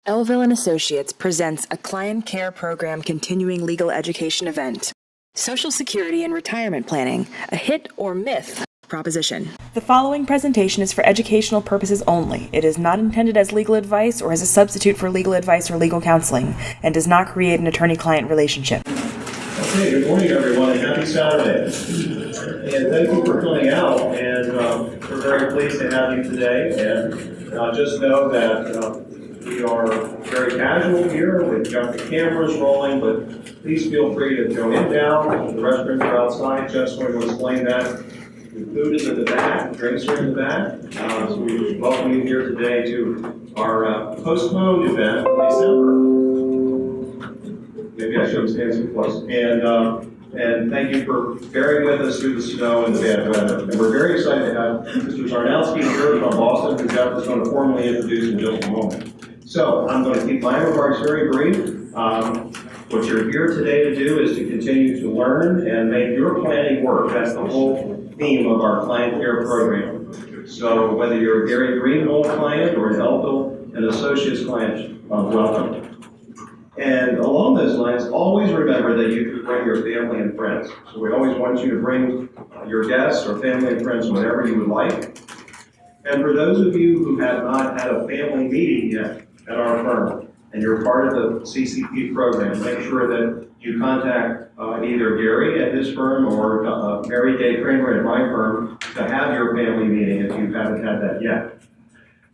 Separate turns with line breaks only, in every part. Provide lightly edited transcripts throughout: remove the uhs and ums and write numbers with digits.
Elville and Associates presents a client care program continuing legal education event. Social Security and Retirement Planning, a hit or myth proposition. The following presentation is for educational purposes only. It is not intended as legal advice or as a substitute for legal advice or legal counseling, and does not create an attorney-client relationship.
Okay, good morning everyone, and happy Saturday. And thank you for coming out, and we're very pleased to have you today. And just know that we are very casual here. We've got the cameras rolling, but please feel free to go in down. The restrooms are outside. Jeff's going to explain that. The food is in the back, drinks are in the back. So we welcome you here today to our postponed event in December. Maybe I shouldn't stand too close. And thank you for bearing with us through the snow and the bad weather. And we're very excited to have Mr. Czarnowski here from Boston, who Jeff is going to formally introduce in just a moment. So I'm going to keep my remarks very brief. What you're here today to do is to continue to learn and make your planning work. That's the whole theme of our client care program. So whether you're a Gary Greenwald client or an Elville and Associates client, welcome. And along those lines, always remember that you can bring your family and friends. So we always want you to bring your guests or family and friends whenever you would like. And for those of you who have not had a family meeting yet at our firm, and you're part of the CCP program, make sure that you contact either Gary at his firm or Mary Day Kramer at my firm to have your family meeting if you haven't had that yet.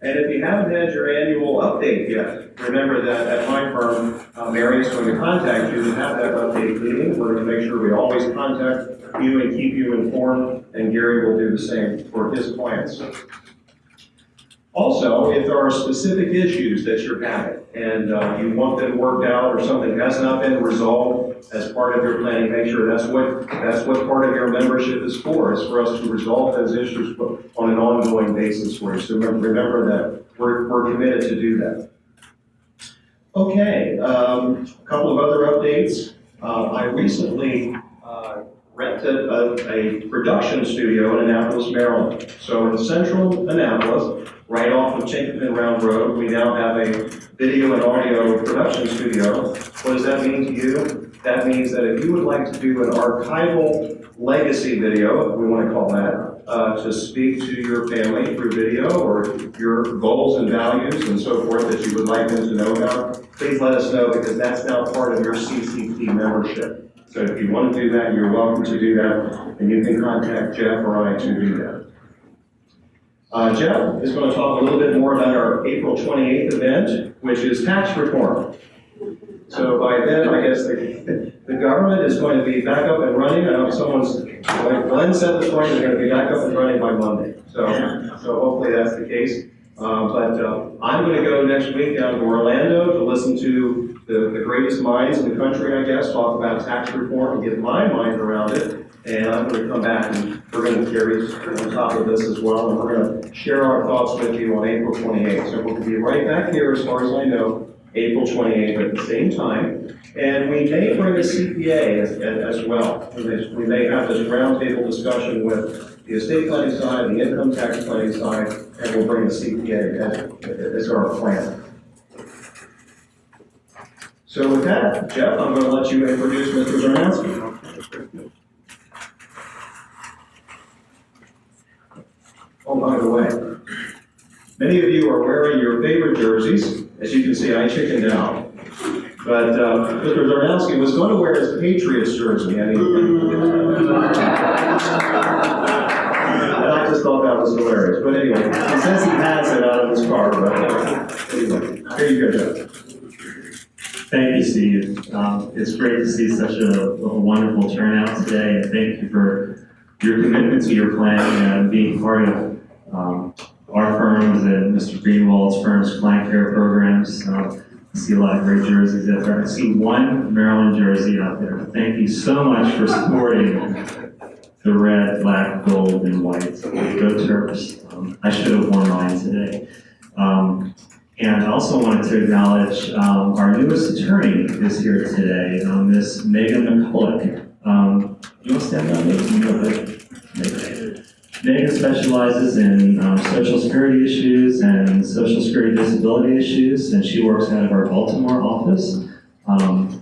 And if you haven't had your annual update yet, remember that at my firm, Mary is going to contact you to have that update meeting. We're going to make sure we always contact you and keep you informed, and Gary will do the same for his clients. Also, if there are specific issues that you're having and you want them worked out or something has not been resolved as part of your planning, make sure that's what part of your membership is for us to resolve those issues on an ongoing basis for you. So remember that we're committed to do that. Okay, a couple of other updates. I recently rented a production studio in Annapolis, Maryland. So in central Annapolis, right off of Chinkopin Round Road, we now have a video and audio production studio. What does that mean to you? That means that if you would like to do an archival legacy video, if we want to call that, to speak to your family through video or your goals and values and so forth that you would like them to know about, please let us know, because that's now part of your CCP membership. So if you want to do that, you're welcome to do that, and you can contact Jeff or I to do that. Jeff is going to talk a little bit more about our April 28th event, which is tax reform. So by then, I guess the government is going to be back up and running. I know Glenn said this morning, they're going to be back up and running by Monday. So hopefully that's the case. But I'm going to go next week down to Orlando to listen to the greatest minds in the country, I guess, talk about tax reform and get my mind around it. And I'm going to come back and we're going to carry on top of this as well. And we're going to share our thoughts with you on April 28th. So we'll be right back here, as far as I know, April 28th at the same time. And we may bring a CPA as well. We may have this roundtable discussion with the estate planning side, the income tax planning side, and we'll bring the CPA as our plan. So with that, Jeff, I'm going to let you introduce Mr. Czarnowski. Oh, by the way, many of you are wearing your favorite jerseys. As you can see, I chickened out. But Mr. Czarnowski was going to wear his Patriots jersey. And I just thought that was hilarious. But anyway, he says he has it out of his car. But anyway, here you go, Jeff.
Thank you, Steve. It's great to see such a wonderful turnout today, and thank you for your commitment to your planning and being part of our firms and Mr. Greenwald's firm's client care programs. I see a lot of great jerseys out there. I see one Maryland jersey out there. Thank you so much for supporting the red, black, gold, and white. Go Terps. I should have worn mine today. And I also wanted to acknowledge our newest attorney is here today, Miss Megan McCulloch. You want to stand up? Megan specializes in social security issues and social security disability issues, and she works out of our Baltimore office.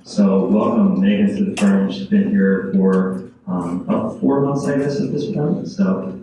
So welcome Megan to the firm. She's been here for about 4 months, I guess, at this point. So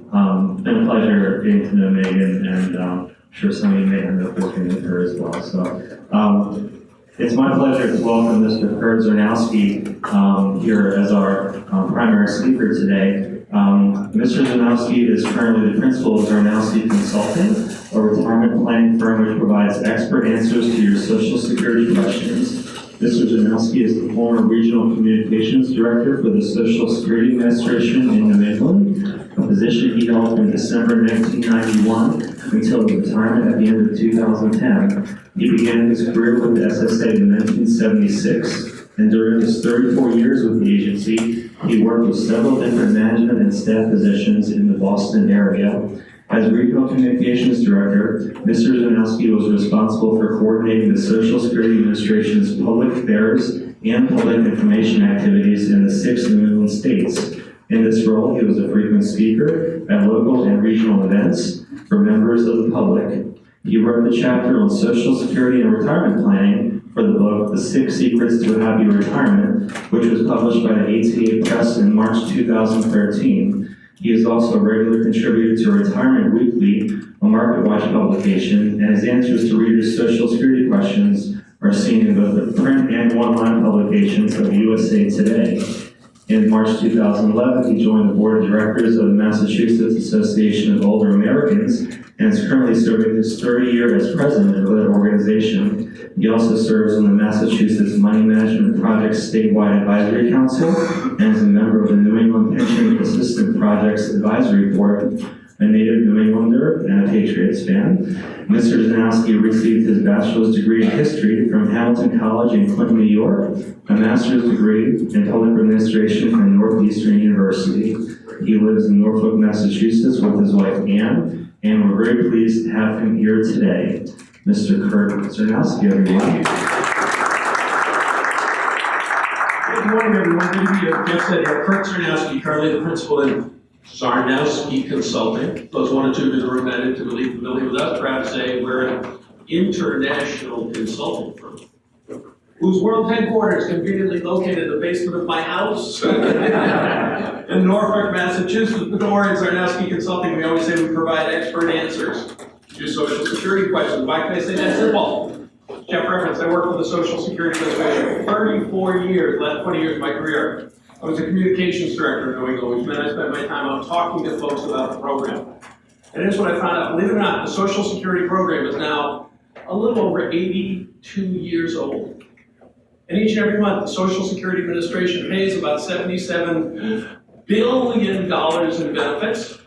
it's been a pleasure getting to know Megan, and I'm sure some of you may end up working with her as well. So it's my pleasure to welcome Mr. Kurt Czarnowski here as our primary speaker today. Mr. Czarnowski is currently the principal of Czarnowski Consulting, a retirement planning firm which provides expert answers to your Social Security questions. Mr. Czarnowski is the former Regional Communications Director for the Social Security Administration in New England, a position he held from December 1991 until his retirement at the end of 2010. He began his career with the SSA in 1976, and during his 34 years with the agency, he worked with several different management and staff positions in the Boston area. As Regional Communications Director, Mr. Czarnowski was responsible for coordinating the Social Security Administration's public affairs and public information activities in the 6 New England states. In this role, he was a frequent speaker at local and regional events for members of the public. He wrote the chapter on Social Security and retirement planning for the book, The 6 Secrets to a Happy Retirement, which was published by the ATA Press in March 2013. He is also a regular contributor to Retirement Weekly, a MarketWatch publication, and his answers to readers' Social Security questions are seen in both the print and online publications of USA Today. In March 2011, he joined the board of directors of the Massachusetts Association of Older Americans and is currently serving his 3rd year as president of that organization. He also serves on the Massachusetts Money Management Project's statewide advisory council and is a member of the New England Pension Assistant Project's advisory board, a native New Englander and a Patriots fan. Mr. Czarnowski received his bachelor's degree in history from Hamilton College in Clinton, New York, a master's degree in public administration from Northeastern University. He lives in Norfolk, Massachusetts with his wife Ann, and we're very pleased to have him here today. Mr. Kurt Czarnowski, everyone.
Good morning, everyone. Good to be here. Jeff said here, Kurt Czarnowski, currently the principal in Czarnowski Consulting. Those 1 or 2 in the room that are intimately familiar with us, proud to say we're an international consulting firm whose world headquarters conveniently located in the basement of my house in Norfolk, Massachusetts. But don't worry, Czarnowski Consulting, we always say we provide expert answers to Social Security questions. Why can I say that simple? Jeff referenced, I worked for the Social Security Administration for 34 years, last 20 years of my career. I was a communications director in New England, which meant I spent my time out talking to folks about the program. And here's what I found out. Believe it or not, the Social Security program is now a little over 82 years old. And each and every month, the Social Security Administration pays about $77 billion in benefits.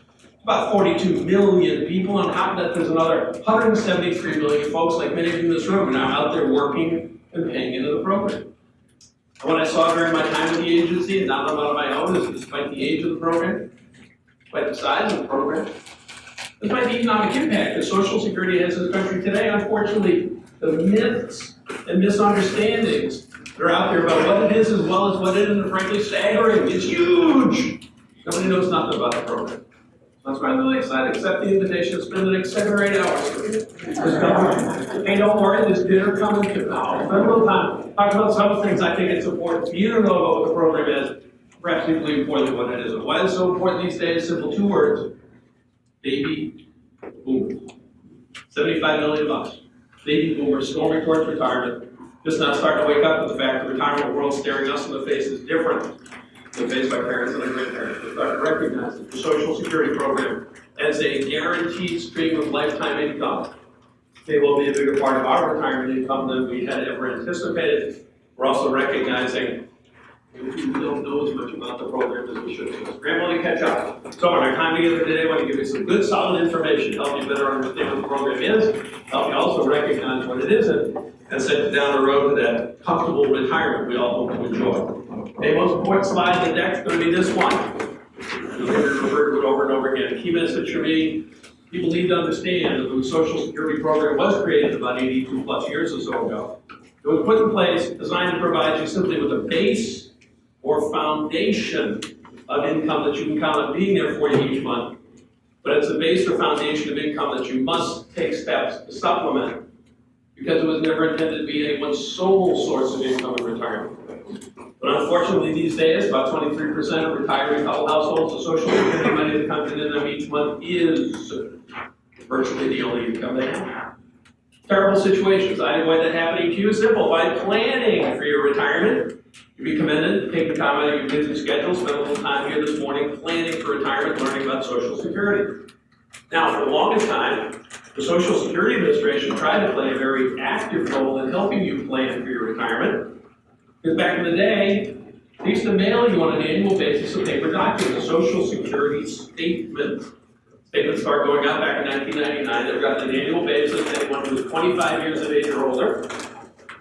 About 42 million people. On top of that, there's another 173 million folks, like many of you in this room, are now out there working and paying into the program. And what I saw during my time with the agency, and not on my own, is despite the age of the program, despite the size of the program, despite the economic impact that Social Security has in this country today, unfortunately, the myths and misunderstandings that are out there about what it is as well as what it is, and frankly, staggering. It's huge. Nobody knows nothing about the program. That's why I'm really excited. Accept the invitation to spend the next 7 or 8 hours with you. Hey, don't worry, there's dinner coming too. Spend a little time. Talk about some things I think it's important for you to know about what the program is, perhaps equally importantly what it isn't. Why is it so important these days? Simple 2 words. Baby boomers. 75 million bucks. Baby boomers storming towards retirement. Just not starting to wake up to the fact that the retirement world staring us in the face is different than faced by parents and their grandparents. We're starting to recognize that the Social Security program as a guaranteed stream of lifetime income may well be a bigger part of our retirement income than we had ever anticipated. We're also recognizing we don't know as much about the program as we should. So scrambling to catch up. So in our time together today, I want to give you some good, solid information, help you better understand what the program is, help you also recognize what it isn't, and set you down the road to that comfortable retirement we all hope to enjoy. Okay, most important slide in the deck is going to be this one. You'll hear it referred to it over and over again. Key message for me, people need to understand that the Social Security program was created about 82 plus years or so ago. It was put in place, designed to provide you simply with a base or foundation of income that you can count on being there for you each month. but it's a base or foundation of income that you must take steps to supplement, because it was never intended to be anyone's sole source of income in retirement. But unfortunately, these days, about 23% of retiree households, the Social Security money that comes into them each month is virtually the only income they have. Terrible situations. I avoid that happening to you. Simple. By planning for your retirement, you'd be commended. Take the time out of your busy schedule. Spend a little time here this morning planning for retirement, learning about Social Security. Now, for the longest time, the Social Security Administration tried to play a very active role in helping you plan for your retirement. Because back in the day, they used to mail you on an annual basis a paper document, a Social Security statement. Statements start going out back in 1999. They've got an annual basis. Anyone who was 25 years of age or older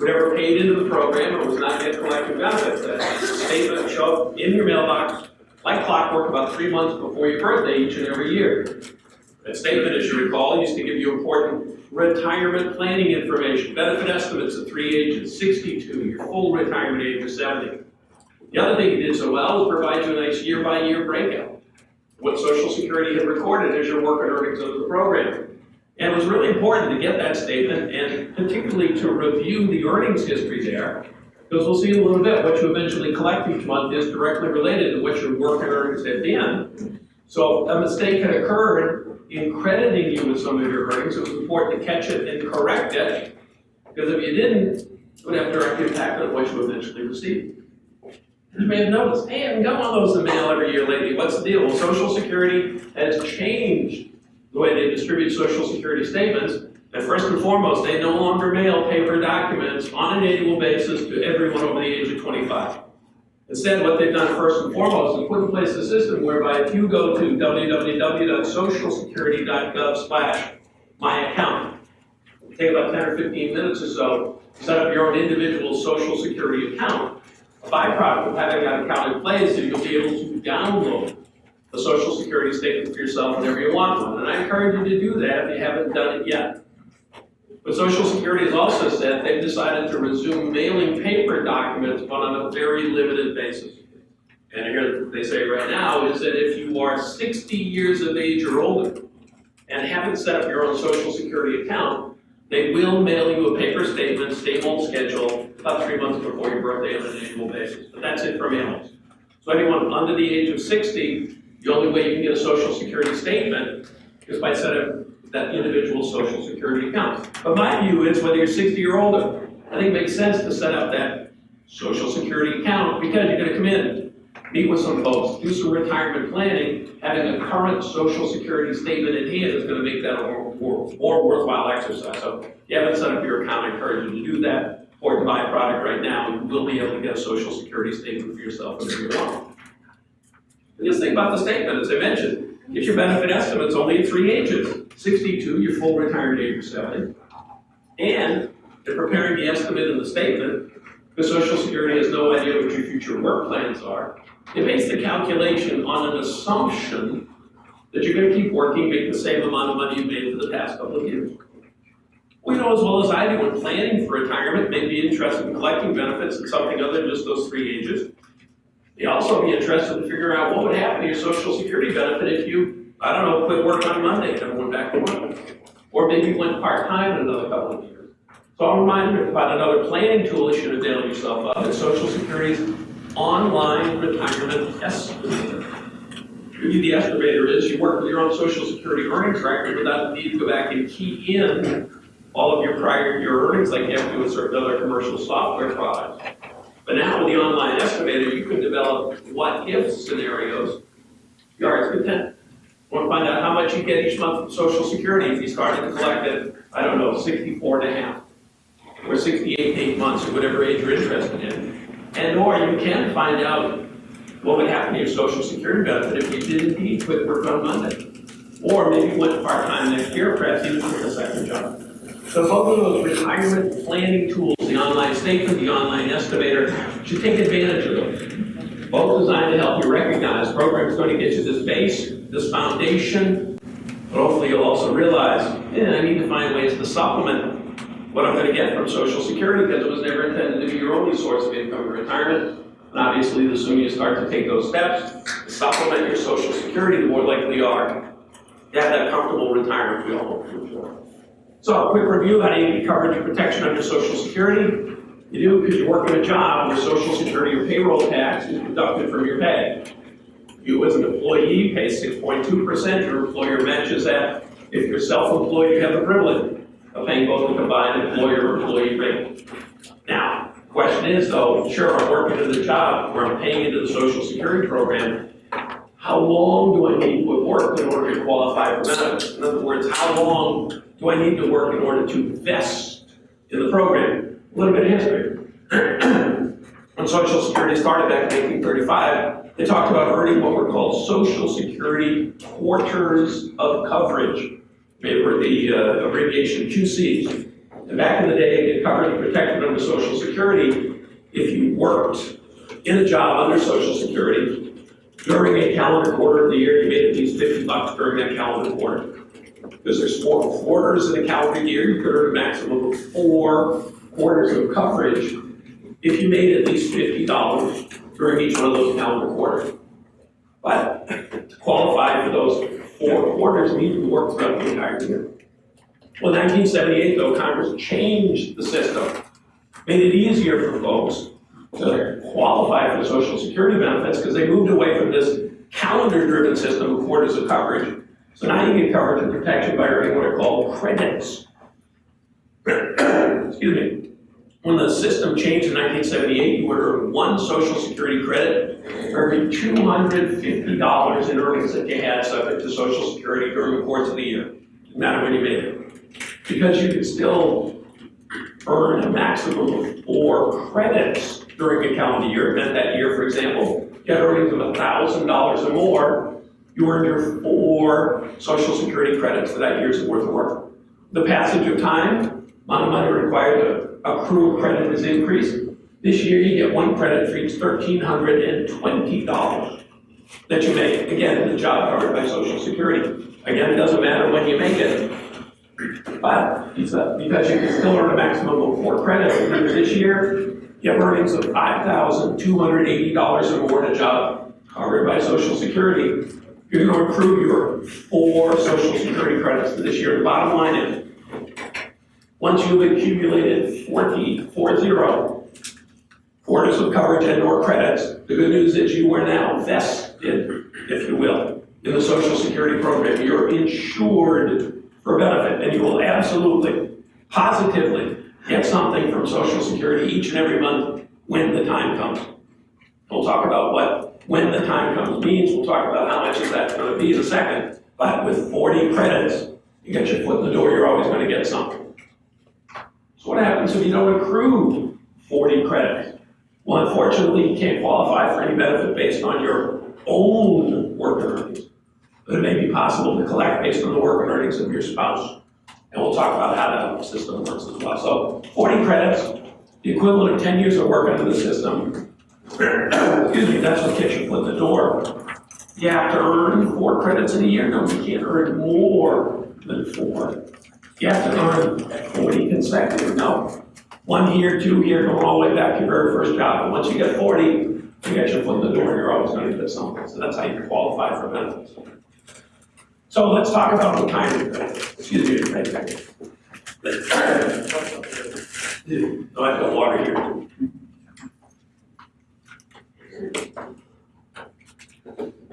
would ever paid into the program or was not yet collecting benefits. That statement would show up in your mailbox like clockwork about 3 months before your birthday each and every year. That statement, as you recall, used to give you important retirement planning information, benefit estimates at 3 ages, 62, your full retirement age of 70. The other thing you did so well was provide you a nice year-by-year breakout. What Social Security had recorded as your work and earnings under the program. And it was really important to get that statement and particularly to review the earnings history there, because we'll see in a little bit what you eventually collect each month is directly related to what your work and earnings have been. So if a mistake had occurred in crediting you with some of your earnings, it was important to catch it and correct it, because if you didn't, it would have direct impact on what you eventually received. You may have noticed, hey, I haven't got one of those in the mail every year lately. What's the deal? Well, Social Security has changed the way they distribute Social Security statements. And first and foremost, they no longer mail paper documents on an annual basis to everyone over the age of 25. Instead, what they've done first and foremost is put in place a system whereby if you go to www.socialsecurity.gov/myaccount, take about 10 or 15 minutes or so, set up your own individual Social Security account. A byproduct of having that account in place is you'll be able to download the Social Security statement for yourself whenever you want one. And I encourage you to do that if you haven't done it yet. But Social Security has also said they've decided to resume mailing paper documents, but on a very limited basis. And here they say right now is that if you are 60 years of age or older and haven't set up your own Social Security account, they will mail you a paper statement, same old schedule, about 3 months before your birthday on an annual basis. But that's it for mailings. So anyone under the age of 60, the only way you can get a Social Security statement is by setting up that individual Social Security account. But my view is whether you're 60 or older, I think it makes sense to set up that Social Security account because you're going to come in, meet with some folks, do some retirement planning. Having a current Social Security statement in hand is going to make that a more worthwhile exercise. So if you haven't set up your account, I encourage you to do that. Important byproduct right now, you will be able to get a Social Security statement for yourself whenever you want. And just think about the statement, as I mentioned. Get your benefit estimates only at 3 ages. 62, your full retirement age of 70. And in preparing the estimate in the statement, because Social Security has no idea what your future work plans are, it makes the calculation on an assumption that you're going to keep working, make the same amount of money you made for the past couple of years. We know as well as I do when planning for retirement, may be interested in collecting benefits at something other than just those 3 ages. You'd also be interested in figuring out what would happen to your Social Security benefit if you, I don't know, quit work on Monday and never went back to work. Or maybe went part-time in another couple of years. So I'll remind you about another planning tool you should avail yourself of. It's Social Security's online retirement estimator. Really, the estimator is you work with your own Social Security earnings record without the need to go back and key in all of your prior year earnings like you have to do with certain other commercial software products. But now with the online estimator, you can develop what-if scenarios. Your heart's content. You want to find out how much you get each month from Social Security if you started to collect it, I don't know, 64 and a half, or 68 to 8 months, or whatever age you're interested in. And or you can find out what would happen to your Social Security benefit if you did indeed quit work on Monday. Or maybe you went part-time next year, perhaps even took a second job. So both of those retirement planning tools, the online statement, the online estimator, you should take advantage of those. Both designed to help you recognize programs going to get you this base, this foundation, but hopefully you'll also realize, I need to find ways to supplement what I'm going to get from Social Security because it was never intended to be your only source of income in retirement. And obviously, the sooner you start to take those steps, to supplement your Social Security, the more likely you are to have that comfortable retirement we all hope for. So, a quick review: how do you get coverage and protection under Social Security? You do because you work in a job where Social Security or payroll tax is deducted from your pay. You as an employee pay 6.2%, your employer matches that. If you're self-employed, you have the privilege of paying both the combined employer-employee rate. Now, the question is though, sure, I'm working at a job where I'm paying into the Social Security program. How long do I need to work in order to qualify for benefits? In other words, how long do I need to work in order to vest in the program? A little bit of history. When Social Security started back in 1835, they talked about earning what were called Social Security quarters of coverage. They were the abbreviation QCs. And back in the day, to get covered and protected under Social Security, if you worked in a job under Social Security, during a calendar quarter of the year, you made at least $50 during that calendar quarter. Because there's 4 quarters in a calendar year, you could earn a maximum of 4 quarters of coverage if you made at least $50 during each one of those calendar quarters. But to qualify for those 4 quarters, you need to work throughout the entire year. Well, in 1978, though, Congress changed the system, made it easier for folks to qualify for Social Security benefits because they moved away from this calendar-driven system of quarters of coverage. So now you get coverage and protection by earning what are called credits. Excuse me. When the system changed in 1978, you would earn 1 Social Security credit for every $250 in earnings that you had subject to Social Security during the course of the year, no matter when you made it. Because you could still earn a maximum of 4 credits during a calendar year. It meant that year, for example, you had earnings of $1,000 or more, you earned your 4 Social Security credits for that year's worth of work. The passage of time, amount of money required to accrue credit has increased. This year you get 1 credit for each $1,320 that you make, again, in the job covered by Social Security. Again, it doesn't matter when you make it, but because you can still earn a maximum of 4 credits. This year, you have earnings of $5,280 or more in a job covered by Social Security. You're going to accrue your 4 Social Security credits for this year. The bottom line is, once you've accumulated 40 quarters of coverage and or credits, the good news is you are now vested, if you will, in the Social Security program. You're insured for benefit, and you will absolutely, positively get something from Social Security each and every month when the time comes. We'll talk about what when the time comes means. We'll talk about how much of that's going to be in a second. But with 40 credits, you get your foot in the door, you're always going to get something. So what happens if you don't accrue 40 credits? Well, unfortunately, you can't qualify for any benefit based on your own work earnings. But it may be possible to collect based on the work and earnings of your spouse. And we'll talk about how that system works as well. So 40 credits, the equivalent of 10 years of work under the system. Excuse me, that's what gets your foot in the door. You have to earn 4 credits in a year. No, you can't earn more than 4. You have to earn 40 consecutive. No, 1 here, 2 here, going all the way back to your very first job. And once you get 40, you get your foot in the door and you're always going to get something. So that's how you qualify for benefits. So let's talk about retirement benefits. Excuse me, thank you. No, I've got water here.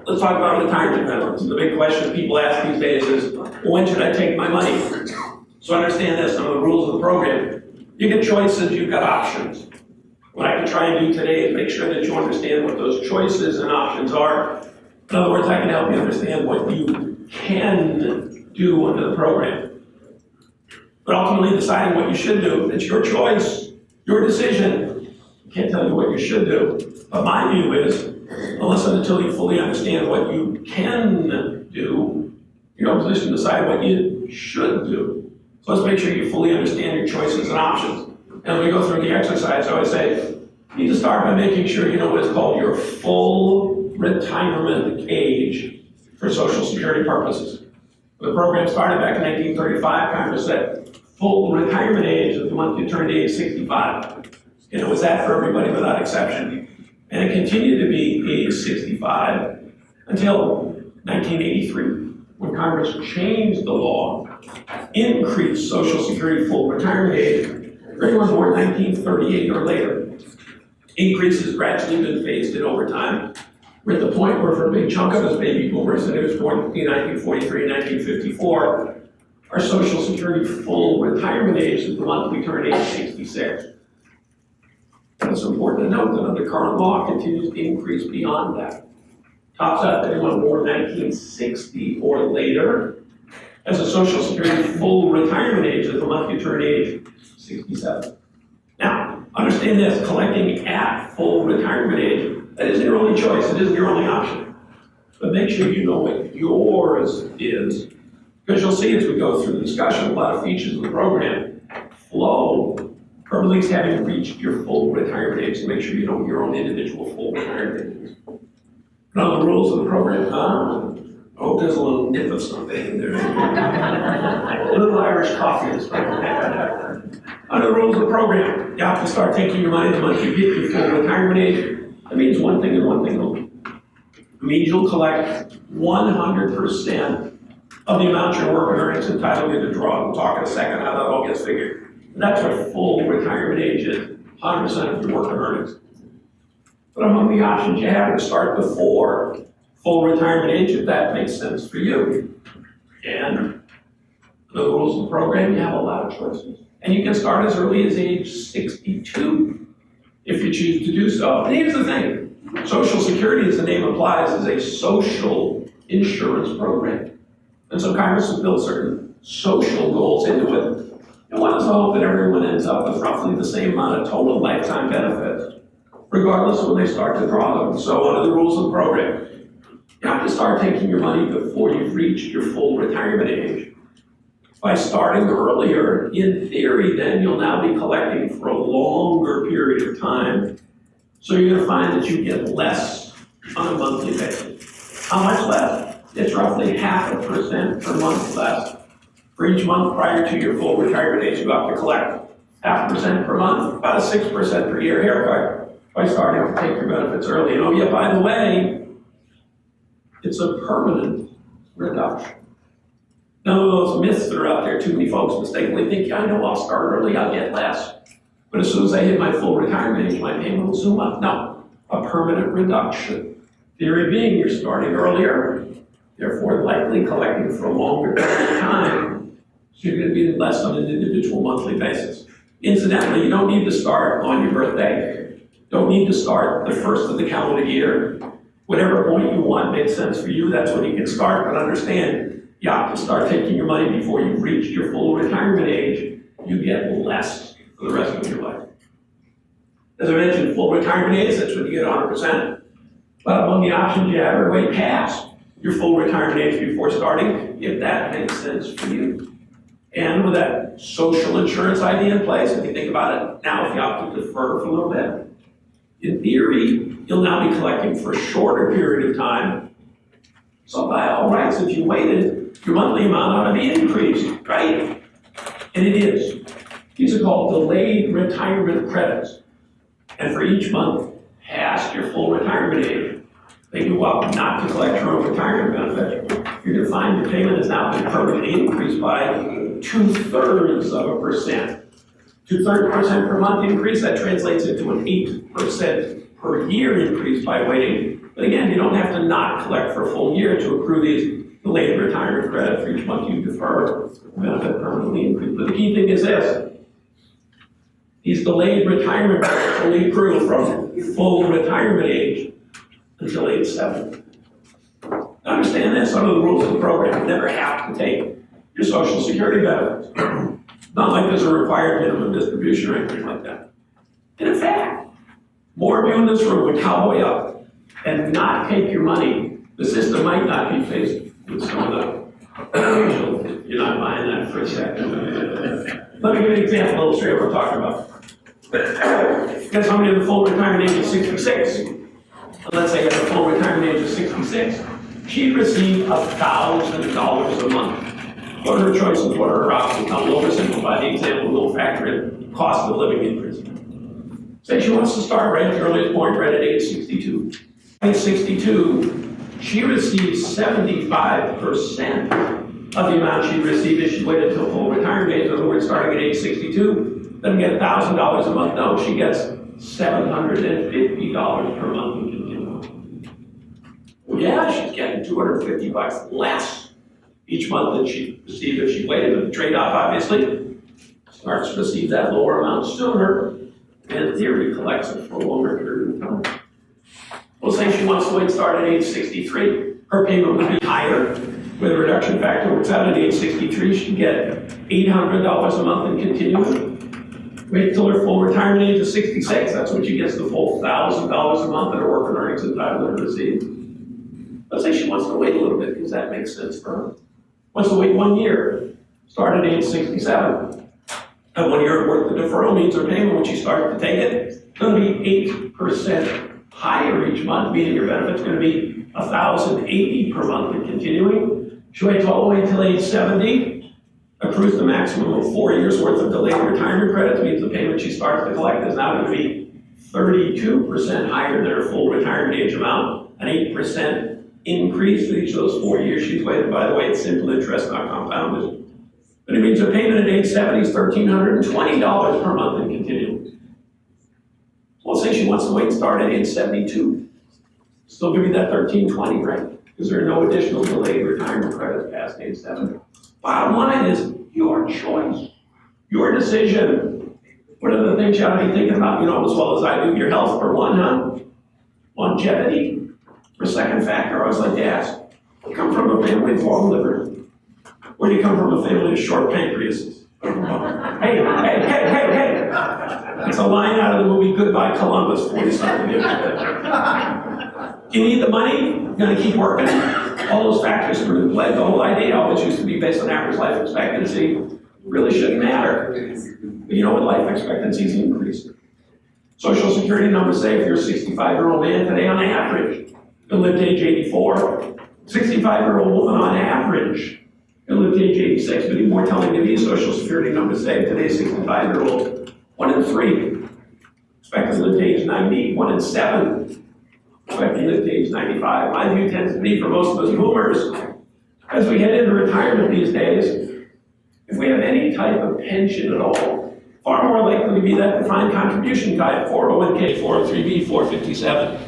Let's talk about retirement benefits. The big question people ask these days is, well, when should I take my money? So understand this, some of the rules of the program. You get choices, you've got options. What I can try and do today is make sure that you understand what those choices and options are. In other words, I can help you understand what you can do under the program. But ultimately deciding what you should do, it's your choice, your decision. I can't tell you what you should do. But my view is, unless and until you fully understand what you can do, you're in a position to decide what you should do. So let's make sure you fully understand your choices and options. And as we go through the exercise, I always say, you need to start by making sure you know what is called your full retirement age for Social Security purposes. When the program started back in 1935, Congress said full retirement age is the month you turned age 65. And it was that for everybody without exception. And it continued to be age 65 until 1983, when Congress changed the law, increased Social Security full retirement age for anyone born 1938 or later. Increase has gradually been phased in over time. We're at the point where for a big chunk of us baby boomers, and it was born between 1943 and 1954, our Social Security full retirement age is the month we turn age 66. And it's important to note that under current law continues to increase beyond that. Tops out anyone born 1960 or later as a Social Security full retirement age is the month you turn age 67. Now, understand this, collecting at full retirement age, that isn't your only choice, it isn't your only option. But make sure you know what yours is, because you'll see as we go through the discussion, a lot of features of the program flow from at least having reached your full retirement age, to make sure you know your own individual full retirement age. Now, the rules of the program, oh, there's a little nip of something in there. A little Irish coffee is right. Under the rules of the program, you have to start taking your money the month you hit your full retirement age. That means one thing and one thing only. It means you'll collect 100% of the amount your work earnings entitle you to draw. We'll talk in a second how that all gets figured. And that's what full retirement age is, 100% of your work earnings. But among the options you have to start before full retirement age, if that makes sense for you. And under the rules of the program, you have a lot of choices. And you can start as early as age 62 if you choose to do so. And here's the thing, Social Security, as the name implies, is a social insurance program. And so Congress has built certain social goals into it. And one is to hope that everyone ends up with roughly the same amount of total lifetime benefits, regardless of when they start to draw them. So under the rules of the program, you have to start taking your money before you've reached your full retirement age. By starting earlier, in theory, then you'll now be collecting for a longer period of time. So you're gonna find that you get less on a monthly basis. How much less? It's roughly 0.5% per month less. For each month prior to your full retirement age, you have to collect 0.5% per month, about a 6% per year haircut by starting to take your benefits early. And oh yeah, by the way, it's a permanent reduction. None of those myths that are out there, too many folks mistakenly think, yeah, I know I'll start early, I'll get less. But as soon as I hit my full retirement age, my payment will zoom up. No, a permanent reduction. Theory being you're starting earlier, therefore likely collecting for a longer period of time, so you're gonna be less on an individual monthly basis. Incidentally, you don't need to start on your birthday. Don't need to start the first of the calendar year. Whatever point you want makes sense for you, that's when you can start, but understand, you have to start taking your money before you've reached your full retirement age. You get less for the rest of your life. As I mentioned, full retirement age, that's when you get 100%. But among the options you have are way past your full retirement age before starting, if that makes sense for you. And with that social insurance idea in place, if you think about it, now if you opt to defer for a little bit, in theory, you'll now be collecting for a shorter period of time. So by all rights, if you waited, your monthly amount ought to be increased, right? And it is. These are called delayed retirement credits. And for each month past your full retirement age, they go up not to collect your own retirement benefit. You're gonna find your payment has now been permanently increased by 0.2%. 0.2% per month increase, that translates into an 8% per year increase by waiting. But again, you don't have to not collect for a full year to accrue these delayed retirement credit for each month you defer. Benefit permanently increase. But the key thing is this. These delayed retirement credits only accrue from full retirement age until age 70. Understand this, under the rules of the program, you never have to take your Social Security benefits. Not like there's a required minimum distribution or anything like that. And in fact, more of you in this room would cowboy up and not take your money. The system might not be faced with some of the, you're not buying that for a second. Let me give you an example to illustrate what we're talking about. Got somebody at the full retirement age of 66. Let's say at the full retirement age of 66, she'd receive $1,000 a month. What are her choices? What are her options? I'll oversimplify the example. We'll factor in cost of living increase. Say she wants to start right at the earliest point, right at age 62. At age 62, she receives 75% of the amount she'd receive if she waited until full retirement age. In other words, starting at age 62, doesn't get $1,000 a month. No, she gets $750 per month in continuum. Well, yeah, she's getting $250 less each month than she'd receive if she waited. But the trade-off, obviously, starts to receive that lower amount sooner, and in theory, collects it for a longer period of time. We'll say she wants to wait start at age 63. Her payment would be higher with a reduction factor. Works out at age 63, she'd get $800 a month in continuum. Wait till her full retirement age of 66. That's when she gets the full $1,000 a month that her work and earnings entitlement to receive. Let's say she wants to wait a little bit because that makes sense for her. Wants to wait 1 year, start at age 67. And 1 year worth of deferral means her payment when she starts to take it, it's going to be 8% higher each month, meaning your benefit's going to be $1,080 per month in continuing. She waits all the way until age 70, accrues the maximum of 4 years worth of delayed retirement credits, means the payment she starts to collect is now going to be 32% higher than her full retirement age amount, an 8% increase for each of those 4 years she's waited. By the way, it's simple interest, not compounded. But it means her payment at age 70 is $1,320 per month in continuum. Well, say she wants to wait and start at age 72. Still give you that $1,320, right? Because there are no additional delayed retirement credits past age 70. Bottom line is your choice, your decision. What are the things you ought to be thinking about? You know as well as I do, your health for one, huh? Longevity. For a second factor, I always like to ask, you come from a family of long liver? Or do you come from a family of short pancreases? Hey. That's a line out of the movie Goodbye Columbus, 40-something years ago. You need the money, you're gonna keep working. All those factors come into play. The whole idea always used to be based on average life expectancy. Really shouldn't matter. But you know what, life expectancy is increasing. Social Security numbers say if you're a 65-year-old man today on average, you'll live to age 84. 65-year-old woman on average, you'll live to age 86. But even more telling to me, Social Security numbers say today's 65-year-old, 1 in 3 expected to live to age 90, 1 in 7 expected to live to age 95. My view tends to be for most of us boomers, as we head into retirement these days, if we have any type of pension at all, far more likely to be that defined contribution type, 401k, 403b, 457.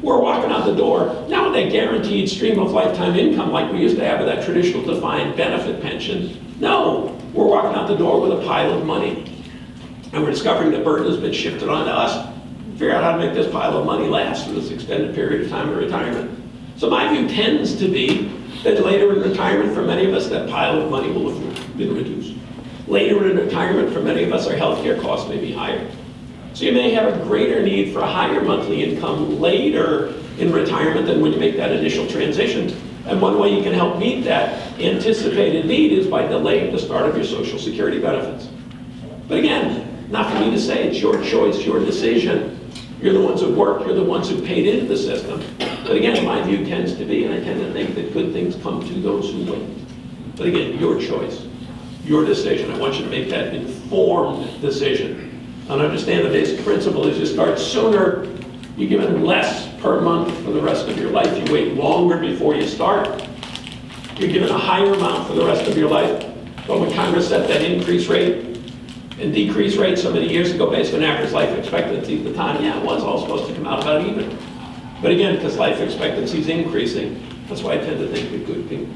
We're walking out the door, not with that guaranteed stream of lifetime income like we used to have with that traditional defined benefit pension. No, we're walking out the door with a pile of money. And we're discovering the burden has been shifted onto us. Figure out how to make this pile of money last for this extended period of time of retirement. So my view tends to be that later in retirement, for many of us, that pile of money will have been reduced. Later in retirement, for many of us, our healthcare costs may be higher. So you may have a greater need for a higher monthly income later in retirement than when you make that initial transition. And one way you can help meet that anticipated need is by delaying the start of your Social Security benefits. But again, not for me to say, it's your choice, your decision. You're the ones who worked, you're the ones who paid into the system. But again, my view tends to be, and I tend to think that good things come to those who wait. But again, your choice, your decision. I want you to make that informed decision. And understand the basic principle is you start sooner, you're given less per month for the rest of your life. You wait longer before you start, you're given a higher amount for the rest of your life. But when Congress set that increase rate and decrease rate so many years ago based on average life expectancy at the time, yeah, it was all supposed to come out about even. But again, because life expectancy is increasing, that's why I tend to think that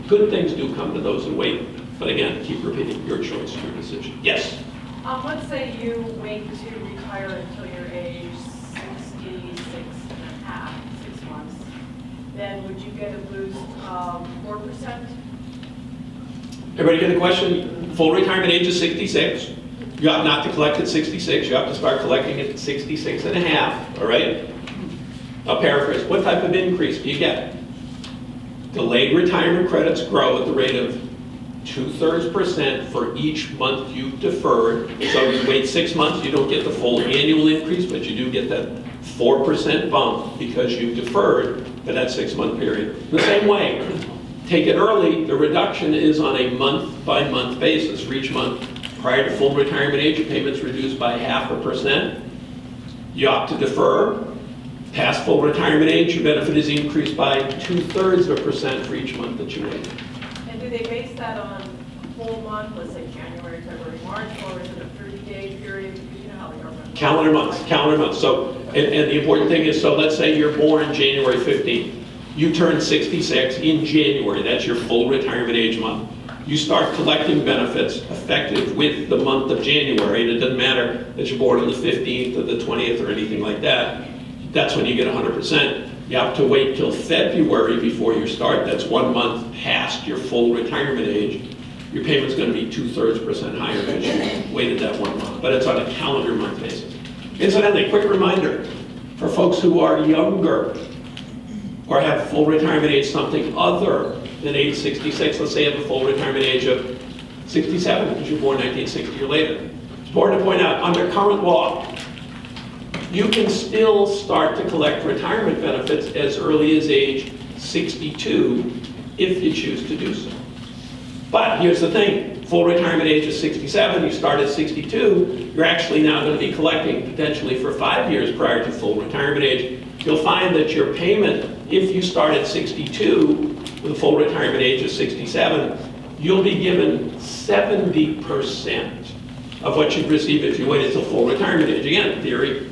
good things do come to those who wait. But again, keep repeating, your choice, your decision. Yes?
Let's say you wait to retire until your age 66.5, 6 months. Then would you get a boost of 4%?
Everybody get the question? Full retirement age is 66. You ought not to collect at 66. You have to start collecting at 66 and a half, all right? I'll paraphrase. What type of increase do you get? Delayed retirement credits grow at the rate of 2/3% for each month you've deferred. So you wait 6 months, you don't get the full annual increase, but you do get that 4% bump because you've deferred for that 6-month period. The same way, take it early, the reduction is on a month-by-month basis. For each month prior to full retirement age, your payment's reduced by 0.5%. You opt to defer, Past full retirement age, your benefit is increased by 2/3% for each month that you wait.
And do they base that on a whole month, let's say January, February, March, or is it a 30-day period? Because you know how the government.
Calendar months. So, and the important thing is, so let's say you're born January 15th. You turn 66 in January, that's your full retirement age month. You start collecting benefits effective with the month of January, and it doesn't matter that you're born on the 15th or the 20th or anything like that. That's when you get 100%. You have to wait till February before you start. That's 1 month past your full retirement age. Your payment's going to be 2/3% higher because you waited that 1 month, but it's on a calendar month basis. Incidentally, quick reminder for folks who are younger or have full retirement age something other than age 66. Let's say you have a full retirement age of 67 because you're born 1960 or later. It's important to point out, under current law, you can still start to collect retirement benefits as early as age 62 if you choose to do so. But here's the thing, full retirement age is 67, you start at 62, you're actually now going to be collecting potentially for 5 years prior to full retirement age. You'll find that your payment, if you start at 62 with a full retirement age of 67, you'll be given 70% of what you'd receive if you waited till full retirement age. Again, in theory,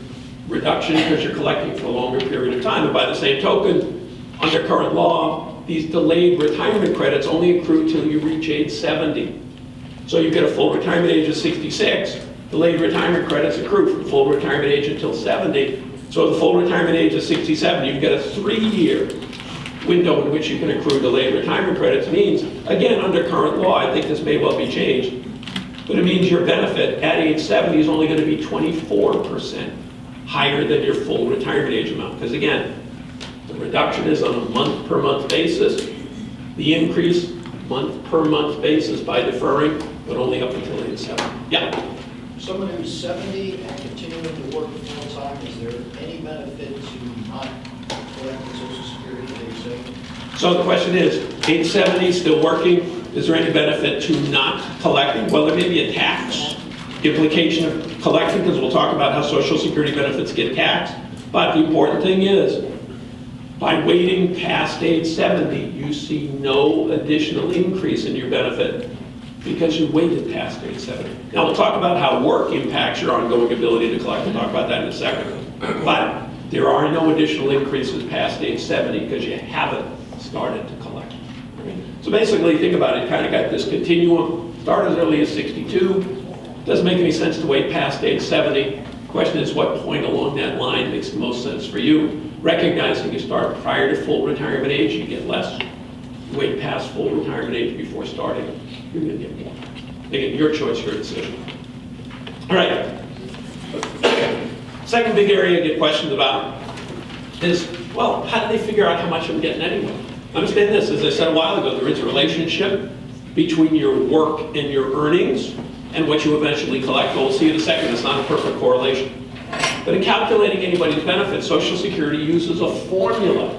reduction because you're collecting for a longer period of time. And by the same token, under current law, these delayed retirement credits only accrue till you reach age 70. So you get a full retirement age of 66, delayed retirement credits accrue from full retirement age until 70. So the full retirement age of 67, you get a 3-year window in which you can accrue delayed retirement credits. Means, again, under current law, I think this may well be changed, but it means your benefit at age 70 is only going to be 24% higher than your full retirement age amount. Because again, the reduction is on a month-per-month basis. The increase, month-per-month basis by deferring, but only up until age 70. Yeah?
Someone who's 70 and continuing to work full-time, is there any benefit to not collecting Social Security, they say?
So the question is, age 70, still working, is there any benefit to not collecting? Well, there may be a tax implication of collecting, because we'll talk about how Social Security benefits get taxed. But the important thing is, by waiting past age 70, you see no additional increase in your benefit because you waited past age 70. Now we'll talk about how work impacts your ongoing ability to collect. We'll talk about that in a second. But there are no additional increases past age 70 because you haven't started to collect. So basically, think about it, you kind of got this continuum, start as early as 62, doesn't make any sense to wait past age 70. Question is, what point along that line makes the most sense for you? Recognizing you start prior to full retirement age, you get less. You wait past full retirement age before starting, you're going to get more. Again, your choice, your decision. All right. Second big area I get questions about is, well, how do they figure out how much I'm getting anyway? Understand this, as I said a while ago, there is a relationship between your work and your earnings and what you eventually collect. We'll see in a second, it's not a perfect correlation. But in calculating anybody's benefits, Social Security uses a formula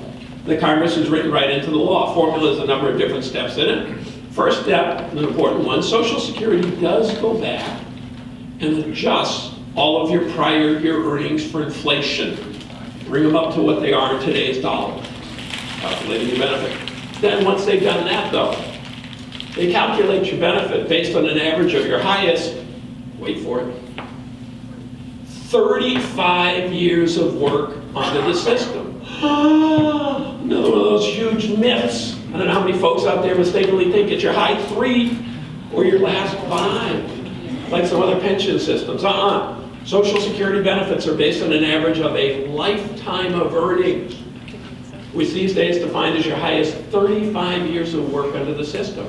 that Congress has written right into the law. Formula is a number of different steps in it. First step, an important one, Social Security does go back and adjust all of your prior year earnings for inflation. Bring them up to what they are in today's dollar, calculating your benefit. Then once they've done that though, they calculate your benefit based on an average of your highest, wait for it, 35 years of work under the system. Another one of those huge myths. I don't know how many folks out there mistakenly think it's your high 3 or your last 5, like some other pension systems. Social Security benefits are based on an average of a lifetime of earnings, which these days defined as your highest 35 years of work under the system.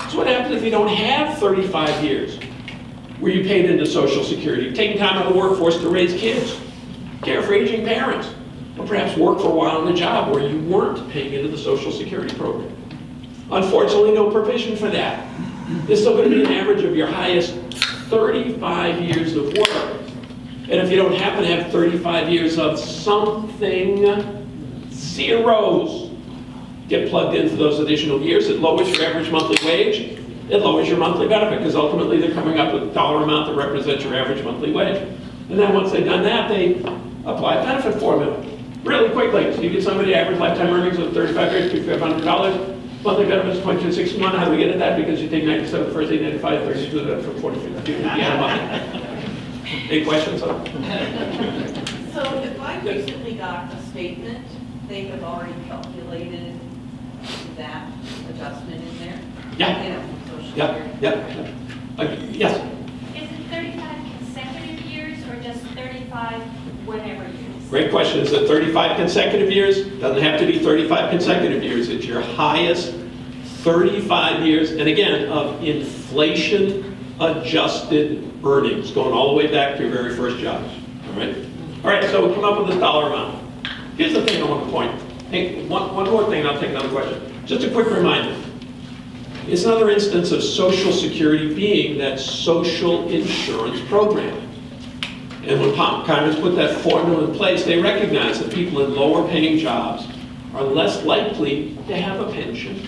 So what happens if you don't have 35 years where you paid into Social Security? You've taken time out of the workforce to raise kids, care for aging parents, or perhaps work for a while in a job where you weren't paying into the Social Security program. Unfortunately, no provision for that. There's still going to be an average of your highest 35 years of work. And if you don't happen to have 35 years of something, zeros get plugged in for those additional years. It lowers your average monthly wage. It lowers your monthly benefit because ultimately they're coming up with a dollar amount that represents your average monthly wage. And then once they've done that, they apply benefit formula really quickly. So you get somebody average lifetime earnings of 35 years, $500. Monthly benefits 0.261. How do we get at that? Because you take 97 first, 895, 32, then from 42. Yeah, money. Any questions on that?
So if I recently got a statement, they have already calculated that adjustment in there?
Yeah.
You know, Social
Yeah,
Security.
yeah. Yes.
Is it 35 consecutive years or just 35 whatever years?
Great question. Is it 35 consecutive years? Doesn't have to be 35 consecutive years. It's your highest 35 years, and again, of inflation-adjusted earnings, going all the way back to your very first job. All right? All right, so we come up with this dollar amount. Here's the thing I want to point. Hey, one more thing, and I'll take another question. Just a quick reminder. It's another instance of Social Security being that social insurance program. And when Congress put that formula in place, they recognize that people in lower paying jobs are less likely to have a pension,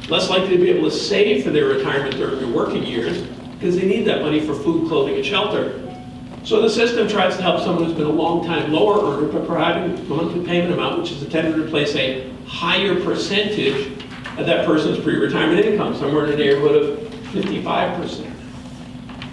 less likely to be able to save for their retirement during their working years, because they need that money for food, clothing, and shelter. So the system tries to help someone who's been a long time lower earner by providing a monthly payment amount, which is intended to replace a higher percentage of that person's pre-retirement income, somewhere in the neighborhood of 55%.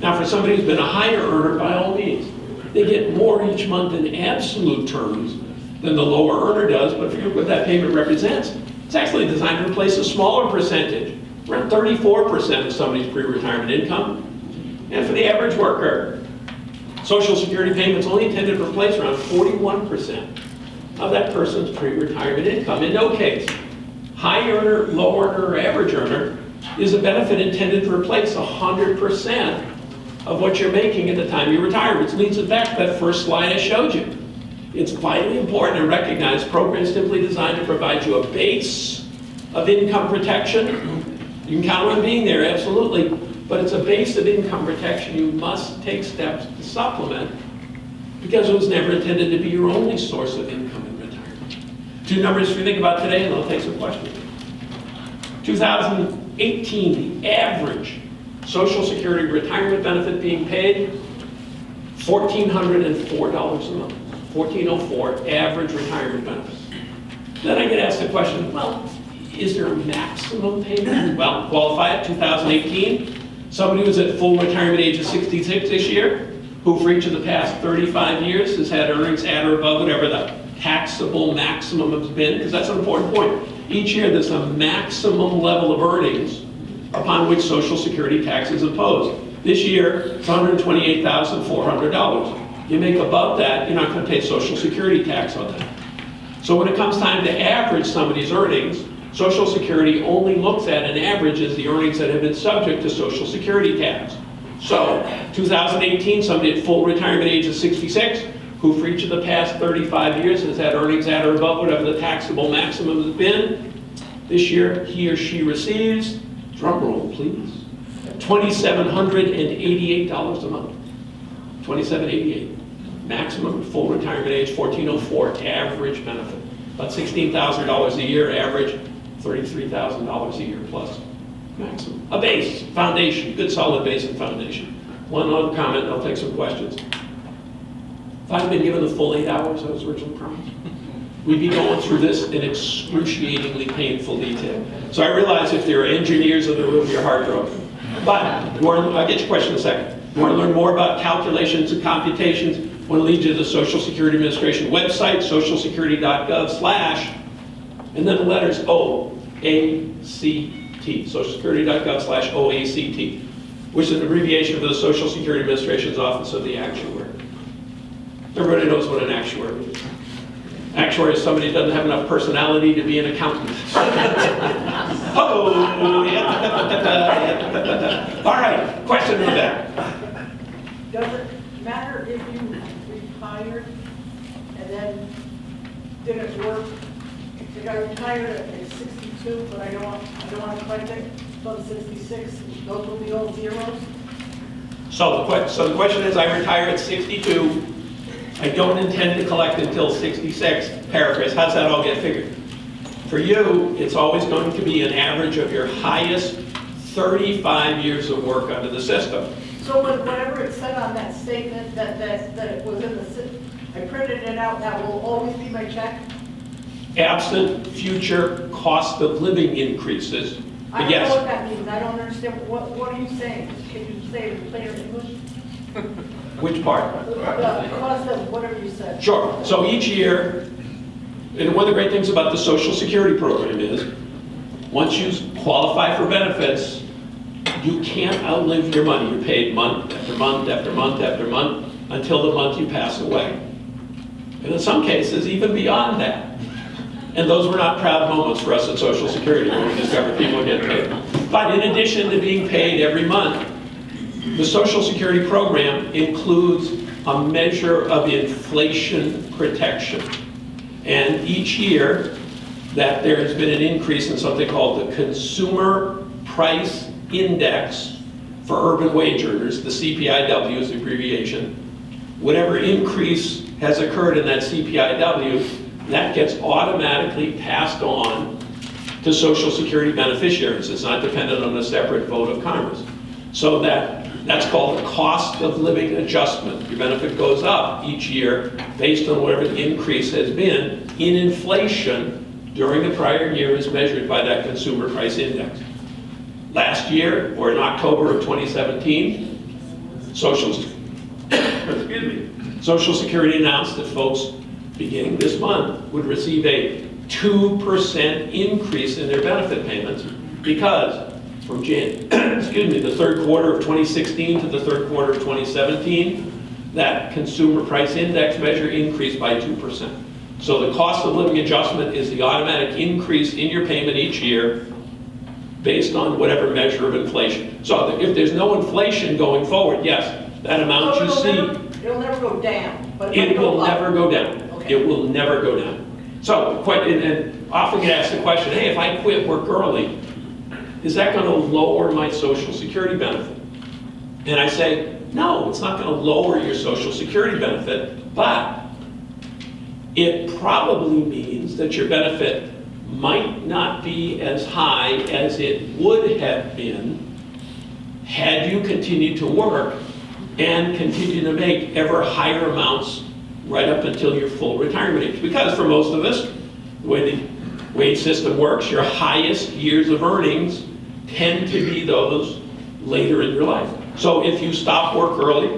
Now, for somebody who's been a higher earner, by all means, they get more each month in absolute terms than the lower earner does, but if you look what that payment represents, it's actually designed to replace a smaller percentage, around 34% of somebody's pre-retirement income. And for the average worker, Social Security payments only intended to replace around 41% of that person's pre-retirement income. In no case, high earner, low earner, or average earner is a benefit intended to replace 100% of what you're making at the time you retire, which leads us back to that first slide I showed you. It's vitally important to recognize programs simply designed to provide you a base of income protection. You can count on being there, absolutely, but it's a base of income protection you must take steps to supplement, because it was never intended to be your only source of income in retirement. Two numbers if you think about today, and I'll take some questions. 2018, the average Social Security retirement benefit being paid, $1,404 a month. $1,404 average retirement benefit. Then I get asked the question, well, is there a maximum payment? Well, qualify it, 2018. Somebody who's at full retirement age of 66 this year, who for each of the past 35 years has had earnings at or above whatever the taxable maximum has been, because that's an important point. Each year there's a maximum level of earnings upon which Social Security tax is imposed. This year, it's $128,400. You make above that, you're not going to pay Social Security tax on that. So when it comes time to average somebody's earnings, Social Security only looks at an average as the earnings that have been subject to Social Security tax. So 2018, somebody at full retirement age of 66, who for each of the past 35 years has had earnings at or above whatever the taxable maximum has been, this year he or she receives, drum roll please, $2,788 a month. $2,788. Maximum full retirement age, $1,404 average benefit. About $16,000 a year average, $33,000 a year plus maximum. A base, foundation, good solid base and foundation. One other comment, and I'll take some questions. If I'd been given the full 8 hours I was originally promised, we'd be going through this in excruciatingly painful detail. So I realize if there are engineers in the room, your heart broke. But I'll get your question in a second. You want to learn more about calculations and computations? I want to lead you to the Social Security Administration website, socialsecurity.gov/ and then the letters OACT, socialsecurity.gov/OACT, which is an abbreviation for the Social Security Administration's Office of the Actuary. Everybody knows what an actuary is. Actuary is somebody who doesn't have enough personality to be an accountant. Oh, yeah. All right, question in the back.
Does it matter if you retired and then didn't work? Like I retired at 62, but I don't want to collect it until 66. Those will be all zeros.
So the question is, I retire at 62. I don't intend to collect until 66. Paraphrase. How's that all get figured? For you, it's always going to be an average of your highest 35 years of work under the system.
So whatever it said on that statement that it was in the, I printed printed it out, that will always be my check?
Absent future cost of living increases,
I
but
don't know
yes.
what that means, I don't understand, what are you saying? Can you say it in plain English?
Which part?
The cost of whatever you said.
Sure. So each year, and one of the great things about the Social Security program is, once you qualify for benefits, you can't outlive your money. You're paid month after month after month after month until the month you pass away. And in some cases, even beyond that. And those were not proud moments for us at Social Security when we discovered people get paid. But in addition to being paid every month, the Social Security program includes a measure of inflation protection. And each year that there has been an increase in something called the Consumer Price Index for urban wage earners, the CPIW is the abbreviation, whatever increase has occurred in that CPIW, that gets automatically passed on to Social Security beneficiaries. It's not dependent on a separate vote of Congress. So that's called the cost of living adjustment. Your benefit goes up each year based on whatever the increase has been in inflation during the prior year as measured by that Consumer Price Index. Last year, or in October of 2017, Social Security announced that folks beginning this month would receive a 2% increase in their benefit payments because from the third quarter of 2016 to the third quarter of 2017, that Consumer Price Index measure increased by 2%. So the cost of living adjustment is the automatic increase in your payment each year based on whatever measure of inflation. So if there's no inflation going forward, yes, that amount you see,
It'll never go down, but
it will never go down.
Okay.
It will never go down. So, and often get asked the question, hey, if I quit work early, is that going to lower my Social Security benefit? And I say, no, it's not going to lower your Social Security benefit, but it probably means that your benefit might not be as high as it would have been had you continued to work and continue to make ever higher amounts right up until your full retirement age. Because for most of us, the way the wage system works, your highest years of earnings tend to be those later in your life. So if you stop work early,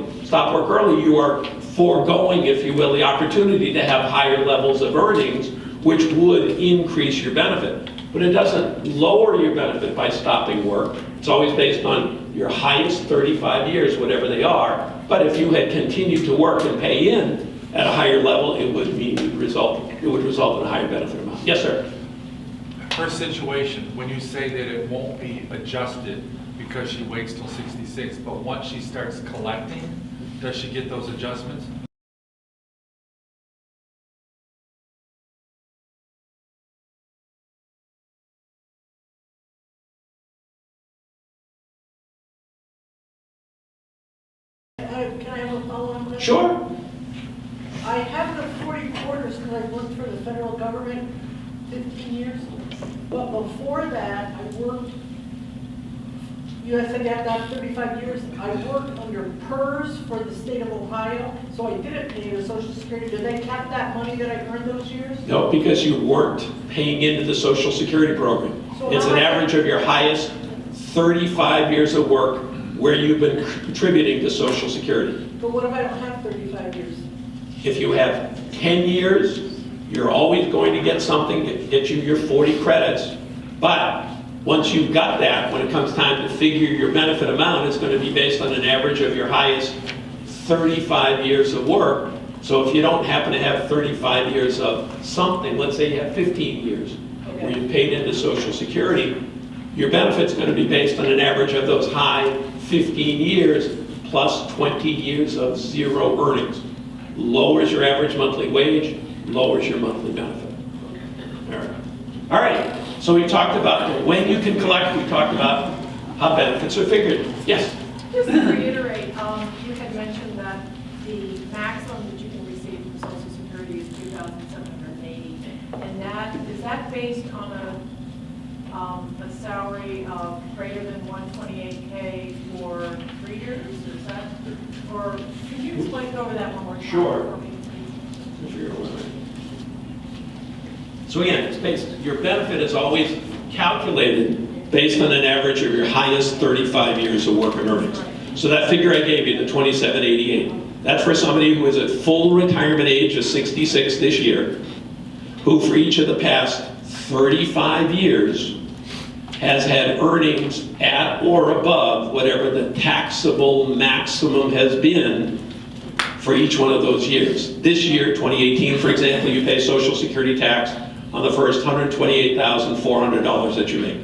you are foregoing, if you will, the opportunity to have higher levels of earnings, which would increase your benefit. But it doesn't lower your benefit by stopping work. It's always based on your highest 35 years, whatever they are. But if you had continued to work and pay in at a higher level, it would result in a higher benefit amount. Yes, sir.
Her situation, when you say that it won't be adjusted because she waits till 66, but once she starts collecting, does she get those adjustments?
Can I have a follow-on question?
Sure.
I have the 40 quarters because I worked for the federal government 15 years. But before that, I worked, you said you have to have 35 years. I worked under PERS for the state of Ohio, so I didn't pay the Social Security. Did they cap that money that I earned those years?
No, because you weren't paying into the Social Security program. It's an average of your highest 35 years of work where you've been contributing to Social Security.
But what if I don't have 35 years?
If you have 10 years, you're always going to get something to get you your 40 credits. But once you've got that, when it comes time to figure your benefit amount, it's going to be based on an average of your highest 35 years of work. So if you don't happen to have 35 years of something, let's say you have 15 years where you paid into Social Security, your benefit's going to be based on an average of those high 15 years plus 20 years of zero earnings. Lowers your average monthly wage, lowers your monthly benefit. All right. So we talked about when you can collect, we talked about how benefits are figured. Yes?
Just to reiterate, you had mentioned that the maximum that you can receive from Social Security is $2,780. And is that based on a salary of greater than $128K for 3 years? Or can you explain over that one more time?
Sure.
For me, please?
for your eliminate. So again, it's based, your benefit is always calculated based on an average of your highest 35 years of work and earnings. So that figure I gave you, the 2788, that's for somebody who is at full retirement age of 66 this year, who for each of the past 35 years has had earnings at or above whatever the taxable maximum has been for each one of those years. This year, 2018, for example, you pay Social Security tax on the first $128,400 that you make.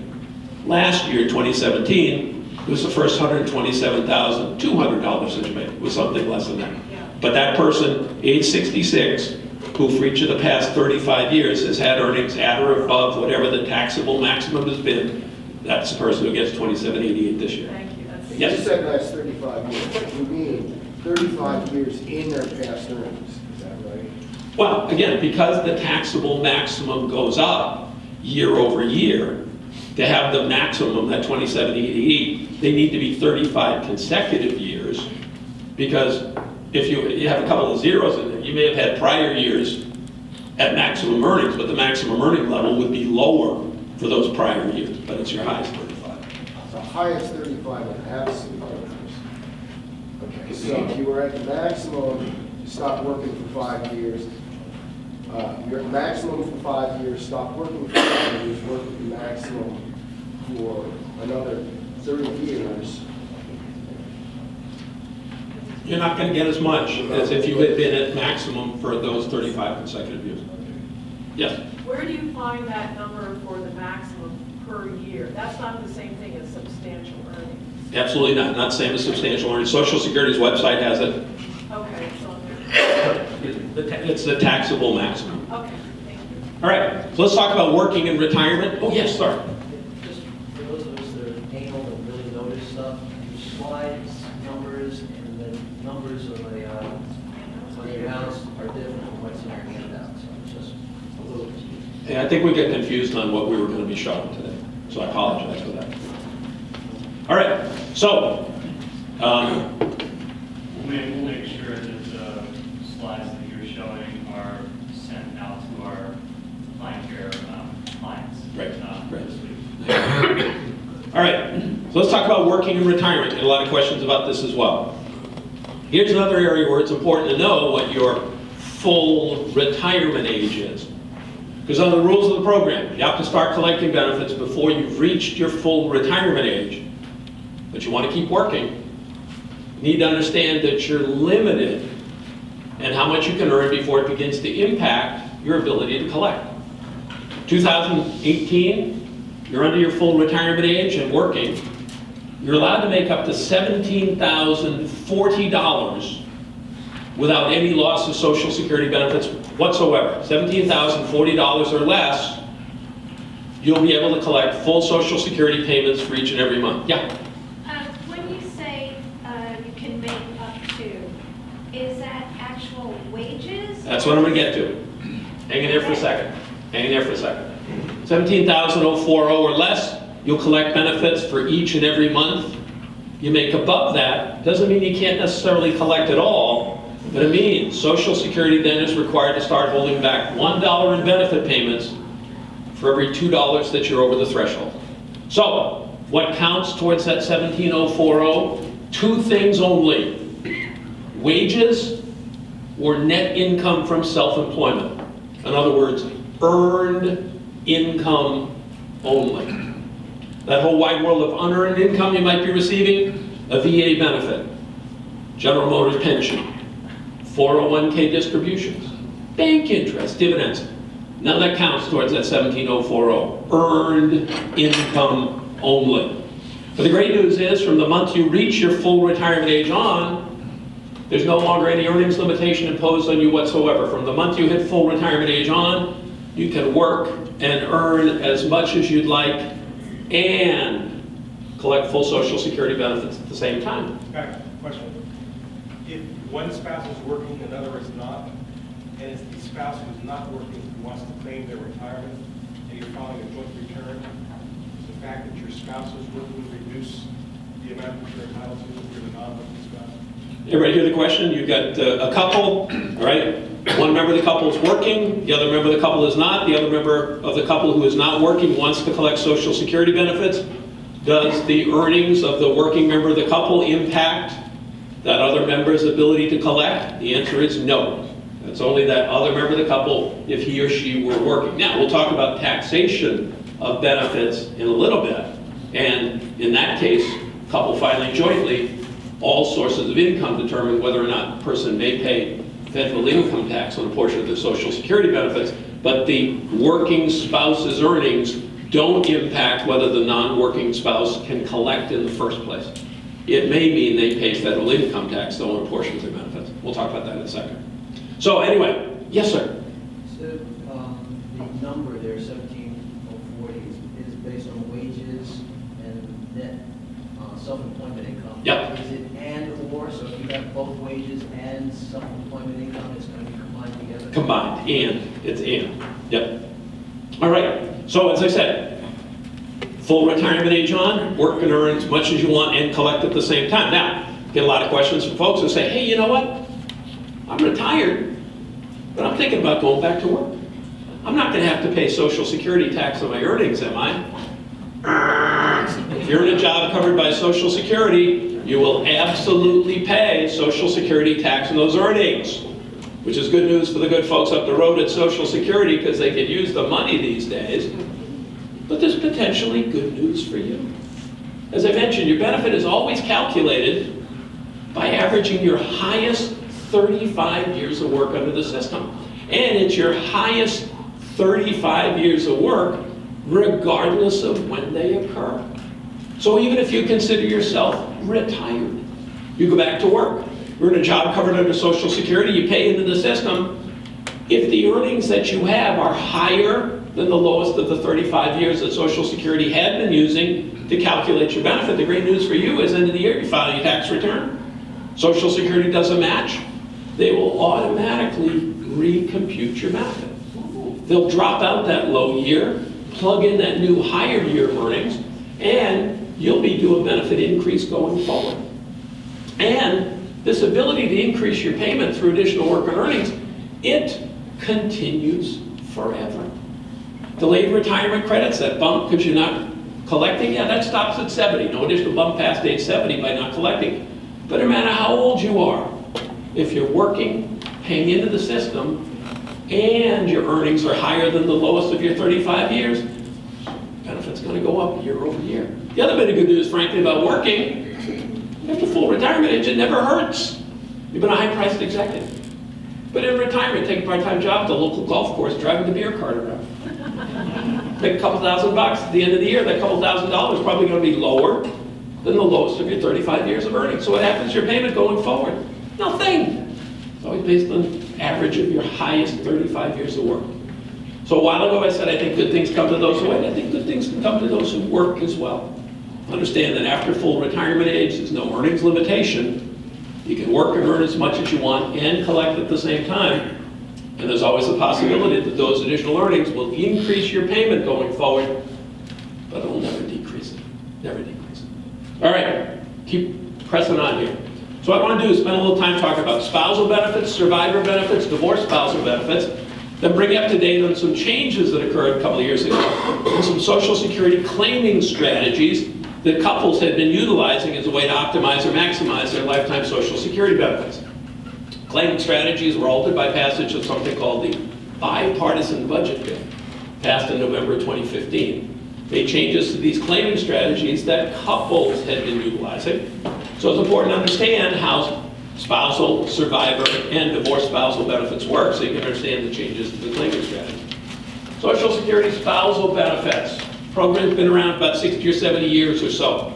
Last year, 2017, it was the first $127,200 that you make. It was something less than that. But that person, age 66, who for each of the past 35 years has had earnings at or above whatever the taxable maximum has been, that's the person who gets 2788 this year.
Thank you. That's
Yes?
You said last 35 years. What do you mean 35 years in their past earnings? Is that right?
Well, again, because the taxable maximum goes up year over year, to have the maximum, that 2788, they need to be 35 consecutive years, because if you have a couple of zeros in there, you may have had prior years at maximum earnings, but the maximum earning level would be lower for those prior years, but it's your highest 35.
The highest 35 and absolute earnings. Okay, so if you were at the maximum, you stopped working for 5 years. You're at maximum for 5 years, stop working for 5 years, work at the maximum for another 30 years.
You're not going to get as much as if you had been at maximum for those 35 consecutive years. Yes?
Where do you find that number for the maximum per year? That's not the same thing as substantial earnings.
Absolutely not. Not the same as substantial earnings. Social Security's website has it.
Okay, it's on there.
It's the taxable maximum.
Okay, thank you.
All right, so let's talk about working and retirement. Oh, yes, sir.
Just for those of us that are anal and really notice stuff, slides, numbers, and the numbers of the amounts are different from what's in our handout, so it's just a little confusing.
Yeah, I think we get confused on what we were going to be showing today, so I apologize for that. All right, so
We'll make sure that the slides that you're showing are sent out to our client care clients.
Right.
This week.
all right, so let's talk about working and retirement. Get a lot of questions about this as well. Here's another area where it's important to know what your full retirement age is. Because under the rules of the program, you have to start collecting benefits before you've reached your full retirement age. But you want to keep working. You need to understand that you're limited in how much you can earn before it begins to impact your ability to collect. 2018, you're under your full retirement age and working. You're allowed to make up to $17,040 without any loss of Social Security benefits whatsoever. $17,040 or less, you'll be able to collect full Social Security payments for each and every month. Yeah?
When you say you can make up to, is that actual wages?
That's what I'm going to get to. Hang in there for a second. Hang in there for a second. $17,040 or less, you'll collect benefits for each and every month. You make above that, doesn't mean you can't necessarily collect at all, but it means Social Security then is required to start holding back $1 in benefit payments for every $2 that you're over the threshold. So, what counts towards that $17,040? Two things only: wages or net income from self-employment. In other words, earned income only. That whole wide world of unearned income you might be receiving, a VA benefit, General Motors pension, 401k distributions, bank interest, dividends. None of that counts towards that $17,040. Earned income only. But the great news is, from the month you reach your full retirement age on, there's no longer any earnings limitation imposed on you whatsoever. From the month you hit full retirement age on, you can work and earn as much as you'd like and collect full Social Security benefits at the same time.
Okay, question. If one spouse is working, another is not, and it's the spouse who's not working who wants to claim their retirement, and you're filing a joint return, does the fact that your spouse is working reduce the amount that you're entitled to if you're the non-working spouse?
Everybody hear the question? You've got a couple, all right? One member of the couple is working, the other member of the couple is not. The other member of the couple who is not working wants to collect Social Security benefits. Does the earnings of the working member of the couple impact that other member's ability to collect? The answer is no. It's only that other member of the couple if he or she were working. Now, we'll talk about taxation of benefits in a little bit. And in that case, couple filing jointly, all sources of income determine whether or not the person may pay federal income tax on a portion of their Social Security benefits, but the working spouse's earnings don't impact whether the non-working spouse can collect in the first place. It may mean they pay federal income tax though on a portion of their benefits. We'll talk about that in a second. So anyway, yes, sir?
So the number there, 17,040, is based on wages and net self-employment income.
Yep.
Is it and or? So if you have both wages and self-employment income, it's going to be combined together?
Combined, and. It's and. Yep. All right. So as I said, full retirement age on, work and earn as much as you want and collect at the same time. Now, get a lot of questions from folks who say, hey, you know what? I'm retired, but I'm thinking about going back to work. I'm not going to have to pay Social Security tax on my earnings, am I? If you're in a job covered by Social Security, you will absolutely pay Social Security tax on those earnings, which is good news for the good folks up the road at Social Security because they could use the money these days. But there's potentially good news for you. As I mentioned, your benefit is always calculated by averaging your highest 35 years of work under the system. And it's your highest 35 years of work regardless of when they occur. So even if you consider yourself retired, you go back to work, you're in a job covered under Social Security, you pay into the system. If the earnings that you have are higher than the lowest of the 35 years that Social Security had been using to calculate your benefit, the great news for you is end of the year, you file your tax return. Social Security doesn't match. They will automatically recompute your benefit. They'll drop out that low year, plug in that new higher year of earnings, and you'll be due a benefit increase going forward. And this ability to increase your payment through additional work and earnings, it continues forever. Delayed retirement credits, that bump because you're not collecting, yeah, that stops at 70. No additional bump past age 70 by not collecting. But no matter how old you are, if you're working, paying into the system, and your earnings are higher than the lowest of your 35 years, benefit's going to go up year over year. The other bit of good news, frankly, about working, after full retirement age, it never hurts. You've been a high-priced executive. But in retirement, take a part-time job at the local golf course, driving the beer cart around. Make a couple $1,000 at the end of the year. That couple $1,000 is probably going to be lower than the lowest of your 35 years of earnings. So what happens to your payment going forward? Nothing. It's always based on average of your highest 35 years of work. So a while ago I said I think good things come to those who wait. I think good things can come to those who work as well. Understand that after full retirement age, there's no earnings limitation. You can work and earn as much as you want and collect at the same time. And there's always a possibility that those additional earnings will increase your payment going forward, but it will never decrease it. Never decrease it. All right, keep pressing on here. So what I want to do is spend a little time talking about spousal benefits, survivor benefits, divorce spousal benefits, then bring you up to date on some changes that occurred a couple of years ago, and some Social Security claiming strategies that couples had been utilizing as a way to optimize or maximize their lifetime Social Security benefits. Claiming strategies were altered by passage of something called the Bipartisan Budget Bill, passed in November 2015. Made changes to these claiming strategies that couples had been utilizing. So it's important to understand how spousal, survivor, and divorce spousal benefits work so you can understand the changes to the claiming strategy. Social Security spousal benefits. Program's been around about 60 or 70 years or so.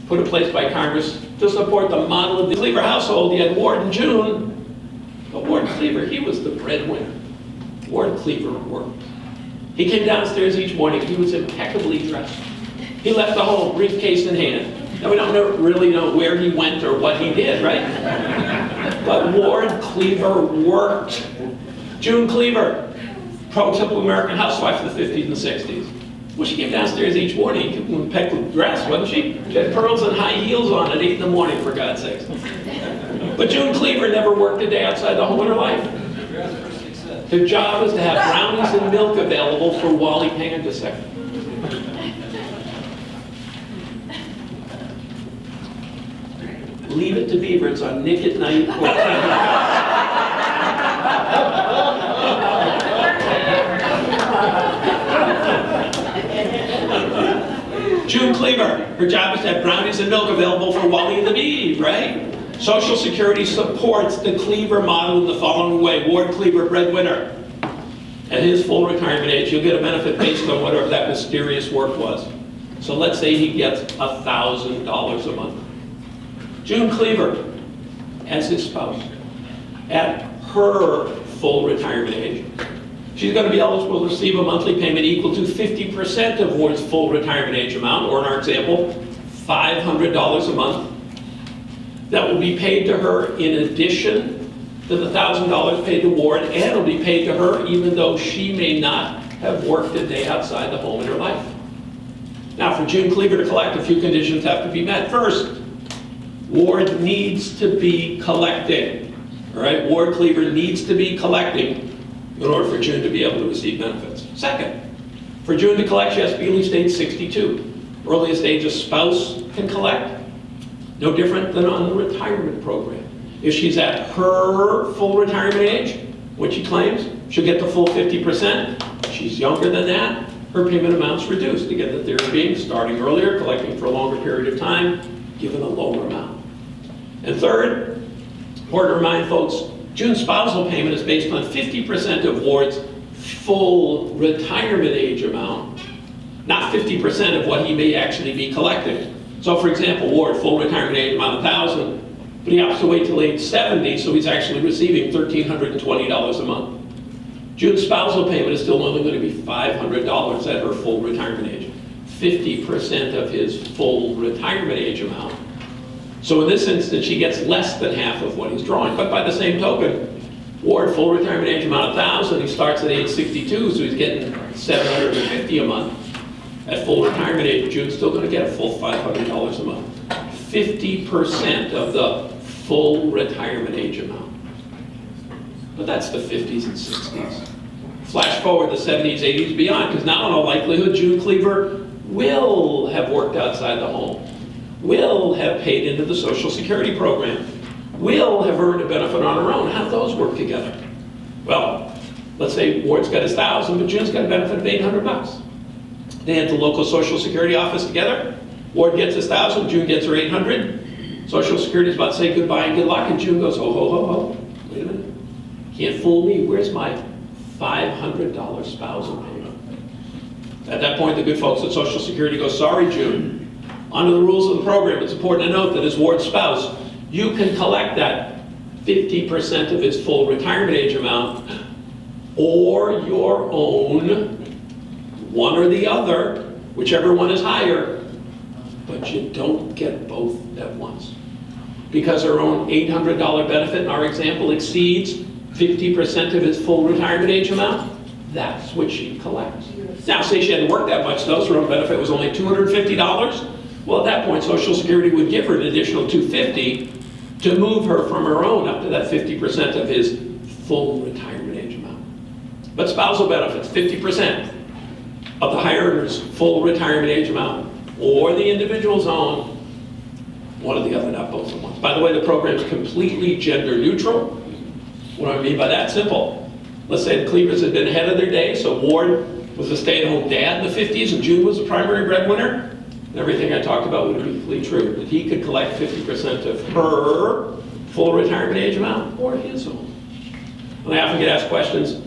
Put in place by Congress to support the model of the Cleaver household. You had Ward and June. But Ward Cleaver, he was the breadwinner. Ward Cleaver worked. He came downstairs each morning. He was impeccably dressed. He left the home, briefcase in hand. Now, we don't really know where he went or what he did, right? But Ward Cleaver worked. June Cleaver, prototypical American housewife of the 50s and 60s. Well, she came downstairs each morning, impeccably dressed, wasn't she? She had pearls and high heels on at 8 in the morning, for God's sakes. But June Cleaver never worked a day outside the home in her life. Her job was to have brownies and milk available for Wally Pandasek. Leave It to Beaver. It's on Nick at Night. June Cleaver, her job is to have brownies and milk available for Wally and the Beav, right? Social Security supports the Cleaver model in the following way. Ward Cleaver, breadwinner. At his full retirement age, he'll get a benefit based on whatever that mysterious work was. So let's say he gets $1,000 a month. June Cleaver, as his spouse, at her full retirement age, she's going to be eligible to receive a monthly payment equal to 50% of Ward's full retirement age amount, or in our example, $500 a month. That will be paid to her in addition to the $1,000 paid to Ward, and it'll be paid to her even though she may not have worked a day outside the home in her life. Now, for June Cleaver to collect, a few conditions have to be met. First, Ward needs to be collecting. All right, Ward Cleaver needs to be collecting in order for June to be able to receive benefits. Second, for June to collect, she has to be at least age 62. Earliest age a spouse can collect. No different than on the retirement program. If she's at her full retirement age, what she claims, she'll get the full 50%. If she's younger than that, her payment amount's reduced. Again, the theory being starting earlier, collecting for a longer period of time, given a lower amount. And third, important to remind folks, June's spousal payment is based on 50% of Ward's full retirement age amount, not 50% of what he may actually be collecting. So for example, Ward, full retirement age amount $1,000, but he opts to wait till age 70, so he's actually receiving $1,320 a month. June's spousal payment is still only going to be $500 at her full retirement age, 50% of his full retirement age amount. So in this instance, she gets less than half of what he's drawing. But by the same token, Ward, full retirement age amount $1,000, he starts at age 62, so he's getting $750 a month. At full retirement age, June's still going to get a full $500 a month. 50% of the full retirement age amount. But that's the 50s and 60s. Flash forward the 70s, 80s, beyond, because now in all likelihood, June Cleaver will have worked outside the home, will have paid into the Social Security program, will have earned a benefit on her own. How do those work together? Well, let's say Ward's got his $1,000, but June's got a benefit of $800. They head to the local Social Security office together. Ward gets his $1,000, June gets her $800. Social Security's about to say goodbye and good luck, and June goes, ho, ho, ho, ho. Wait a minute. Can't fool me. Where's my $500 spousal payment? At that point, the good folks at Social Security go, sorry, June. Under the rules of the program, it's important to note that as Ward's spouse, you can collect that 50% of his full retirement age amount or your own, one or the other, whichever one is higher, but you don't get both at once. Because her own $800 benefit in our example exceeds 50% of his full retirement age amount, that's what she collects. Now, say she hadn't worked that much, though, so her own benefit was only $250. Well, at that point, Social Security would give her an additional $250 to move her from her own up to that 50% of his full retirement age amount. But spousal benefits, 50% of the higher earner's full retirement age amount, or the individual's own, one or the other, not both at once. By the way, the program is completely gender neutral. What do I mean by that? Simple. Let's say the Cleavers had been ahead of their day, so Ward was a stay-at-home dad in the 50s and June was the primary breadwinner. Everything I talked about would be completely true, that he could collect 50% of her full retirement age amount or his own. And I often get asked questions,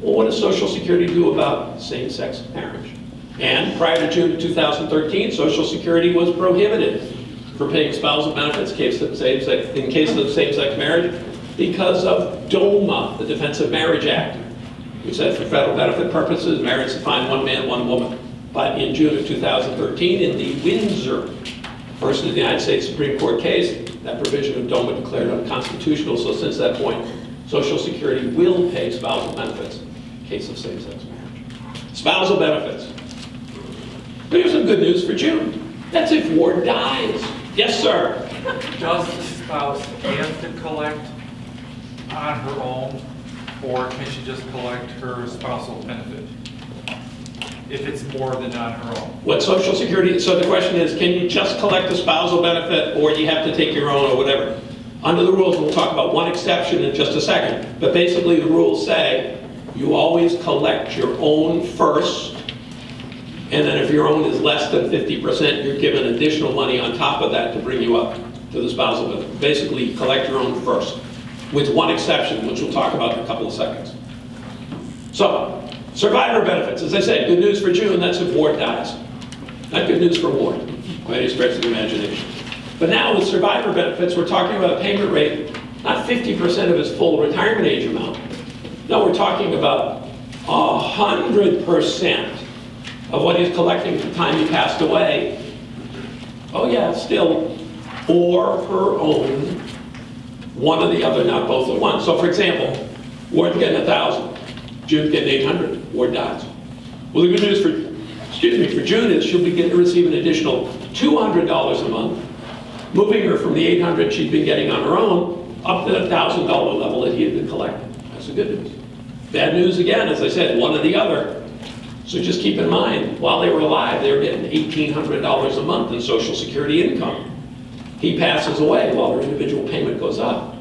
well, what does Social Security do about same-sex marriage? And prior to June of 2013, Social Security was prohibited for paying spousal benefits in case of same-sex marriage because of DOMA, the Defense of Marriage Act, which said for federal benefit purposes, marriage is defined one man, one woman. But in June of 2013, in the Windsor versus the United States Supreme Court case, that provision of DOMA declared unconstitutional. So since that point, Social Security will pay spousal benefits in case of same-sex marriage. Spousal benefits. Here's some good news for June. That's if Ward dies. Yes, sir.
Does the spouse have to collect on her own, or can she just collect her spousal benefit if it's more than on her own?
What Social Security, so the question is, can you just collect the spousal benefit, or do you have to take your own, or whatever? Under the rules, we'll talk about one exception in just a second, but basically the rules say you always collect your own first, and then if your own is less than 50%, you're given additional money on top of that to bring you up to the spousal benefit. Basically, collect your own first, with one exception, which we'll talk about in a couple of seconds. So, survivor benefits, as I said, good news for June, that's if Ward dies. Not good news for Ward, by any stretch of the imagination. But now with survivor benefits, we're talking about a payment rate, not 50% of his full retirement age amount. No, we're talking about 100% of what he's collecting at the time he passed away. Oh yeah, still, or her own, one or the other, not both at once. So for example, Ward's getting 1,000, June's getting 800, Ward dies. Well, the good news for June is she'll begin to receive an additional $200 a month, moving her from the 800 she'd been getting on her own up to the $1,000 level that he had been collecting. That's the good news. Bad news again, as I said, one or the other. So just keep in mind, while they were alive, they were getting $1,800 a month in Social Security income. He passes away while her individual payment goes up.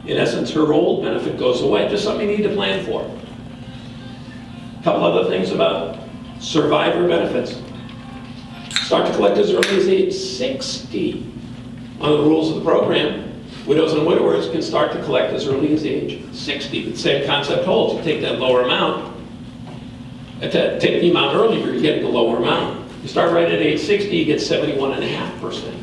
In essence, her old benefit goes away. Just something you need to plan for. A couple other things about survivor benefits. Start to collect as early as age 60. Under the rules of the program, widows and widowers can start to collect as early as age 60. The same concept holds. You take that lower amount, take the amount earlier, you're getting a lower amount. You start right at age 60, you get 71.5%.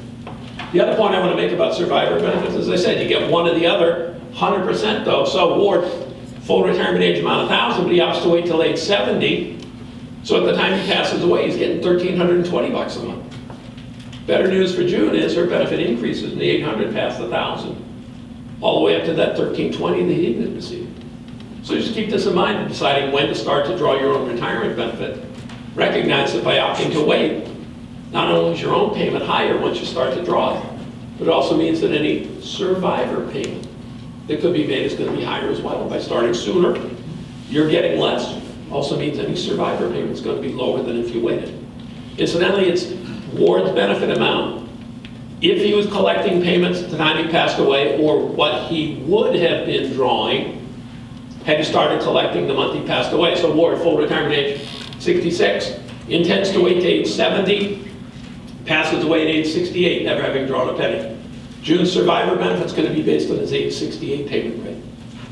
The other point I want to make about survivor benefits, as I said, you get one or the other, 100% though. So Ward, full retirement age amount 1,000, but he has to wait till age 70. So at the time he passes away, he's getting $1,320 a month. Better news for June is her benefit increases, and the 800 past 1,000, all the way up to that $1,320 that he didn't receive. So just keep this in mind in deciding when to start to draw your own retirement benefit. Recognize that by opting to wait, not only is your own payment higher once you start to draw it, but it also means that any survivor payment that could be made is going to be higher as well. By starting sooner, you're getting less. Also means any survivor payment is going to be lower than if you waited. Incidentally, it's Ward's benefit amount if he was collecting payments at the time he passed away, or what he would have been drawing had he started collecting the month he passed away. So Ward, full retirement age 66, intends to wait to age 70, passes away at age 68, never having drawn a penny. June's survivor benefit's going to be based on his age 68 payment rate.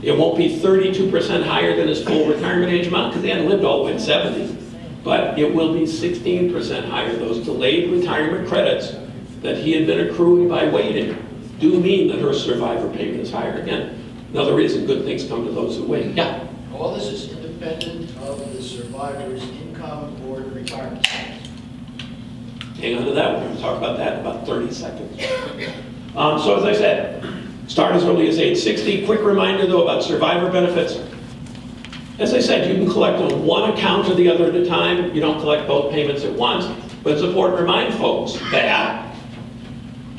It won't be 32% higher than his full retirement age amount because he hadn't lived all the way to 70, but it will be 16% higher. Those delayed retirement credits that he had been accruing by waiting do mean that her survivor payment is higher. Again, another reason good things come to those who wait. Yeah?
All this is independent of the survivor's income or retirement status.
Hang on to that. We're going to talk about that in about 30 seconds. So as I said, start as early as age 60. Quick reminder, though, about survivor benefits. As I said, you can collect on one account or the other at a time. You don't collect both payments at once. But it's important to remind folks that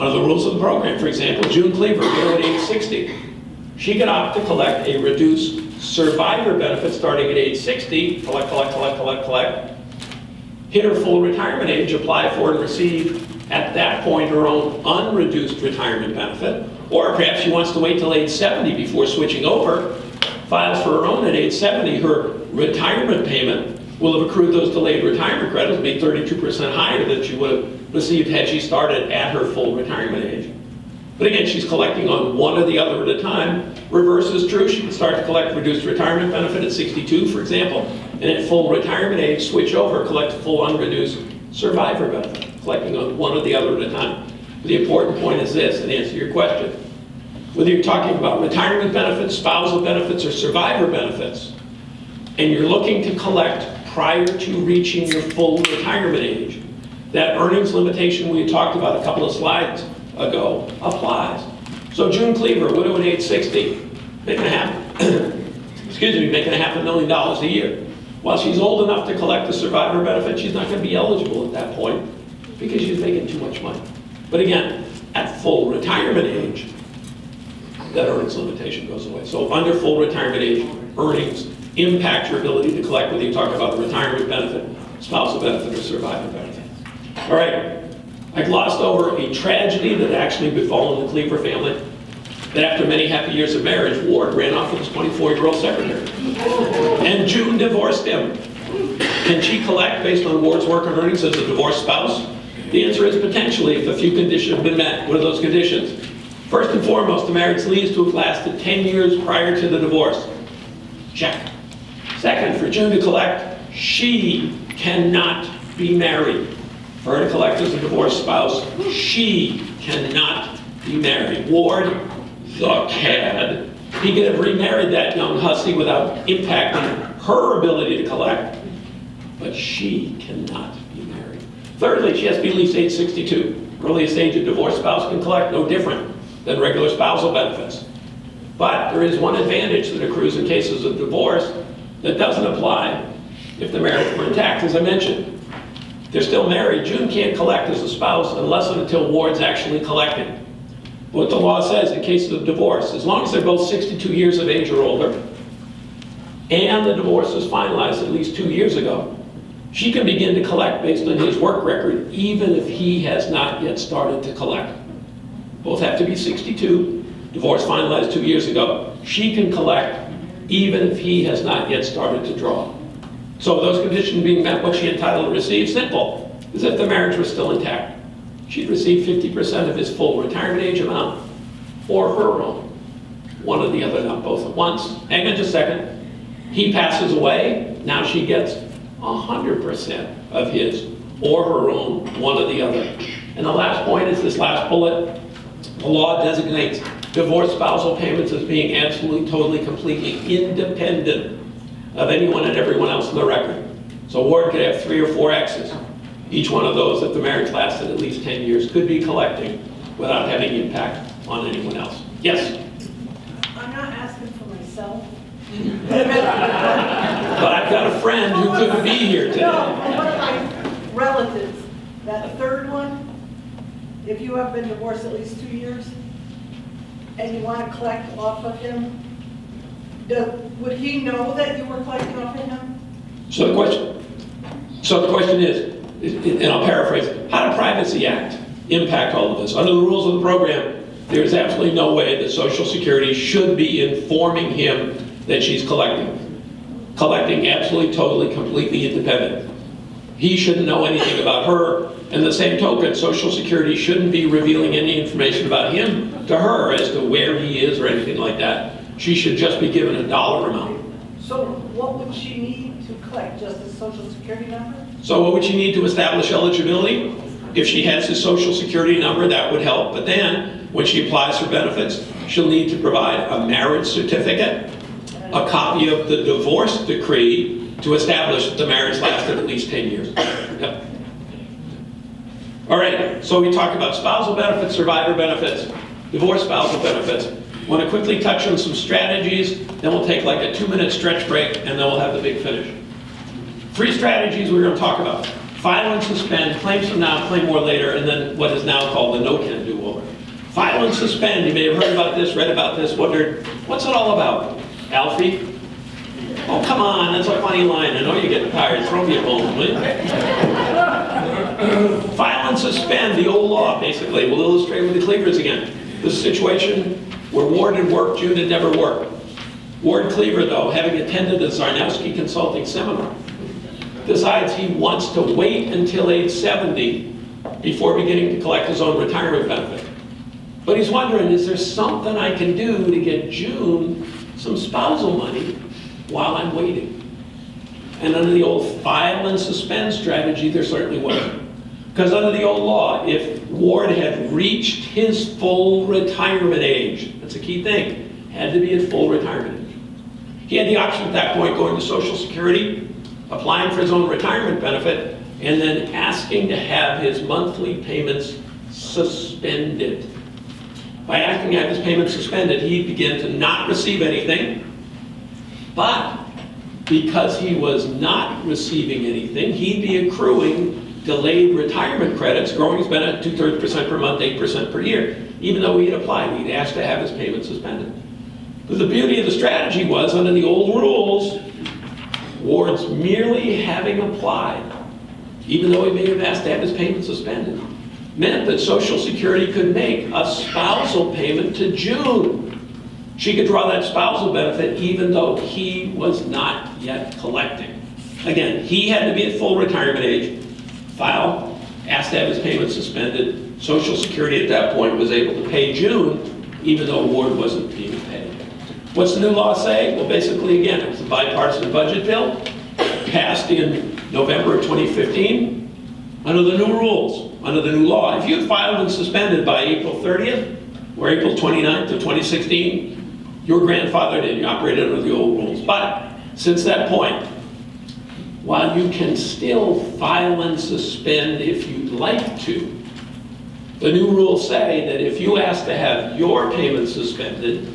under the rules of the program, for example, June Cleaver, widow at age 60, she can opt to collect a reduced survivor benefit starting at age 60, collect, hit her full retirement age, apply for and receive at that point her own unreduced retirement benefit, or perhaps she wants to wait till age 70 before switching over, files for her own at age 70, her retirement payment will have accrued those delayed retirement credits, be 32% higher than she would have received had she started at her full retirement age. But again, she's collecting on one or the other at a time. Reverse is true. She can start to collect reduced retirement benefit at 62, for example, and at full retirement age, switch over, collect full unreduced survivor benefit, collecting on one or the other at a time. But the important point is this, and answer your question. Whether you're talking about retirement benefits, spousal benefits, or survivor benefits, and you're looking to collect prior to reaching your full retirement age, that earnings limitation we talked about a couple of slides ago applies. So June Cleaver, widow at age 60, making $500,000 a year. While she's old enough to collect the survivor benefit, she's not going to be eligible at that point because she's making too much money. But again, at full retirement age, that earnings limitation goes away. So under full retirement age, earnings impact your ability to collect, whether you talk about the retirement benefit, spousal benefit, or survivor benefit. All right, I glossed over a tragedy that actually befallen the Cleaver family, that after many happy years of marriage, Ward ran off with his 24-year-old secretary. And June divorced him. Can she collect based on Ward's work and earnings as a divorced spouse? The answer is potentially, if a few conditions have been met. What are those conditions? First and foremost, the marriage needs to have lasted 10 years prior to the divorce. Check. Second, for June to collect, she cannot be married. For her to collect as a divorced spouse, she cannot be married. Ward, the cad, he could have remarried that young hussy without impacting her ability to collect, but she cannot be married. Thirdly, she has to be at least age 62. Earliest age a divorced spouse can collect, no different than regular spousal benefits. But there is one advantage that accrues in cases of divorce that doesn't apply if the marriage were intact. As I mentioned, they're still married. June can't collect as a spouse unless and until Ward's actually collecting. What the law says in cases of divorce, as long as they're both 62 years of age or older, and the divorce was finalized at least 2 years ago, she can begin to collect based on his work record, even if he has not yet started to collect. Both have to be 62, divorce finalized 2 years ago. She can collect even if he has not yet started to draw. So those conditions being met, what's she entitled to receive? Simple, as if the marriage was still intact. She'd receive 50% of his full retirement age amount, or her own. One or the other, not both at once. Hang on just a second. He passes away, now she gets 100% of his or her own, one or the other. And the last point is this last bullet. The law designates divorce spousal payments as being absolutely, totally, completely independent of anyone and everyone else in the record. So Ward could have 3 or 4 exes. Each one of those, if the marriage lasted at least 10 years, could be collecting without having impact on anyone else. Yes?
I'm not asking for myself.
But I've got a friend who couldn't be here today.
No, one of my relatives, that third one, if you have been divorced at least 2 years, and you want to collect off of him, would he know that you were collecting off of him?
So the question is, and I'll paraphrase, how did Privacy Act impact all of this? Under the rules of the program, there is absolutely no way that Social Security should be informing him that she's collecting. Collecting absolutely, totally, completely independent. He shouldn't know anything about her, and the same token, Social Security shouldn't be revealing any information about him to her as to where he is or anything like that. She should just be given a dollar amount.
So what would she need to collect, just a Social Security number?
So what would she need to establish eligibility? If she has his Social Security number, that would help. But then, when she applies for benefits, she'll need to provide a marriage certificate, a copy of the divorce decree to establish that the marriage lasted at least 10 years. Yep. All right, so we talked about spousal benefits, survivor benefits, divorce spousal benefits. I want to quickly touch on some strategies, then we'll take like a 2-minute stretch break, and then we'll have the big finish. 3 strategies we're going to talk about. File and suspend, claim some now, claim more later, and then what is now called the no-can do-over. File and suspend, you may have heard about this, read about this, wondered, what's it all about? Alfie? Oh, come on, that's a funny line. I know you're getting tired. Throw me a bone, will you? File and suspend, the old law, basically. We'll illustrate with the Cleavers again. This is a situation where Ward had worked, June had never worked. Ward Cleaver, though, having attended the Czarnowski consulting seminar, decides he wants to wait until age 70 before beginning to collect his own retirement benefit. But he's wondering, is there something I can do to get June some spousal money while I'm waiting? And under the old file and suspend strategy, there certainly wasn't. Because under the old law, if Ward had reached his full retirement age, that's a key thing, had to be at full retirement age. He had the option at that point going to Social Security, applying for his own retirement benefit, and then asking to have his monthly payments suspended. By asking to have his payments suspended, he'd begin to not receive anything, but because he was not receiving anything, he'd be accruing delayed retirement credits, growing his benefit 2/3% per month, 8% per year. even though he had applied, he'd asked to have his payment suspended. But the beauty of the strategy was, under the old rules, Ward's merely having applied, even though he may have asked to have his payment suspended, meant that Social Security could make a spousal payment to June. She could draw that spousal benefit even though he was not yet collecting. Again, he had to be at full retirement age, file, asked to have his payment suspended. Social Security at that point was able to pay June, even though Ward wasn't being paid. What's the new law say? Well, basically, again, it was a bipartisan budget bill passed in November of 2015 under the new rules, under the new law. If you had filed and suspended by April 30th or April 29th of 2016, you were grandfathered in, you operated under the old rules. But since that point, while you can still file and suspend if you'd like to, the new rules say that if you ask to have your payment suspended,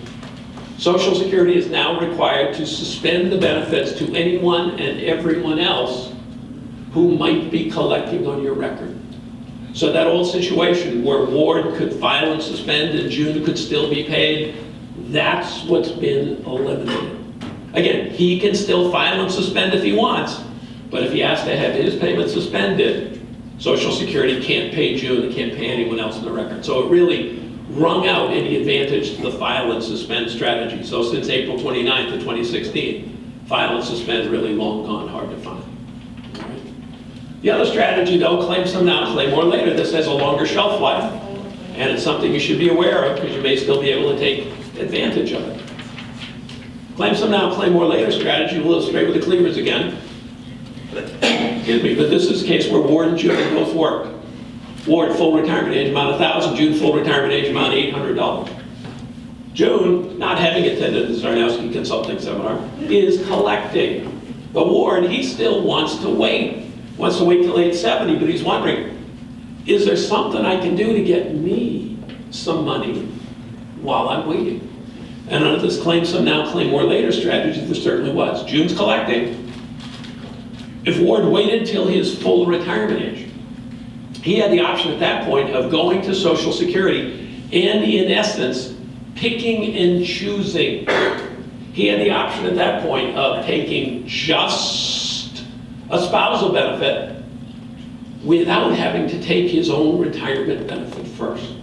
Social Security is now required to suspend the benefits to anyone and everyone else who might be collecting on your record. So that old situation where Ward could file and suspend and June could still be paid, that's what's been eliminated. Again, he can still file and suspend if he wants, but if he has to have his payment suspended, Social Security can't pay June, it can't pay anyone else in the record. So it really wrung out any advantage to the file and suspend strategy. So since April 29th of 2016, file and suspend really long gone, hard to find. All right. The other strategy though, claim some now, claim more later. This has a longer shelf life, and it's something you should be aware of because you may still be able to take advantage of it. Claim some now, claim more later strategy. We'll illustrate with the cleavers again. Excuse me, but this is a case where Ward and June both work. Ward, full retirement age amount $1,000, June, full retirement age amount $800. June, not having attended the Czarnowski consulting seminar, is collecting. But Ward, he still wants to wait till age 70, but he's wondering, is there something I can do to get me some money while I'm waiting? And under this claim some now, claim more later strategy, there certainly was. June's collecting. If Ward waited till his full retirement age, he had the option at that point of going to Social Security and, in essence, picking and choosing. He had the option at that point of taking just a spousal benefit without having to take his own retirement benefit first.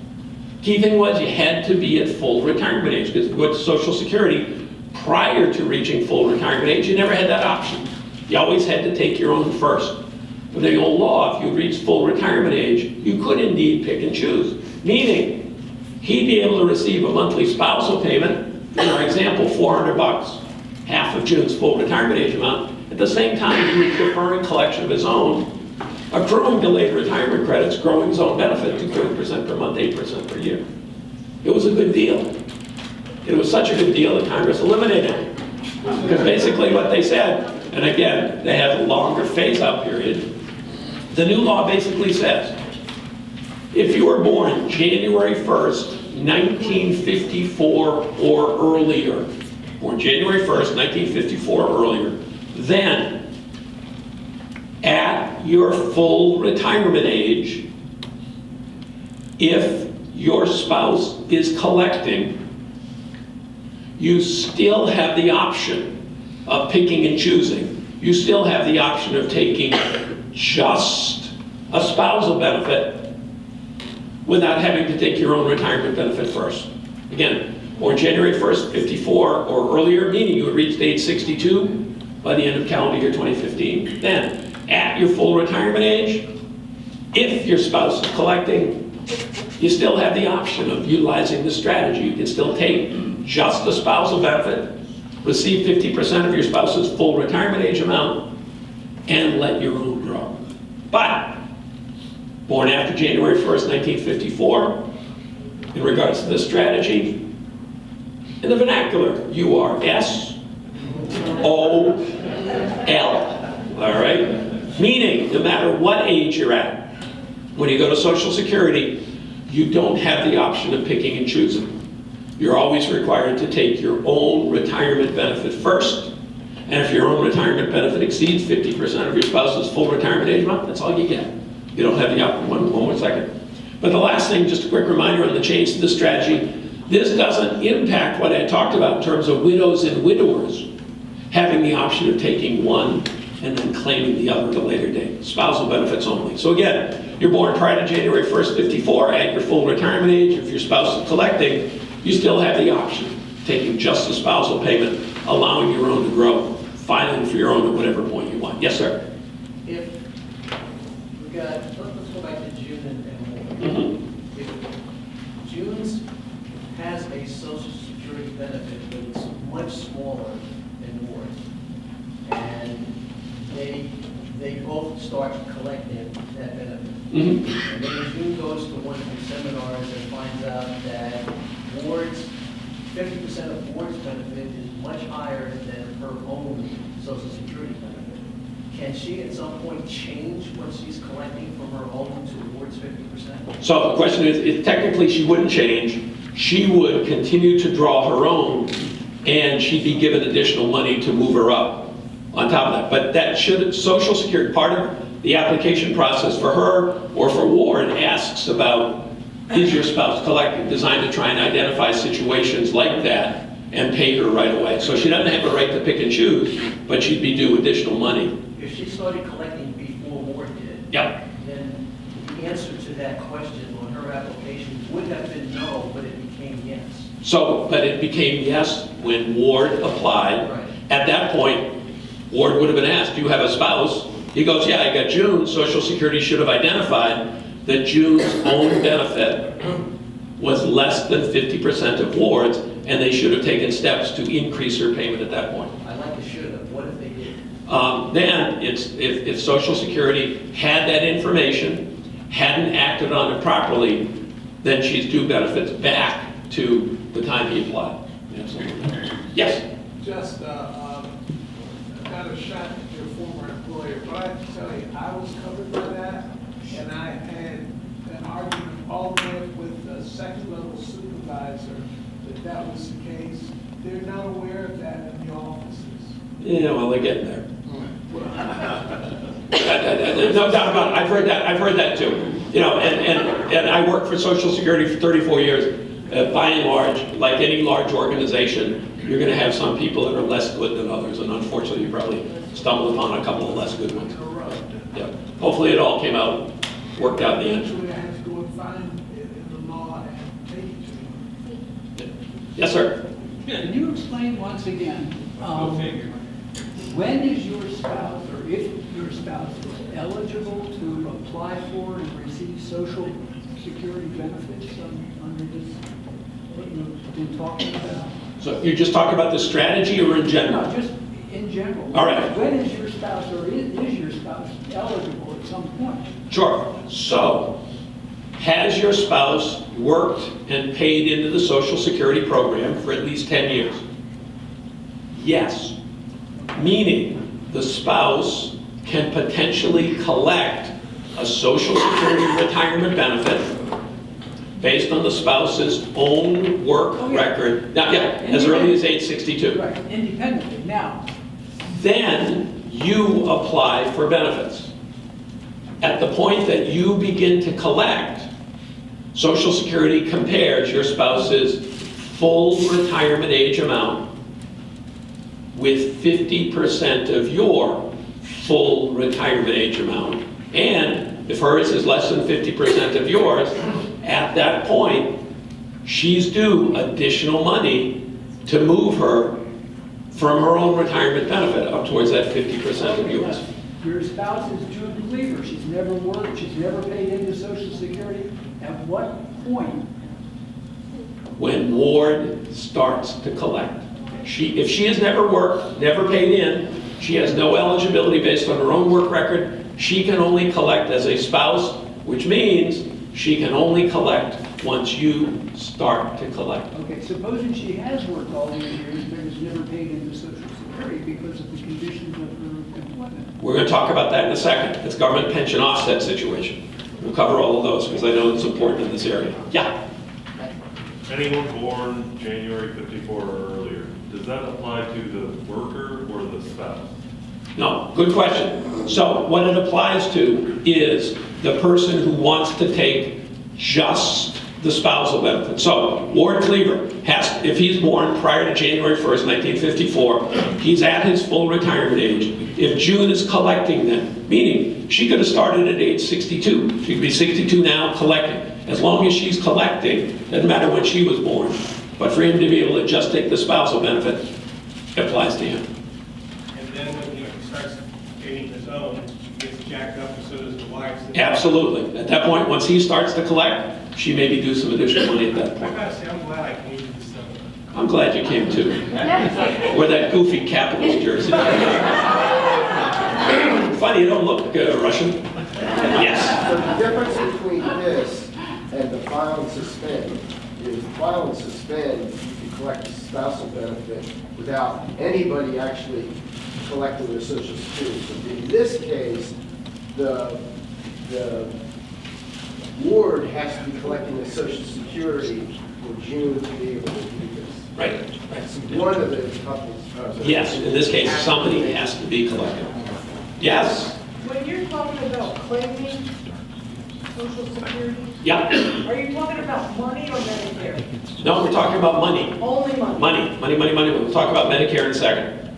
Key thing was you had to be at full retirement age, because with Social Security, prior to reaching full retirement age, you never had that option. You always had to take your own first. With the old law, if you reached full retirement age, you could indeed pick and choose. Meaning, he'd be able to receive a monthly spousal payment, in our example, $400, half of June's full retirement age amount. At the same time, he was deferring collection of his own, accruing delayed retirement credits, growing his own benefit to 30% per month, 8% per year. It was a good deal. It was such a good deal that Congress eliminated it. Because basically what they said, and again, they had a longer phase-out period, the new law basically says, if you were born January 1st, 1954 or earlier, born January 1st, 1954 or earlier, then at your full retirement age, if your spouse is collecting, you still have the option of picking and choosing. You still have the option of taking just a spousal benefit without having to take your own retirement benefit first. Again, born January 1st, 54 or earlier, meaning you had reached age 62 by the end of calendar year 2015. Then, at your full retirement age, if your spouse is collecting, you still have the option of utilizing this strategy. You can still take just a spousal benefit, receive 50% of your spouse's full retirement age amount, and let your own grow. But, born after January 1st, 1954, in regards to this strategy, in the vernacular, you are S-O-L, all right? Meaning, no matter what age you're at, when you go to Social Security, you don't have the option of picking and choosing. You're always required to take your own retirement benefit first, and if your own retirement benefit exceeds 50% of your spouse's full retirement age amount, that's all you get. You don't have the option. One more second. But the last thing, just a quick reminder on the change to the strategy, this doesn't impact what I talked about in terms of widows and widowers having the option of taking one and then claiming the other at a later date. Spousal benefits only. So again, you're born prior to January 1st, 54, at your full retirement age. If your spouse is collecting, you still have the option of taking just the spousal payment, allowing your own to grow, filing for your own at whatever point you want. Yes, sir?
If we got, let's go back to June and more.
Mm-hmm.
If June's has a social security benefit, but it's much smaller than Ward's, and they both start collecting that benefit.
Mm-hmm.
And then June goes to one of the seminars and finds out that Ward's, 50% of Ward's benefit is much higher than her own social security benefit. Can she at some point change what she's collecting from her own towards 50%?
So the question is, if technically she wouldn't change, she would continue to draw her own, and she'd be given additional money to move her up on top of that. But that should, Social Security, part of the application process for her or for Ward asks about, is your spouse collecting, designed to try and identify situations like that and pay her right away. So she doesn't have a right to pick and choose, but she'd be due additional money.
If she started collecting before Ward did,
Yep.
then the answer to that question on her application would have been no, but it became yes.
So, but it became yes when Ward applied.
Right.
At that point, Ward would have been asked, do you have a spouse? He goes, yeah, I got June. Social Security should have identified that June's own benefit was less than 50% of Ward's, and they should have taken steps to increase her payment at that point.
I like the should have. What if they did?
Then, if Social Security had that information, hadn't acted on it properly, then she's due benefits back to the time he applied. Absolutely. Yes?
Just kind of shot at your former employer, but I have to tell you, I was covered by that, and I had an argument all the way with the second level supervisor that was the case. They're not aware of that in the offices.
Yeah, well, they're getting there. No doubt about it. I've heard that too. You know, and I worked for Social Security for 34 years. By and large, like any large organization, you're going to have some people that are less good than others, and unfortunately, you probably stumbled upon a couple of less good ones. Yeah. Hopefully, it all came out, worked out in the end.
Eventually, I had to go and find it in the law and take it to them.
Yes, sir.
Can you explain once again, when is your spouse, or if your spouse is eligible to apply for and receive Social Security benefits under this, what you've been talking about?
So you just talk about the strategy or in general?
No, just in general.
All right.
When is your spouse, or is your spouse eligible at some point?
Sure. So, has your spouse worked and paid into the Social Security program for at least 10 years? Yes. Meaning the spouse can potentially collect a Social Security retirement benefit based on the spouse's own work record, now, as early as age 62.
Right, independently. Now,
then you apply for benefits. At the point that you begin to collect, Social Security compares your spouse's full retirement age amount with 50% of your full retirement age amount. And if hers is less than 50% of yours, at that point, she's due additional money to move her from her own retirement benefit up towards that 50% of yours.
your spouse is due to leave her. She's never worked, she's never paid into Social Security. At what point?
When Ward starts to collect. If she has never worked, never paid in, she has no eligibility based on her own work record, she can only collect as a spouse, which means she can only collect once you start to collect.
Okay, supposing she has worked all these years, but has never paid into Social Security because of the conditions of her employment.
We're going to talk about that in a second. It's government pension offset situation. We'll cover all of those because I know it's important in this area. Yeah?
Anyone born January 54 or earlier, does that apply to the worker or the spouse?
No, good question. So what it applies to is the person who wants to take just the spousal benefit. So Ward Cleaver has, if he's born prior to January 1st, 1954, he's at his full retirement age. If June is collecting then, meaning she could have started at age 62. She could be 62 now collecting. As long as she's collecting, doesn't matter when she was born. But for him to be able to just take the spousal benefit, it applies to him.
And then when he starts getting his own, he gets jacked up, and so does the wife's.
Absolutely. At that point, once he starts to collect, she maybe do some additional money at that
I
point.
gotta say, I'm glad I came to this stuff.
I'm glad you came too. Wear that goofy Capitals jersey. Funny, you don't look Russian. Yes.
So the difference between this and the file and suspend is file and suspend, you can collect the spousal benefit without anybody actually collecting their social security. So in this case, the ward has to be collecting the social security for June to be able to do this.
Right.
That's one of the couples.
Yes, in this case, somebody has to be collected. Yes.
When you're talking about claiming Social Security,
Yeah.
are you talking about money or Medicare?
No, we're talking about money.
Only money?
Money. We'll talk about Medicare in a second,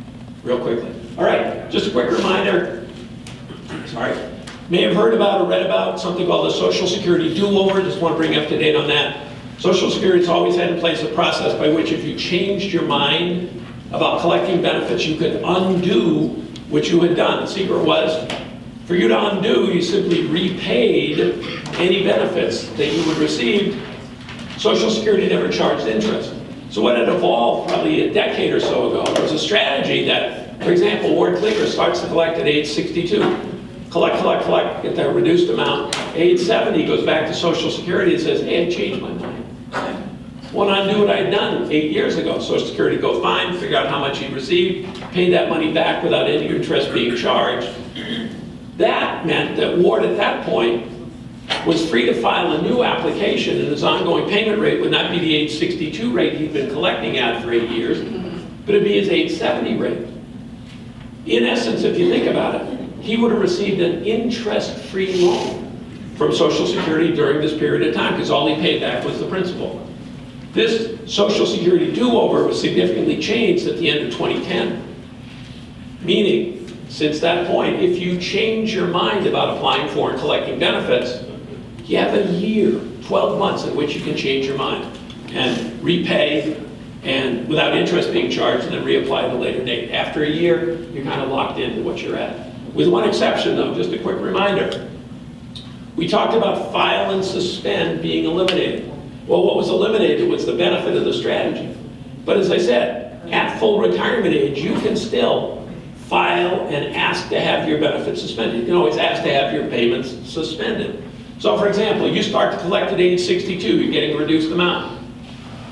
real quickly. All right, just a quick reminder. Sorry. May have heard about or read about something called the Social Security do-over. Just want to bring you up to date on that. Social Security's always had in place a process by which if you changed your mind about collecting benefits, you could undo what you had done. The secret was, for you to undo, you simply repaid any benefits that you would receive. Social Security never charged interest. So what had evolved probably a decade or so ago was a strategy that, for example, Ward Cleaver starts to collect at age 62. Collect, get that reduced amount. Age 70 goes back to Social Security and says, hey, I changed my mind. Want to undo what I had done 8 years ago. Social Security go fine, figure out how much he received, pay that money back without any interest being charged. That meant that Ward at that point was free to file a new application, and his ongoing payment rate would not be the age 62 rate he'd been collecting at for 8 years, but it'd be his age 70 rate. In essence, if you think about it, he would have received an interest-free loan from Social Security during this period of time, because all he paid back was the principal. This Social Security do-over was significantly changed at the end of 2010, meaning, since that point, if you change your mind about applying for and collecting benefits, you have a year, 12 months in which you can change your mind and repay and without interest being charged, and then reapply at a later date. After a year, you're kind of locked into what you're at. With one exception though, just a quick reminder. We talked about file and suspend being eliminated. Well, what was eliminated was the benefit of the strategy. But as I said, at full retirement age, you can still file and ask to have your benefits suspended. You can always ask to have your payments suspended. So for example, you start to collect at age 62, you're getting a reduced amount.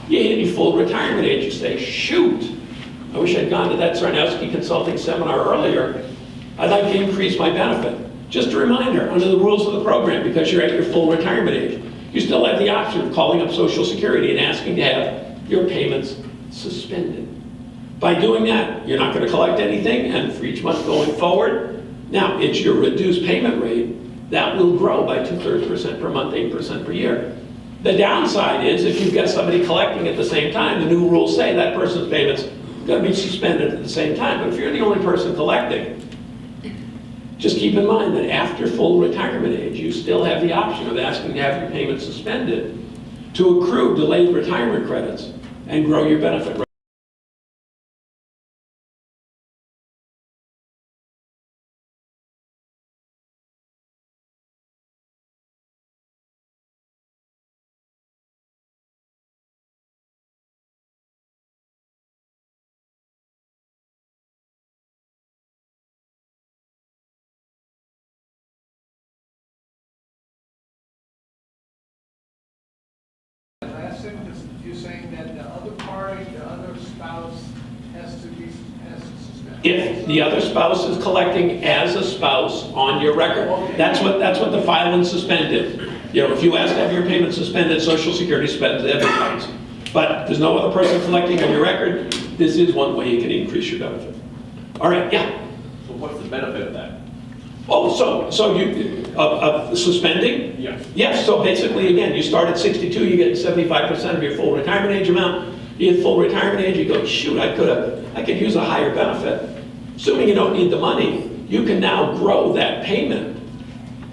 You hit your full retirement age, you say, shoot, I wish I'd gone to that Czarnowski consulting seminar earlier. I'd like to increase my benefit. Just a reminder, under the rules of the program, because you're at your full retirement age, you still have the option of calling up Social Security and asking to have your payments suspended. By doing that, you're not going to collect anything, and for each month going forward, now it's your reduced payment rate, that will grow by 2/3% per month, 8% per year. The downside is if you've got somebody collecting at the same time, the new rules say that person's payments are going to be suspended at the same time. But if you're the only person collecting, just keep in mind that after full retirement age, you still have the option of asking to have your payments suspended to accrue delayed retirement credits and grow your benefit rate.
Last sentence, you're saying that the other party, the other spouse has to suspend.
If the other spouse is collecting as a spouse on your record, that's what the file and suspend is. You know, if you ask to have your payment suspended, Social Security suspends everybody's. But there's no other person collecting on your record. This is one way you can increase your benefit. All right, yeah.
So what's the benefit of that?
Oh, so you, suspending?
Yes.
Yes, so basically, again, you start at 62, you get 75% of your full retirement age amount. You hit full retirement age, you go, shoot, I could use a higher benefit. Assuming you don't need the money, you can now grow that payment,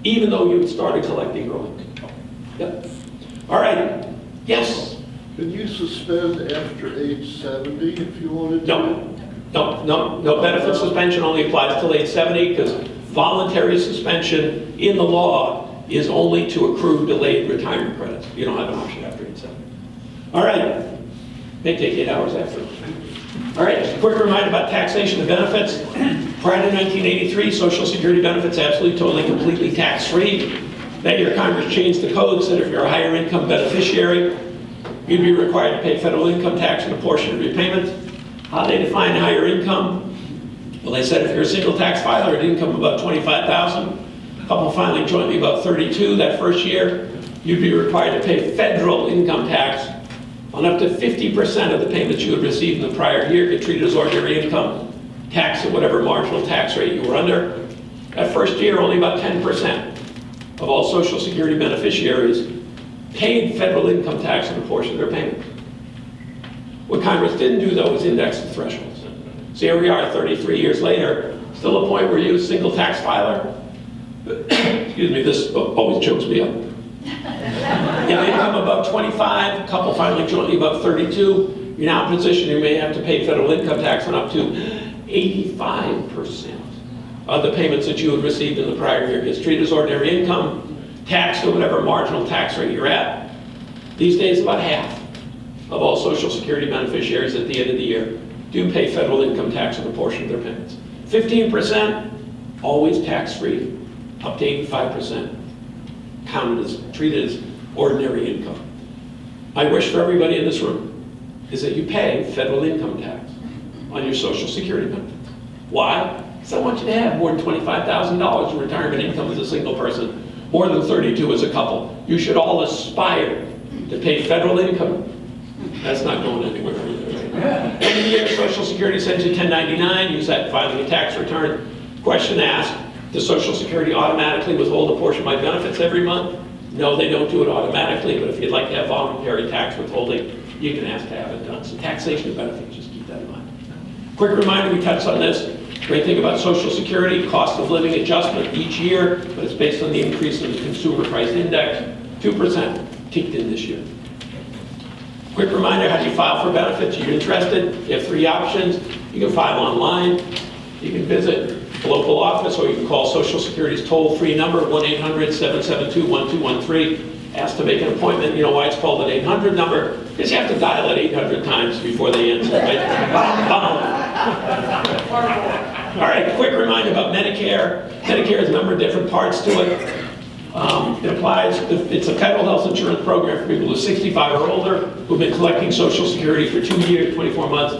even though you started collecting early. Yep. All right, yes?
Can you suspend after age 70 if you wanted to?
No benefit suspension only applies till age 70 because voluntary suspension in the law is only to accrue delayed retirement credits. You don't have an option after age 70. All right, may take 8 hours after. All right, just a quick reminder about taxation of benefits. Prior to 1983, Social Security benefits absolutely, totally, completely tax-free. That year, Congress changed the code, said if you're a higher income beneficiary, you'd be required to pay federal income tax on a portion of your payments. How they define higher income? Well, they said if you're a single tax filer at income above $25,000, couple filing jointly above $32,000 that first year, you'd be required to pay federal income tax on up to 50% of the payments you had received in the prior year, get treated as ordinary income, tax at whatever marginal tax rate you were under. That first year, only about 10% of all Social Security beneficiaries paid federal income tax on a portion of their payments. What Congress didn't do, though, was index the thresholds. So here we are 33 years later, still a point where you're a single tax filer. Excuse me, this always chokes me up. Yeah, income above 25, a couple filing jointly above 32, you're now in a position you may have to pay federal income tax on up to 85% of the payments that you had received in the prior year. It's treated as ordinary income, taxed at whatever marginal tax rate you're at. These days, about half of all Social Security beneficiaries at the end of the year do pay federal income tax on a portion of their payments. 15%, always tax-free, up to 85%, counted as, treated as ordinary income. My wish for everybody in this room is that you pay federal income tax on your Social Security benefits. Why? Because I want you to have more than $25,000 in retirement income as a single person, more than 32 as a couple. You should all aspire to pay federal income. That's not going anywhere. Every year, Social Security sends you 1099, use that filing a tax return. Question asked, does Social Security automatically withhold a portion of my benefits every month? No, they don't do it automatically, but if you'd like to have voluntary tax withholding, you can ask to have it done. So taxation of benefits, just keep that in mind. Quick reminder, we touched on this. Great thing about Social Security, cost of living adjustment each year, but it's based on the increase in the consumer price index, 2% kicked in this year. Quick reminder, how do you file for benefits? You're interested? You have 3 options. You can file online, you can visit a local office, or you can call Social Security's toll-free number, 1-800-772-1213. Ask to make an appointment. You know why it's called an 800 number? Because you have to dial it 800 times before they answer, right? All right, quick reminder about Medicare. Medicare has a number of different parts to it. It applies, it's a federal health insurance program for people who are 65 or older, who've been collecting Social Security for 2 years, 24 months,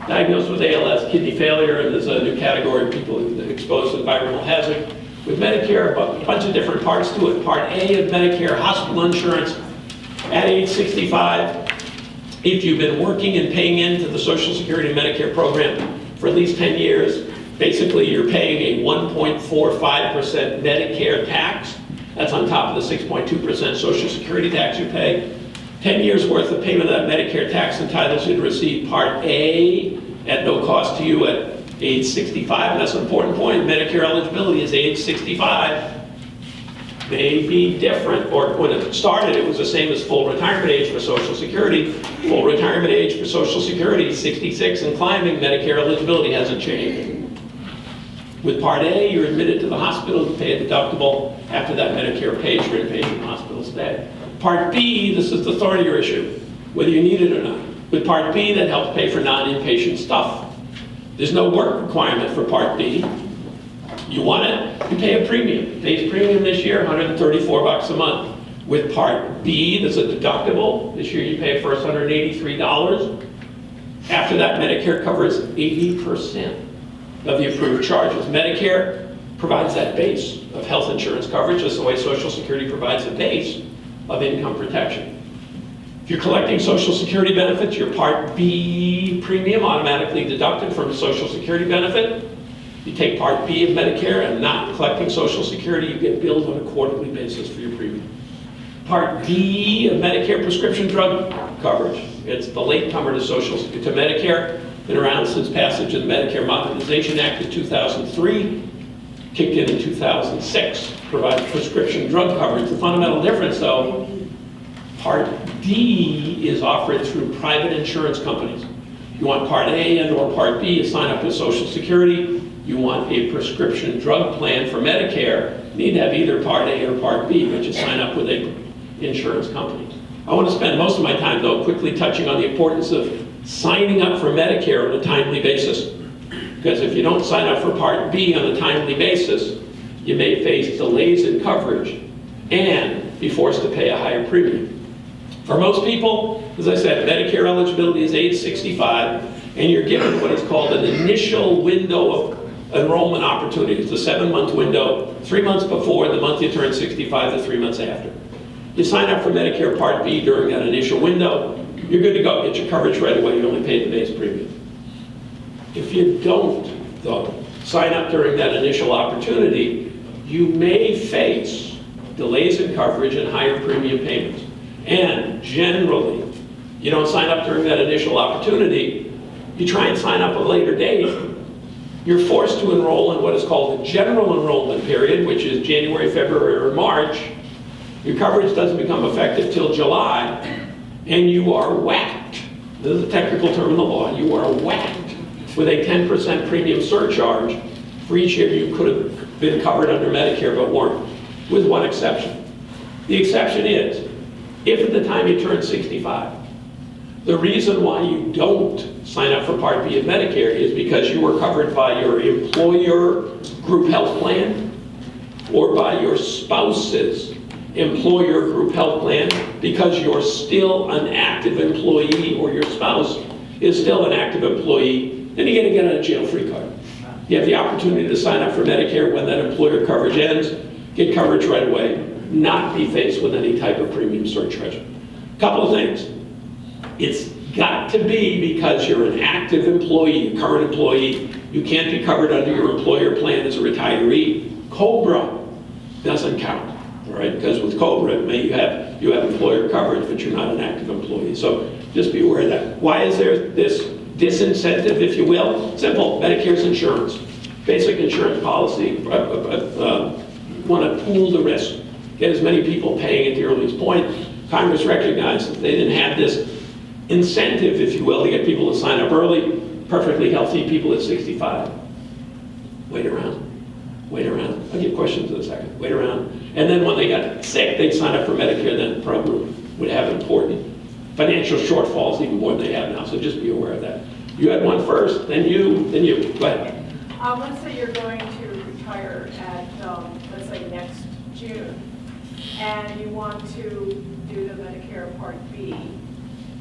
diagnosed with ALS, kidney failure, and there's a new category of people exposed to environmental hazard. With Medicare, a bunch of different parts to it. Part A of Medicare, hospital insurance, at age 65, if you've been working and paying into the Social Security and Medicare program for at least 10 years, basically you're paying a 1.45% Medicare tax. That's on top of the 6.2% Social Security tax you pay. 10 years worth of payment of that Medicare tax entitles you to receive Part A at no cost to you at age 65, and that's an important point. Medicare eligibility is age 65. May be different, or when it started, it was the same as full retirement age for Social Security. Full retirement age for Social Security is 66 and climbing. Medicare eligibility hasn't changed. With Part A, you're admitted to the hospital to pay a deductible. After that, Medicare pays your inpatient hospital stay. Part B, this is the thornier issue, whether you need it or not. With Part B, that helps pay for non-inpatient stuff. There's no work requirement for Part B. You want it, you pay a premium. Base premium this year, $134 a month. With Part B, there's a deductible. This year you pay a first $183. After that, Medicare covers 80% of the approved charges. Medicare provides that base of health insurance coverage, just the way Social Security provides a base of income protection. If you're collecting Social Security benefits, your Part B premium automatically deducted from a Social Security benefit. You take Part B of Medicare and not collecting Social Security, you get billed on a quarterly basis for your premium. Part D of Medicare prescription drug coverage. It's the latecomer to Medicare. Been around since passage of the Medicare Modernization Act of 2003. Kicked in 2006. Provides prescription drug coverage. The fundamental difference, though, Part D is offered through private insurance companies. You want Part A and or Part B, you sign up with Social Security. You want a prescription drug plan for Medicare, you need to have either Part A or Part B, but you sign up with a insurance company. I want to spend most of my time, though, quickly touching on the importance of signing up for Medicare on a timely basis. Because if you don't sign up for Part B on a timely basis, you may face delays in coverage and be forced to pay a higher premium. For most people, as I said, Medicare eligibility is age 65, and you're given what is called an initial window of enrollment opportunity. It's a 7-month window, 3 months before the month you turn 65 to 3 months after. You sign up for Medicare Part B during that initial window, you're good to go. Get your coverage right away. You only pay the base premium. If you don't, though, sign up during that initial opportunity, you may face delays in coverage and higher premium payments. And generally, you don't sign up during that initial opportunity, you try and sign up at a later date, you're forced to enroll in what is called the general enrollment period, which is January, February, or March. Your coverage doesn't become effective till July, and you are whacked. This is a technical term in the law. You are whacked with a 10% premium surcharge for each year you could have been covered under Medicare but weren't, with one exception. The exception is, if at the time you turn 65, the reason why you don't sign up for Part B of Medicare is because you were covered by your employer group health plan or by your spouse's employer group health plan, because you're still an active employee or your spouse is still an active employee, then you get a jail-free card. You have the opportunity to sign up for Medicare when that employer coverage ends, get coverage right away, not be faced with any type of premium surcharge. A couple of things. It's got to be because you're an active employee, a current employee. You can't be covered under your employer plan as a retiree. COBRA doesn't count, all right? Because with COBRA, you have employer coverage, but you're not an active employee. So just be aware of that. Why is there this disincentive, if you will? Simple. Medicare's insurance. Basic insurance policy. Want to pool the risk. Get as many people paying at the earliest point. Congress recognized that they didn't have this incentive, if you will, to get people to sign up early. Perfectly healthy people at 65. Wait around. I'll get questions in a second. Wait around. And then when they got sick, they'd sign up for Medicare, then probably would have important financial shortfalls, even more than they have now. So just be aware of that. You had one first, then you. Go ahead.
Let's say you're going to retire at, let's say next June, and you want to do the Medicare Part B.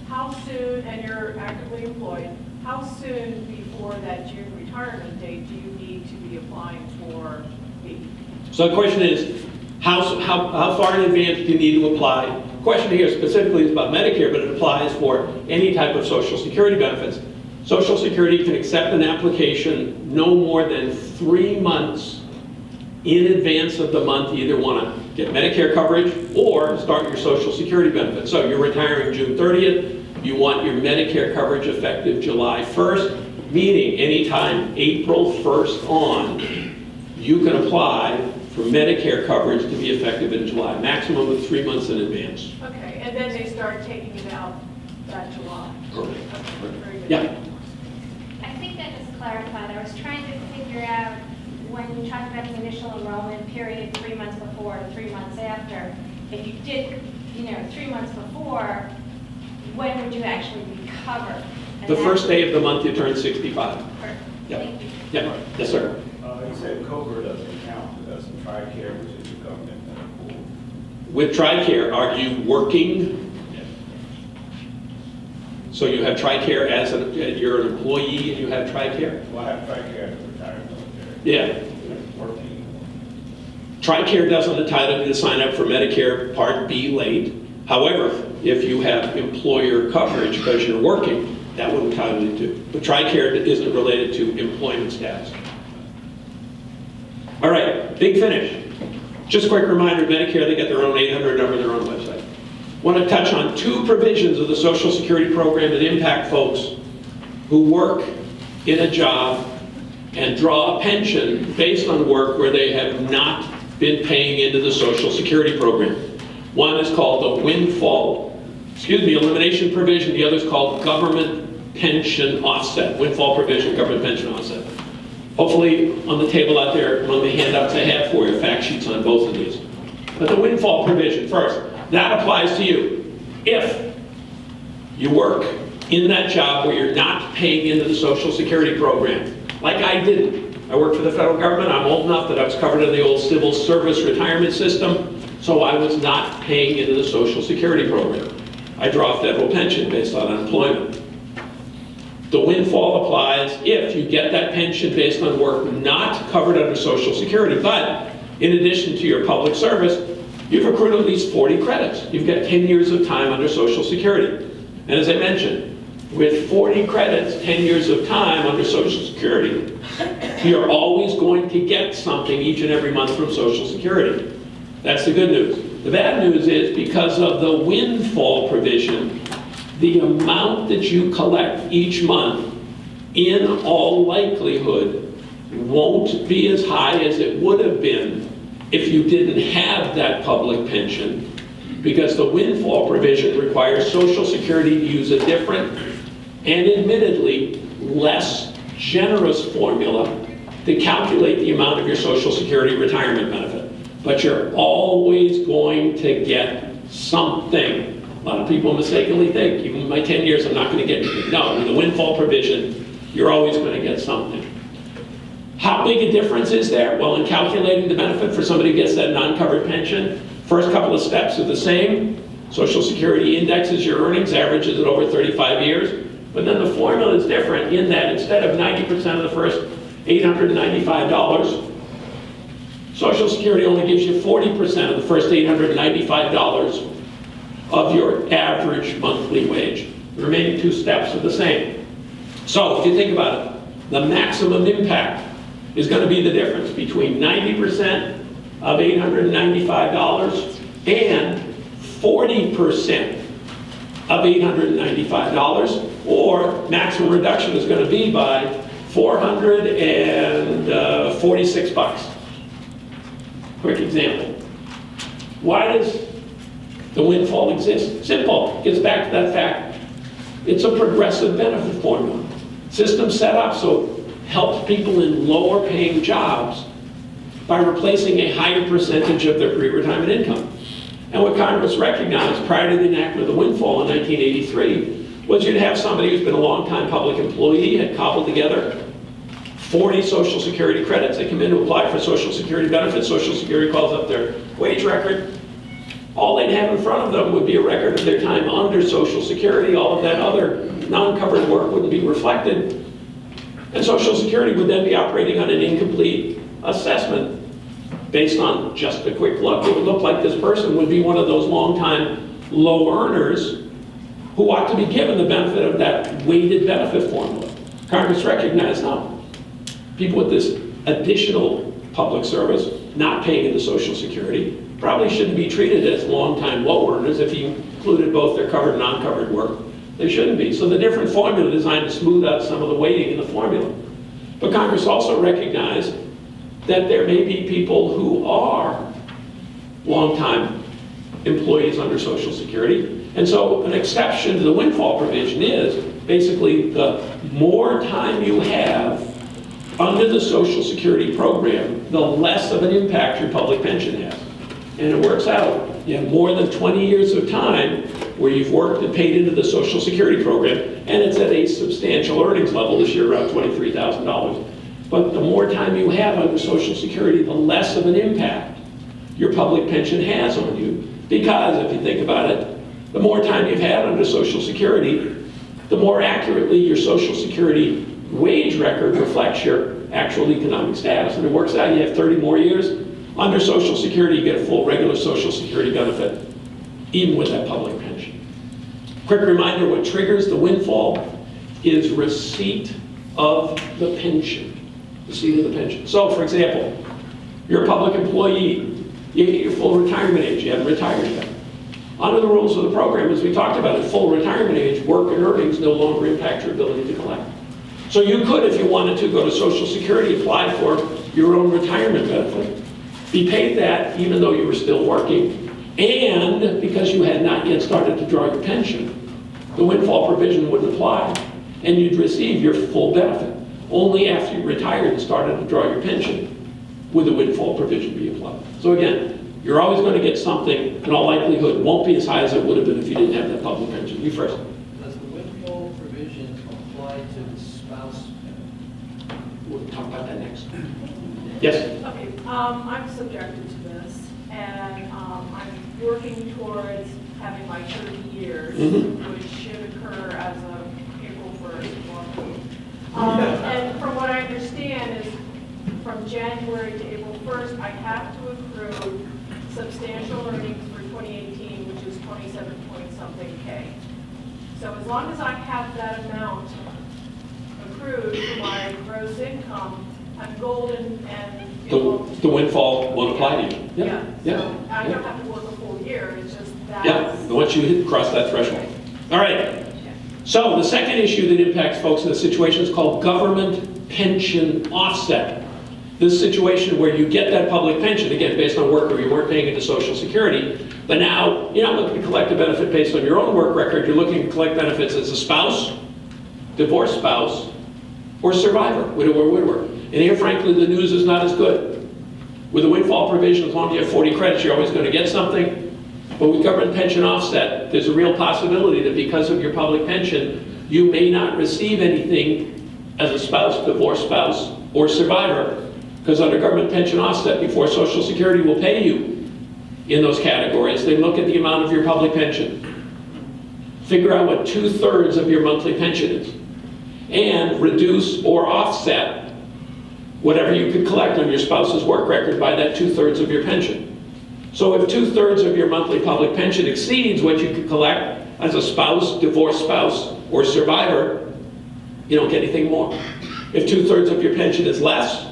How soon, and you're actively employed, how soon before that June retirement date do you need to be applying for B?
So the question is, how far in advance do you need to apply? The question here specifically is about Medicare, but it applies for any type of Social Security benefits. Social Security can accept an application no more than 3 months in advance of the month you either want to get Medicare coverage or start your Social Security benefits. So you're retiring June 30th, you want your Medicare coverage effective July 1st, meaning anytime April 1st on, you can apply for Medicare coverage to be effective in July, maximum of 3 months in advance.
Okay, and then they start taking it out that July.
Correct.
Okay, very good.
Yeah.
I think that just clarified. I was trying to figure out when you talked about the initial enrollment period, 3 months before and 3 months after, if you did, 3 months before, when would you actually be covered? And
The first day of the month you turn 65.
Perfect.
Yeah.
Thank you.
Yeah. Yes, sir.
You said COBRA doesn't count, that's TRICARE, which is a government pool.
With TRICARE, are you working?
Yes.
So you have TRICARE as you're an employee and you have TRICARE?
Well, I have TRICARE as a retired military.
Yeah.
Working.
TRICARE doesn't entitle you to sign up for Medicare Part B late. However, if you have employer coverage because you're working, that would entitle you to. But TRICARE isn't related to employment status. All right, big finish. Just a quick reminder, Medicare, they get their own 800 number, their own website. Want to touch on 2 provisions of the Social Security program that impact folks who work in a job and draw a pension based on work where they have not been paying into the Social Security program. One is called the elimination provision. The other is called government pension offset, windfall provision, government pension offset. Hopefully on the table out there, among the handouts I have for you, fact sheets on both of these. But the windfall provision first, that applies to you if you work in that job where you're not paying into the Social Security program. Like I didn't. I worked for the federal government. I'm old enough that I was covered in the old civil service retirement system, so I was not paying into the Social Security program. I draw a federal pension based on unemployment. The windfall applies if you get that pension based on work not covered under Social Security, but in addition to your public service, you've accrued at least 40 credits. You've got 10 years of time under Social Security. And as I mentioned, with 40 credits, 10 years of time under Social Security, you're always going to get something each and every month from Social Security. That's the good news. The bad news is because of the windfall provision, the amount that you collect each month, in all likelihood, won't be as high as it would have been if you didn't have that public pension, because the windfall provision requires Social Security to use a different and admittedly less generous formula to calculate the amount of your Social Security retirement benefit. But you're always going to get something. A lot of people mistakenly think, even in my 10 years, I'm not going to get anything. No, with the windfall provision, you're always going to get something. How big a difference is there? Well, in calculating the benefit for somebody who gets that non-covered pension, first couple of steps are the same. Social Security indexes your earnings, averages it over 35 years. But then the formula is different in that instead of 90% of the first $895, Social Security only gives you 40% of the first $895 of your average monthly wage. The remaining 2 steps are the same. So if you think about it, the maximum impact is going to be the difference between 90% of $895 and 40% of $895, or maximum reduction is going to be by $446. Quick example. Why does the windfall exist? Simple. It gets back to that fact. It's a progressive benefit formula. System set up so it helps people in lower paying jobs by replacing a higher percentage of their pre-retirement income. And what Congress recognized prior to the enactment of the windfall in 1983 was you'd have somebody who's been a long-time public employee, had cobbled together 40 Social Security credits. They come in to apply for Social Security benefits. Social Security calls up their wage record. All they'd have in front of them would be a record of their time under Social Security. All of that other non-covered work wouldn't be reflected. And Social Security would then be operating on an incomplete assessment based on just a quick look. It would look like this person would be one of those long-time low earners who ought to be given the benefit of that weighted benefit formula. Congress recognized, no, people with this additional public service, not paying into Social Security, probably shouldn't be treated as long-time low earners if you included both their covered and non-covered work. They shouldn't be. So the different formula designed to smooth out some of the weighting in the formula. But Congress also recognized that there may be people who are long-time employees under Social Security. And so an exception to the windfall provision is basically the more time you have under the Social Security program, the less of an impact your public pension has. And it works out. You have more than 20 years of time where you've worked and paid into the Social Security program, and it's at a substantial earnings level this year, around $23,000. But the more time you have under Social Security, the less of an impact your public pension has on you. Because if you think about it, the more time you've had under Social Security, the more accurately your Social Security wage record reflects your actual economic status. And it works out, you have 30 more years under Social Security, you get a full regular Social Security benefit, even with that public pension. Quick reminder, what triggers the windfall is receipt of the pension. Receipt of the pension. So, for example, You're a public employee. You hit your full retirement age. You haven't retired yet. Under the rules of the program, as we talked about, at full retirement age, work and earnings no longer impact your ability to collect. So you could, if you wanted to, go to Social Security, apply for your own retirement benefit, be paid that even though you were still working, and because you had not yet started to draw your pension, the windfall provision wouldn't apply, and you'd receive your full benefit. Only after you retired and started to draw your pension would the windfall provision be applied. So again, you're always going to get something, in all likelihood, won't be as high as it would have been if you didn't have that public pension. You first.
Does the windfall provision apply to the spouse?
We'll talk about that next. Yes?
Okay, I'm subjected to this, and I'm working towards having my 30 years, which should occur as of April 1st. And from what I understand is from January to April 1st, I have to accrue substantial earnings for 2018, which is 27 point something K. So as long as I have that amount accrued for my gross income, I'm golden and it won't.
The windfall won't apply to you.
Yeah.
Yeah.
So I don't have to work a full year, it's just that.
Yeah, once you cross that threshold. All right. So the second issue that impacts folks in this situation is called government pension offset. This situation where you get that public pension, again, based on work where you weren't paying into Social Security, but now you're not looking to collect a benefit based on your own work record, you're looking to collect benefits as a spouse, divorced spouse, or survivor, widow or widower. And here, frankly, the news is not as good. With the windfall provision, as long as you have 40 credits, you're always going to get something. But with government pension offset, there's a real possibility that because of your public pension, you may not receive anything as a spouse, divorced spouse, or survivor, because under government pension offset, before Social Security will pay you in those categories, they look at the amount of your public pension, figure out what 2/3 of your monthly pension is, and reduce or offset whatever you could collect on your spouse's work record by that 2/3 of your pension. So if 2/3 of your monthly public pension exceeds what you could collect as a spouse, divorced spouse, or survivor, you don't get anything more. If 2/3 of your pension is less,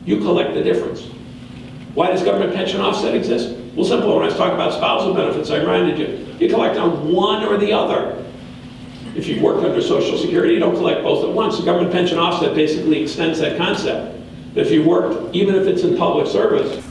you collect the difference. Why does government pension offset exist? Well, simple. When I was talking about spousal benefits, I reminded you, you collect on one or the other. If you work under Social Security, you don't collect both at once. The government pension offset basically extends that concept. If you work, even if it's in public service,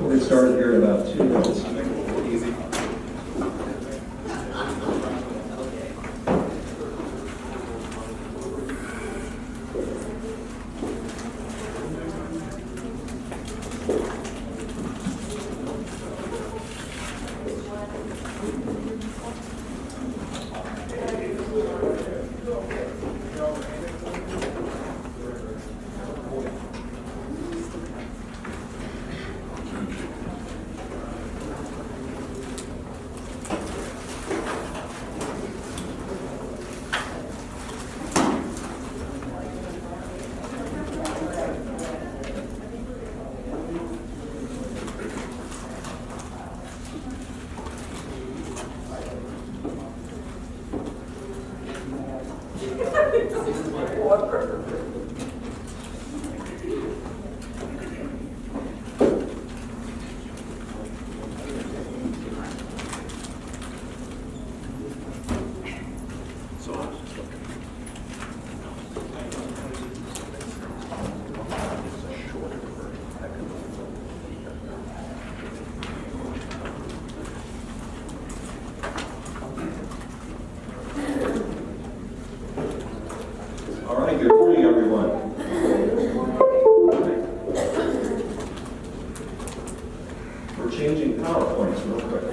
We'll get started here in about 2 minutes. Easy. All right, good morning, everyone. We're changing PowerPoints real quick.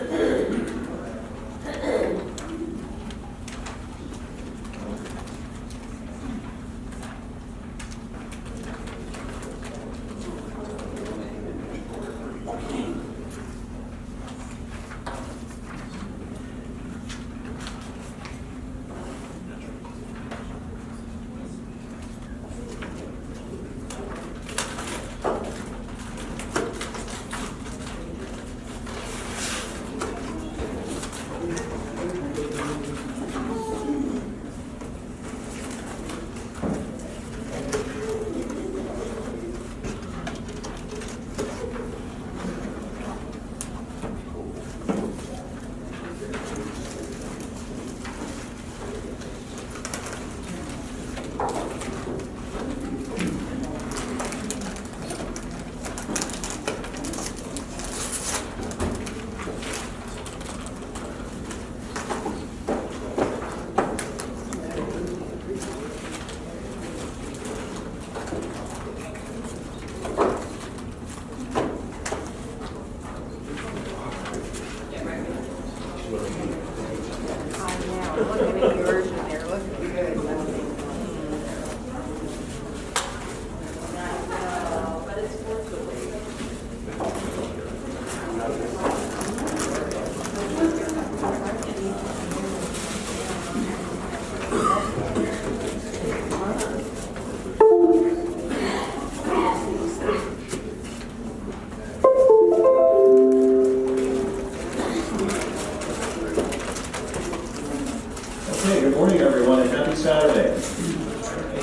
Okay, good morning, everyone, and happy Saturday.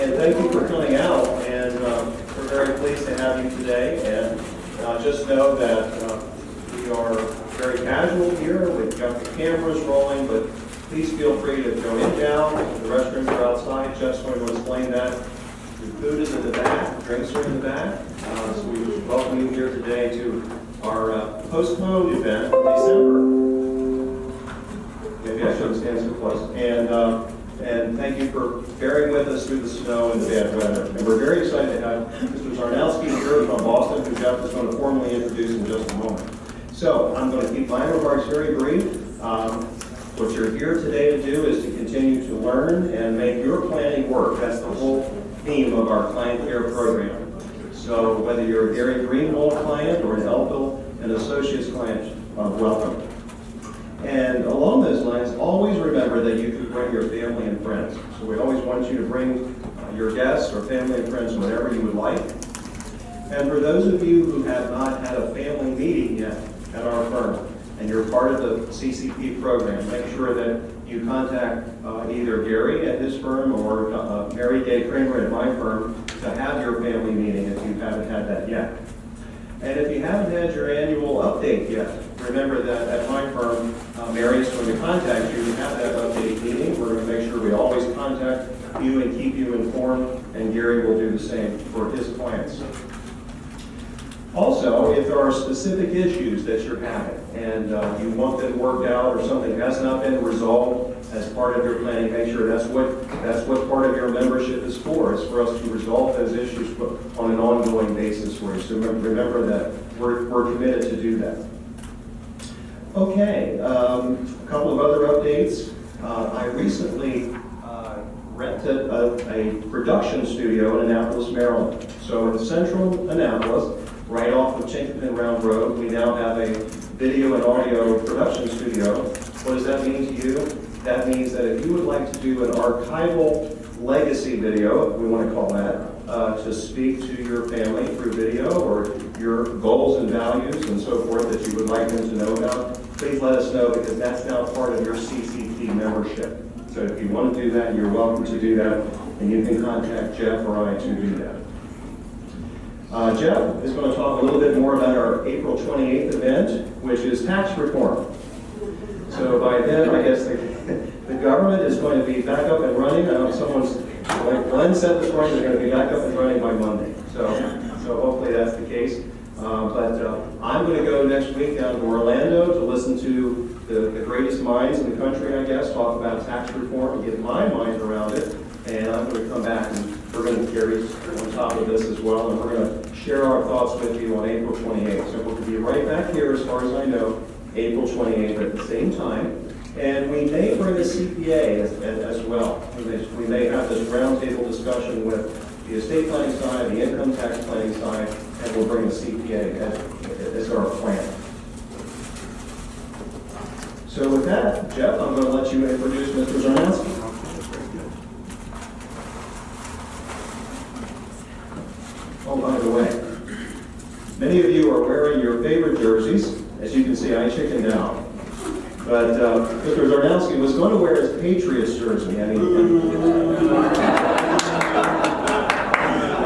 And thank you for coming out, and we're very pleased to have you today. And just know that we are very casual here. We've got the cameras rolling, but please feel free to go in, down. The restrooms are outside. Jeff's going to explain that. The food is in the back. Drinks are in the back. So we welcome you here today to our postponed event in December. Maybe I shouldn't stand so close. And thank you for bearing with us through the snow and the bad weather. And we're very excited to have Mr. Czarnowski here from Boston, who Jeff is going to formally introduce in just a moment. So I'm going to keep my remarks very brief. What you're here today to do is to continue to learn and make your planning work. That's the whole theme of our client care program. So whether you're a Gary Greenwald client or an Elville and Associates client, welcome. And along those lines, always remember that you can bring your family and friends. So we always want you to bring your guests or family and friends whenever you would like. And for those of you who have not had a family meeting yet at our firm, and you're part of the CCP program, make sure that you contact either Gary at his firm or Mary Gay Kramer at my firm to have your family meeting if you haven't had that yet. And if you haven't had your annual update yet, remember that at my firm, Mary is going to contact you to have that update meeting. We're going to make sure we always contact you and keep you informed, and Gary will do the same for his clients. Also, if there are specific issues that you're having and you want them worked out or something has not been resolved as part of your planning, make sure that's what part of your membership is for us to resolve those issues on an ongoing basis for you. So remember that we're committed to do that. Okay, a couple of other updates. I recently rented a production studio in Annapolis, Maryland. So in central Annapolis, right off of Chinkapin Round Road, we now have a video and audio production studio. What does that mean to you? That means that if you would like to do an archival legacy video, if we want to call that, to speak to your family through video or your goals and values and so forth that you would like them to know about, please let us know, because that's now part of your CCP membership. So if you want to do that, you're welcome to do that, and you can contact Jeff or I to do that. Jeff is going to talk a little bit more about our April 28th event, which is tax reform. So by then, I guess the government is going to be back up and running. I know someone's, like Glenn said this morning, they're going to be back up and running by Monday. So hopefully that's the case. But I'm going to go next week down to Orlando to listen to the greatest minds in the country, I guess, talk about tax reform and get my mind around it. And I'm going to come back back, and we're going to carry on top of this as well, and we're going to share our thoughts with you on April 28th. So we'll be right back here, as far as I know, April 28th at the same time. And we may bring a CPA as well. We may have this roundtable discussion with the estate planning side, the income tax planning side, and we'll bring a CPA as our plan. So with that, Jeff, I'm going to let you introduce Mr. Czarnowski. Oh, by the way, many of you are wearing your favorite jerseys. As you can see, I chickened out. But Mr. Czarnowski was going to wear his Patriots jersey, and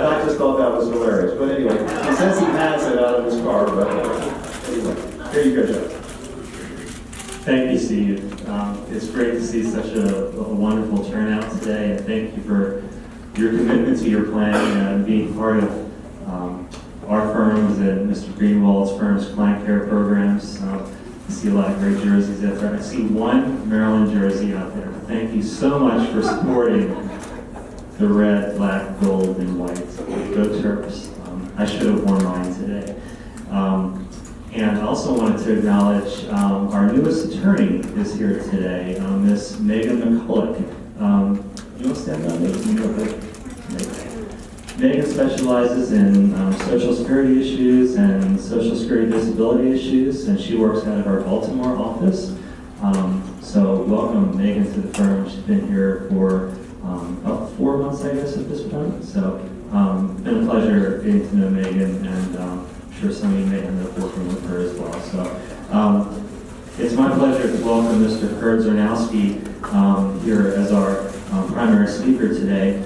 I just thought that was hilarious. But anyway, he says he has it out of his car. But anyway, here you go, Jeff.
Thank you, Steve. It's great to see such a wonderful turnout today, and thank you for your commitment to your plan and being part of our firms and Mr. Greenwald's firm's client care programs. I see a lot of great jerseys out there. I see one Maryland jersey out there. Thank you so much for supporting the red, black, gold, and white. Go Terps. I should have worn mine today. And I also wanted to acknowledge our newest attorney is here today, Miss Megan McCulloch. You want to stand up, Megan? Megan specializes in Social Security issues and Social Security disability issues, and she works out of our Baltimore office. So welcome Megan to the firm. She's been here for about 4 months, I guess, at this point. So been a pleasure getting to know Megan, and I'm sure some of you may end up working with her as well. So it's my pleasure to welcome Mr. Kurt Czarnowski here as our primary speaker today.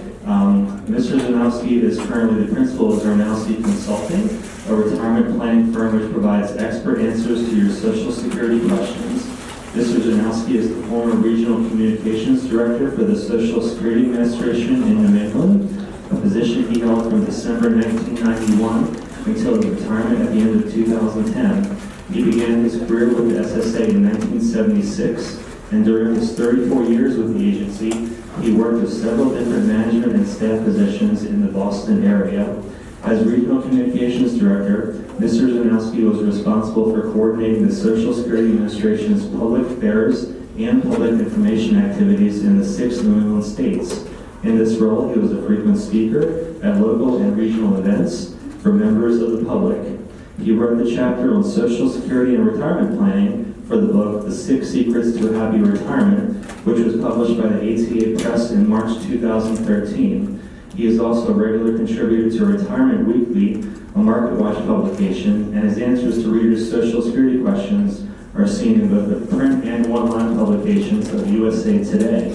Mr. Czarnowski is currently the principal of Czarnowski Consulting, a retirement planning firm which provides expert answers to your Social Security questions. Mr. Czarnowski is the former Regional Communications Director for the Social Security Administration in New England, a position he held from December 1991 until his retirement at the end of 2010. He began his career with the SSA in 1976, and during his 34 years with the agency, he worked with several different management and staff positions in the Boston area. As Regional Communications Director, Mr. Czarnowski was responsible for coordinating the Social Security Administration's public affairs and public information activities in the 6 New England states. In this role, he was a frequent speaker at local and regional events for members of the public. He wrote the chapter on Social Security and retirement planning for the book, The 6 Secrets to a Happy Retirement, which was published by the ATA Press in March 2013. He is also a regular contributor to Retirement Weekly, a MarketWatch publication, and his answers to readers' Social Security questions are seen in both the print and online publications of USA Today.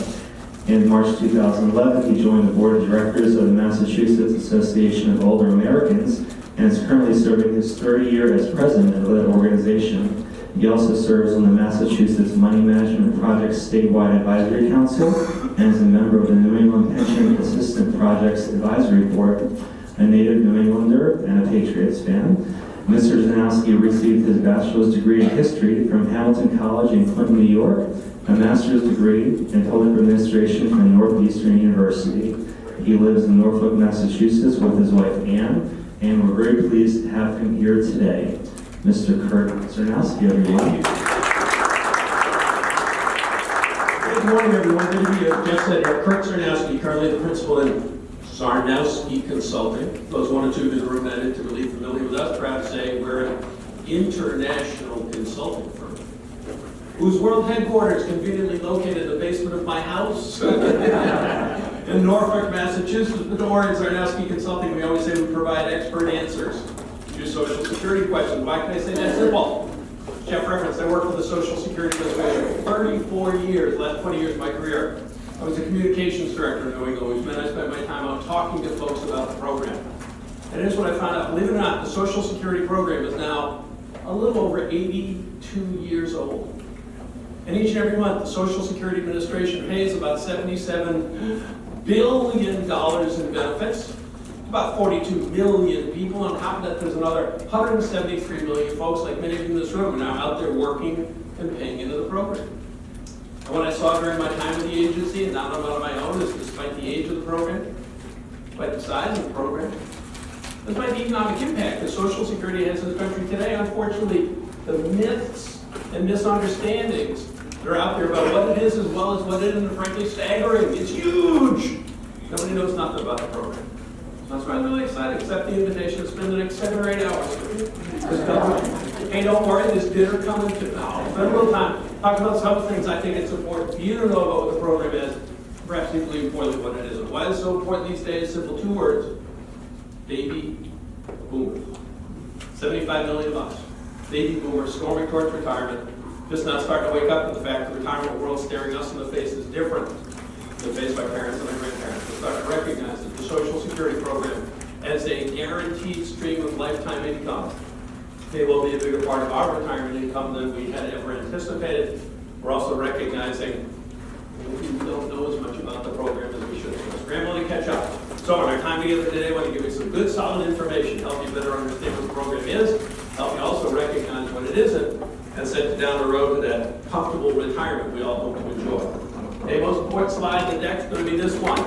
In March 2011, he joined the board of directors of the Massachusetts Association of Older Americans and is currently serving his 3rd year as president of that organization. He also serves on the Massachusetts Money Management Project's statewide advisory council and is a member of the New England Pension Assistant Project's advisory board, a native New Englander and a Patriots fan. Mr. Czarnowski received his bachelor's degree in history from Hamilton College in Clinton, New York, a master's degree in public administration from Northeastern University. He lives in Norfolk, Massachusetts with his wife Ann, and we're very pleased to have him here today. Mr. Kurt Czarnowski, everyone.
Good morning, everyone. Good to be here. Jeff said Kurt Czarnowski, currently the principal in Czarnowski Consulting. Those 1 or 2 in the room that are intimately familiar with us, proud to say we're an international consulting firm whose world headquarters conveniently located in the basement of my house in Norfolk, Massachusetts. But don't worry, Czarnowski Consulting, we always say we provide expert answers to your Social Security questions. Why can I say that simple? Jeff referenced, I worked for the Social Security Administration for 34 years, last 20 years of my career. I was a communications director in New England, which meant I spent my time out talking to folks about the program. And here's what I found out. Believe it or not, the Social Security program is now a little over 82 years old. And each and every month, the Social Security Administration pays about $77 billion in benefits. About 42 million people. On top of that, there's another 173 million folks, like many of you in this room, are now out there working and paying into the program. And what I saw during my time with the agency, and now I'm out on my own, is despite the age of the program, by the size of the program. This might be economic impact that Social Security has in this country today. Unfortunately, the myths and misunderstandings that are out there about what it is as well as what it isn't are frankly staggering. It's huge. Nobody knows nothing about the program. So that's why I'm really excited to accept the invitation to spend the next 7 or 8 hours with you. Hey, don't worry, there's dinner coming too. I'll spend a little time talking about some things I think it's important for you to know about what the program is, perhaps equally importantly what it isn't. Why it's so important these days, simple 2 words: baby boomers. 75 million bucks. Baby boomers storming towards retirement, just not starting to wake up to the fact that the retirement world staring us in the face is different than faced by parents and their grandparents. We're starting to recognize that the Social Security program as a guaranteed stream of lifetime income may well be a bigger part of our retirement income than we had ever anticipated. We're also recognizing we don't know as much about the program as we should. We're scrambling to catch up. So in our time together today, I want to give you some good, solid information, help you better understand what the program is, help you also recognize what it isn't, and set you down the road to that comfortable retirement we all hope to enjoy. Okay, most important slide in the deck is going to be this one.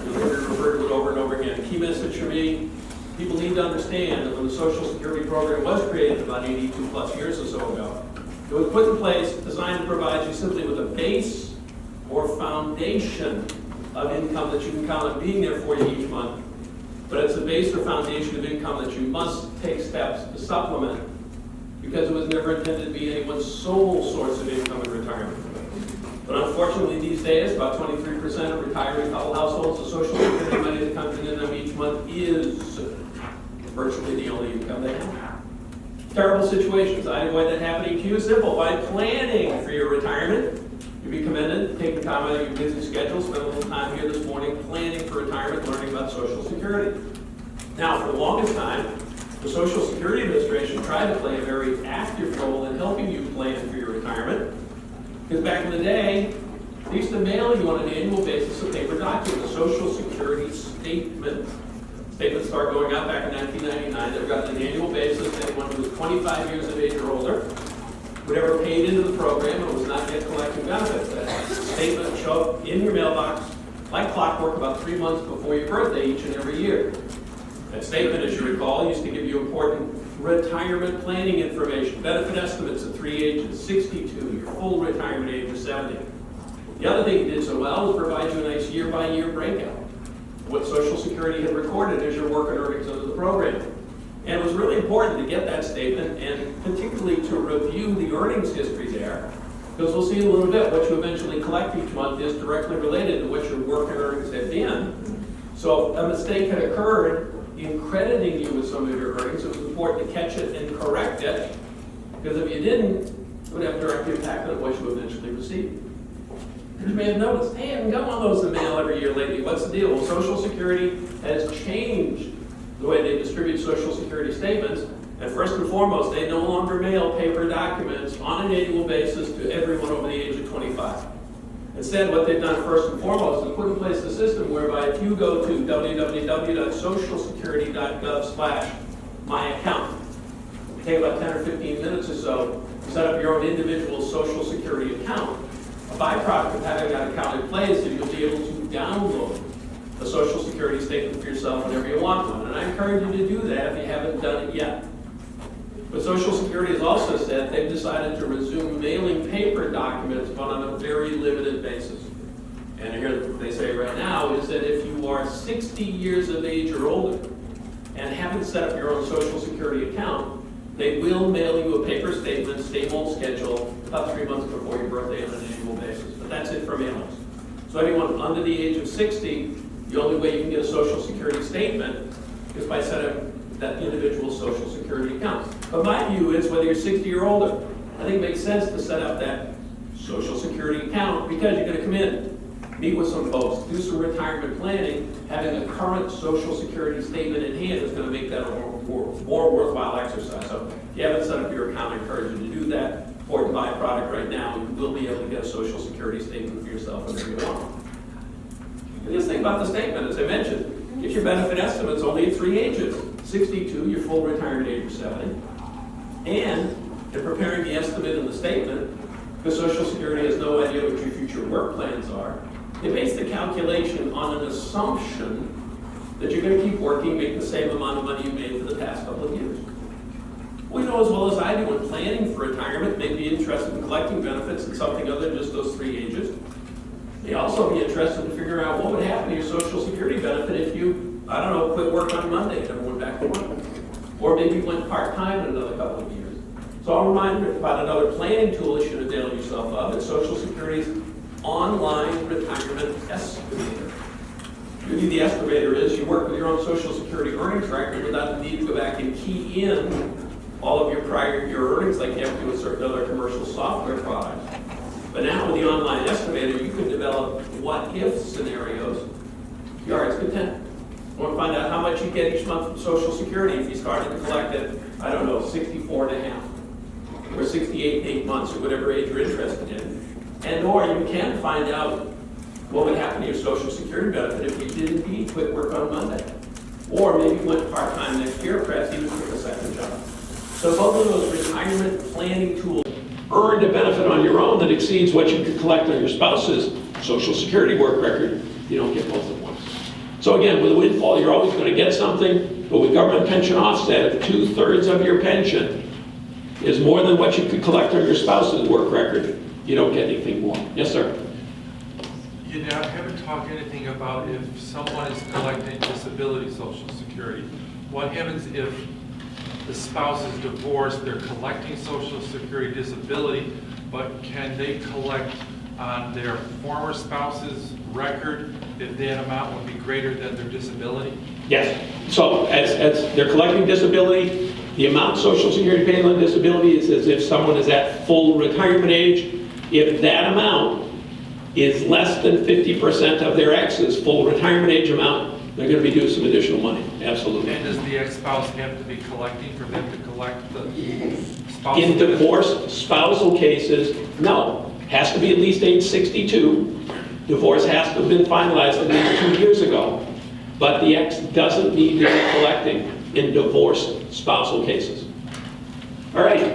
You'll hear me refer to it over and over again. The key message for me: people need to understand that when the Social Security program was created about 82 plus years or so ago, it was put in place designed to provide you simply with a base or foundation of income that you can count on being there for you each month. But it's a base or foundation of income that you must take steps to supplement, because it was never intended to be anyone's sole source of income in retirement. But unfortunately these days, about 23% of retiree couple households, the Social Security money that comes into them each month is virtually the only income they have. Terrible situations. I avoid that happening to you. Simple. By planning for your retirement, you'd be commended, taking time out of your busy schedule, spend a little time here this morning planning for retirement, learning about Social Security. Now, for the longest time, the Social Security Administration tried to play a very active role in helping you plan for your retirement. Because back in the day, they used to mail you on an annual basis a paper document, a Social Security statement. Statements started going out back in 1999. They were got on an annual basis. Anyone who was 25 years of age or older would ever paid into the program and was not yet collecting benefits. That statement would show up in your mailbox like clockwork about 3 months before your birthday each and every year. That statement, as you recall, used to give you important retirement planning information, benefit estimates at 3 ages, 62, your full retirement age is 70. The other thing it did so well was provide you a nice year-by-year breakout of what Social Security had recorded as your work and earnings under the program. And it was really important to get that statement, and particularly to review the earnings history there, because we'll see in a little bit what you eventually collect each month is directly related to what your work and earnings have been. So if a mistake had occurred in crediting you with some of your earnings, it was important to catch it and correct it, because if you didn't, it would have direct impact on what you eventually received. You may have noticed, hey, I haven't got one of those in the mail every year lately. What's the deal? Well, Social Security has changed the way they distribute Social Security statements, and first and foremost, they no longer mail paper documents on an annual basis to everyone over the age of 25. Instead, what they've done first and foremost is put in place a system whereby if you go to www.socialsecurity.gov/myaccount, it take about 10 or 15 minutes or so to set up your own individual Social Security account. A byproduct of having that account in place is you'll be able to download a Social Security statement for yourself whenever you want one. And I encourage you to do that if you haven't done it yet. But Social Security has also said they've decided to resume mailing paper documents, but on a very limited basis. And here they say right now is that if you are 60 years of age or older and haven't set up your own Social Security account, they will mail you a paper statement, same old schedule, about 3 months before your birthday on an annual basis. But that's it for mailings. So anyone under the age of 60, the only way you can get a Social Security statement is by setting up that individual Social Security account. But my view is, whether you're 60 or older, I think it makes sense to set up that Social Security account, because you're going to come in, meet with some folks, do some retirement planning. Having a current Social Security statement in hand is going to make that a more worthwhile exercise. So if you haven't set up your account, I encourage you to do that. Important byproduct right now, you will be able to get a Social Security statement for yourself whenever you want. And just think about the statement, as I mentioned. Get your benefit estimates only at 3 ages. 62, your full retirement age is 70. And in preparing the estimate in the statement, because Social Security has no idea what your future work plans are, they base the calculation on an assumption that you're gonna keep working, make the same amount of money you made for the past couple of years. We know as well as I do when planning for retirement, may be interested in collecting benefits in something other than just those 3 ages. May also be interested in figuring out what would happen to your Social Security benefit if you, I don't know, quit work on Monday and never went back to work. Or maybe went part-time in another couple of years. So I'll remind you about another planning tool you should avail yourself of. It's Social Security's online retirement estimator. Really, the estimator is you work with your own Social Security earnings record without the need to go back and key in all of your prior year earnings like you have to with certain other commercial software products. But now with the online estimator, you can develop what-if scenarios. Your heart's content. You want to find out how much you get each month from Social Security if you started to collect it, I don't know, 64 and a half, or 68 and 8 months, or whatever age you're interested in. And or you can find out what would happen to your Social Security benefit if you did indeed quit work on Monday. Or maybe went part-time next year, perhaps even took a second job. So both of those retirement planning tools earned a benefit on your own that exceeds what you could collect on your spouse's Social Security work record. You don't get both at once. So again, with a windfall, you're always going to get something, but with government pension offset, if 2/3 of your pension is more than what you could collect on your spouse's work record, you don't get anything more. Yes, sir?
You know, I haven't talked anything about if someone is collecting disability Social Security. What happens if the spouse is divorced, they're collecting Social Security disability, but can they collect on their former spouse's record if that amount would be greater than their disability?
Yes. So as they're collecting disability, the amount Social Security paid on disability is as if someone is at full retirement age. If that amount is less than 50% of their ex's full retirement age amount, they're going to be due some additional money. Absolutely.
And does the ex-spouse have to be collecting for them to collect the spousal?
In divorced spousal cases, no. Has to be at least age 62. Divorce has to have been finalized at least 2 years ago. But the ex doesn't need to be collecting in divorced spousal cases. All right.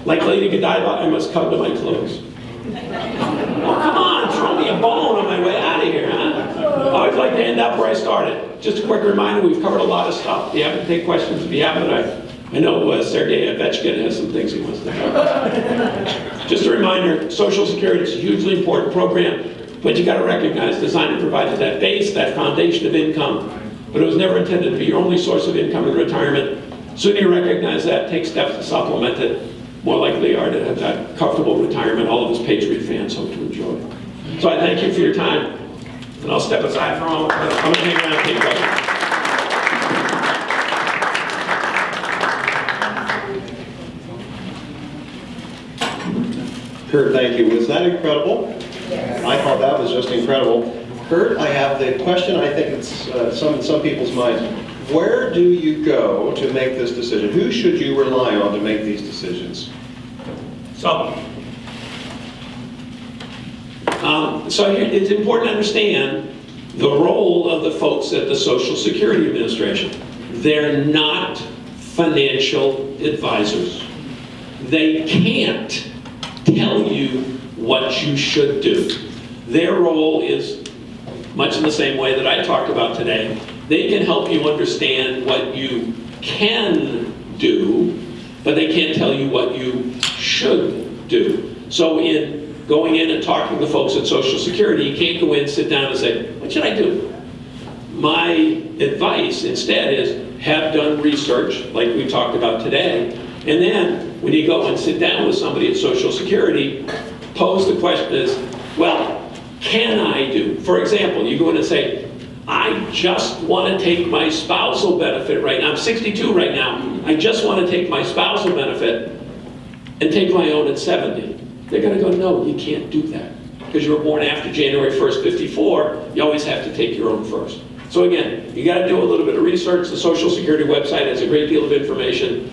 Like Lady Godiva, I must come to my close. Oh, come on, throw me a bone on my way out of here, huh? I always like to end up where I started. Just a quick reminder, we've covered a lot of stuff. If you haven't, take questions. If you haven't, I know Sergei Ovechkin has some things he wants to cover. Just a reminder, Social Security is a hugely important program, but you got to recognize designed to provide that base, that foundation of income, but it was never intended to be your only source of income in retirement. Sooner you recognize that, take steps to supplement it, more likely are to have that comfortable retirement all of us Patriot fans hope to enjoy. So I thank you for your time, and I'll step aside for a moment. I'm going to hang around and take questions.
Kurt, thank you. Was that incredible? Yes. I thought that was just incredible. Kurt, I have the question, I think it's in some people's minds. Where do you go to make this decision? Who should you rely on to make these decisions?
So it's important to understand the role of the folks at the Social Security Administration. They're not financial advisors. They can't tell you what you should do. Their role is much in the same way that I talked about today. They can help you understand what you can do, but they can't tell you what you should do. So in going in and talking to folks at Social Security, you can't go in, sit down and say, what should I do? My advice instead is have done research like we talked about today, and then when you go and sit down with somebody at Social Security, pose the question is, well, can I do? For example, you go in and say, I just want to take my spousal benefit right now. I'm 62 right now. I just want to take my spousal benefit and take my own at 70. They're going to go, no, you can't do that. Because you were born after January 1st, 54, you always have to take your own first. So again, you got to do a little bit of research. The Social Security website has a great deal of information.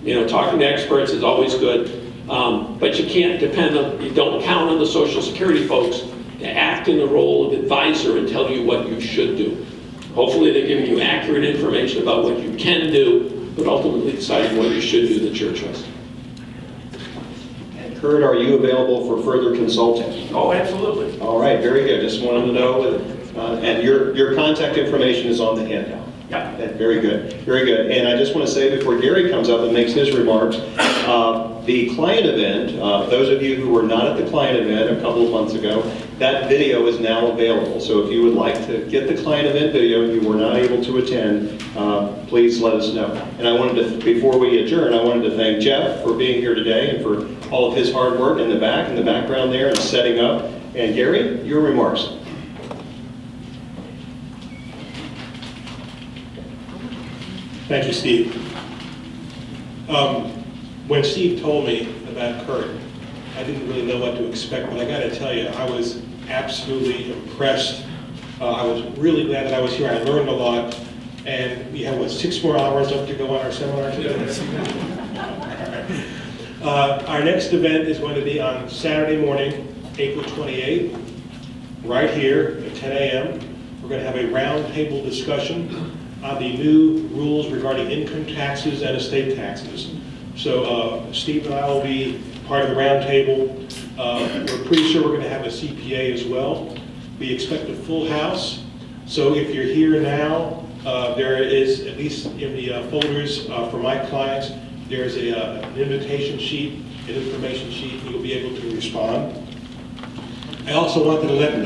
You know, talking to experts is always good. But you can't depend on, you don't count on the Social Security folks to act in the role of advisor and tell you what you should do. Hopefully they're giving you accurate information about what you can do, but ultimately deciding what you should do that's your choice.
And Kurt, are you available for further consulting?
Oh, absolutely.
All right, very good. Just wanted to know And your contact information is on the handout.
Yeah.
Very good, very good. And I just want to say before Gary comes up and makes his remarks, the client event, those of you who were not at the client event a couple of months ago, that video is now available. So if you would like to get the client event video, you were not able to attend, please let us know. And I wanted to, before we adjourn, I wanted to thank Jeff for being here today and for all of his hard work in the background there and setting up. And Gary, your remarks.
Thank you, Steve. When Steve told me about Kurt, I didn't really know what to expect, but I got to tell you, I was absolutely impressed. I was really glad that I was here. I learned a lot, and we have, what, 6 more hours left to go on our seminar today? Our next event is going to be on Saturday morning, April 28th, right here at 10 a.m. We're going to have a roundtable discussion on the new rules regarding income taxes and estate taxes. So Steve and I will be part of the roundtable. We're pretty sure we're going to have a CPA as well. We expect a full house. So if you're here now, there is, at least in the folders for my clients, there's an invitation sheet, an information sheet, and you'll be able to respond. I also wanted to let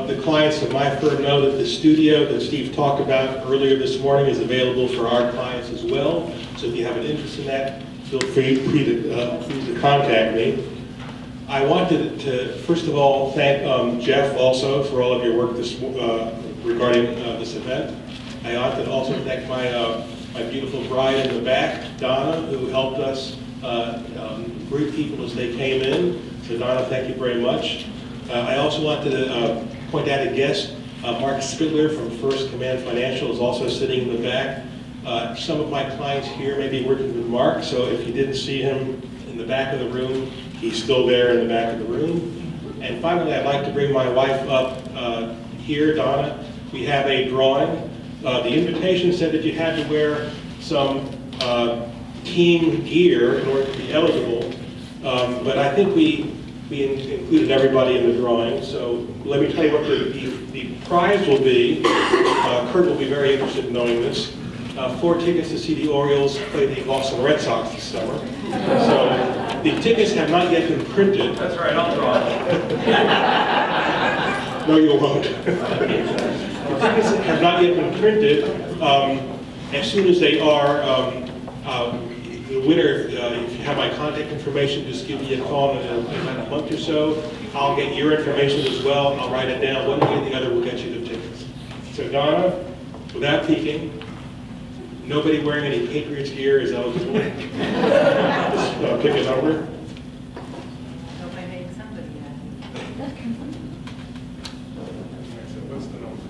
the clients of my firm know that the studio that Steve talked about earlier this morning is available for our clients as well. So if you have an interest in that, feel free to contact me. I wanted to, first of all, thank Jeff also for all of your work regarding this event. I ought to also thank my beautiful bride in the back, Donna, who helped us greet people as they came in. So Donna, thank you very much. I also wanted to point out a guest, Mark Spidler from First Command Financial is also sitting in the back. Some of my clients here may be working with Mark, so if you didn't see him in the back of the room, he's still there in the back of the room. And finally, I'd like to bring my wife up here, Donna. We have a drawing. The invitation said that you had to wear some team gear in order to be eligible, but I think we included everybody in the drawing, so let me tell you what the prize will be. Kurt will be very interested in knowing this. 4 tickets to see the Orioles play the Boston Red Sox this summer. So the tickets have not yet been printed.
That's right, I'll draw it.
No, you won't. The tickets have not yet been printed. As soon as they are, the winner, if you have my contact information, just give me a call in about a month or so. I'll get your information as well. I'll write it down. One way or the other will get you the tickets. So Donna, without peeking, nobody wearing any Patriots gear is eligible. Just pick a number.
Hope I made somebody happy.
So what's the number?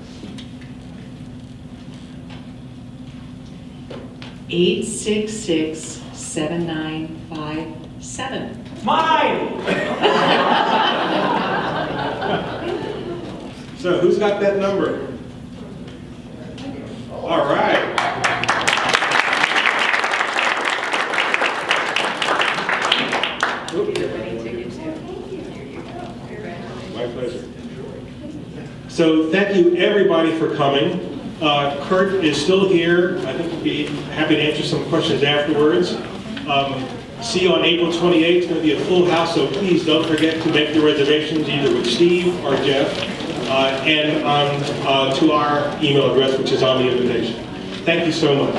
866-7957.
Mine!
So who's got that number? All right. My pleasure. So thank you everybody for coming. Kurt is still here. I think he'll be happy to answer some questions afterwards. See you on April 28th. It's going to be a full house, so please don't forget to make your reservations either with Steve or Jeff and to our email address, which is on the invitation. Thank you so much.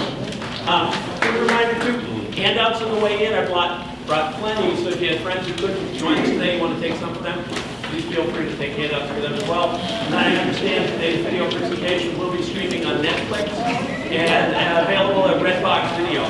Quick reminder too, handouts on the way in. I brought plenty, so if you had friends who couldn't join us today, you want to take some of them, please feel free to take handouts for them as well. And I understand today's video presentation will be streaming on Netflix and available at Redbox Video.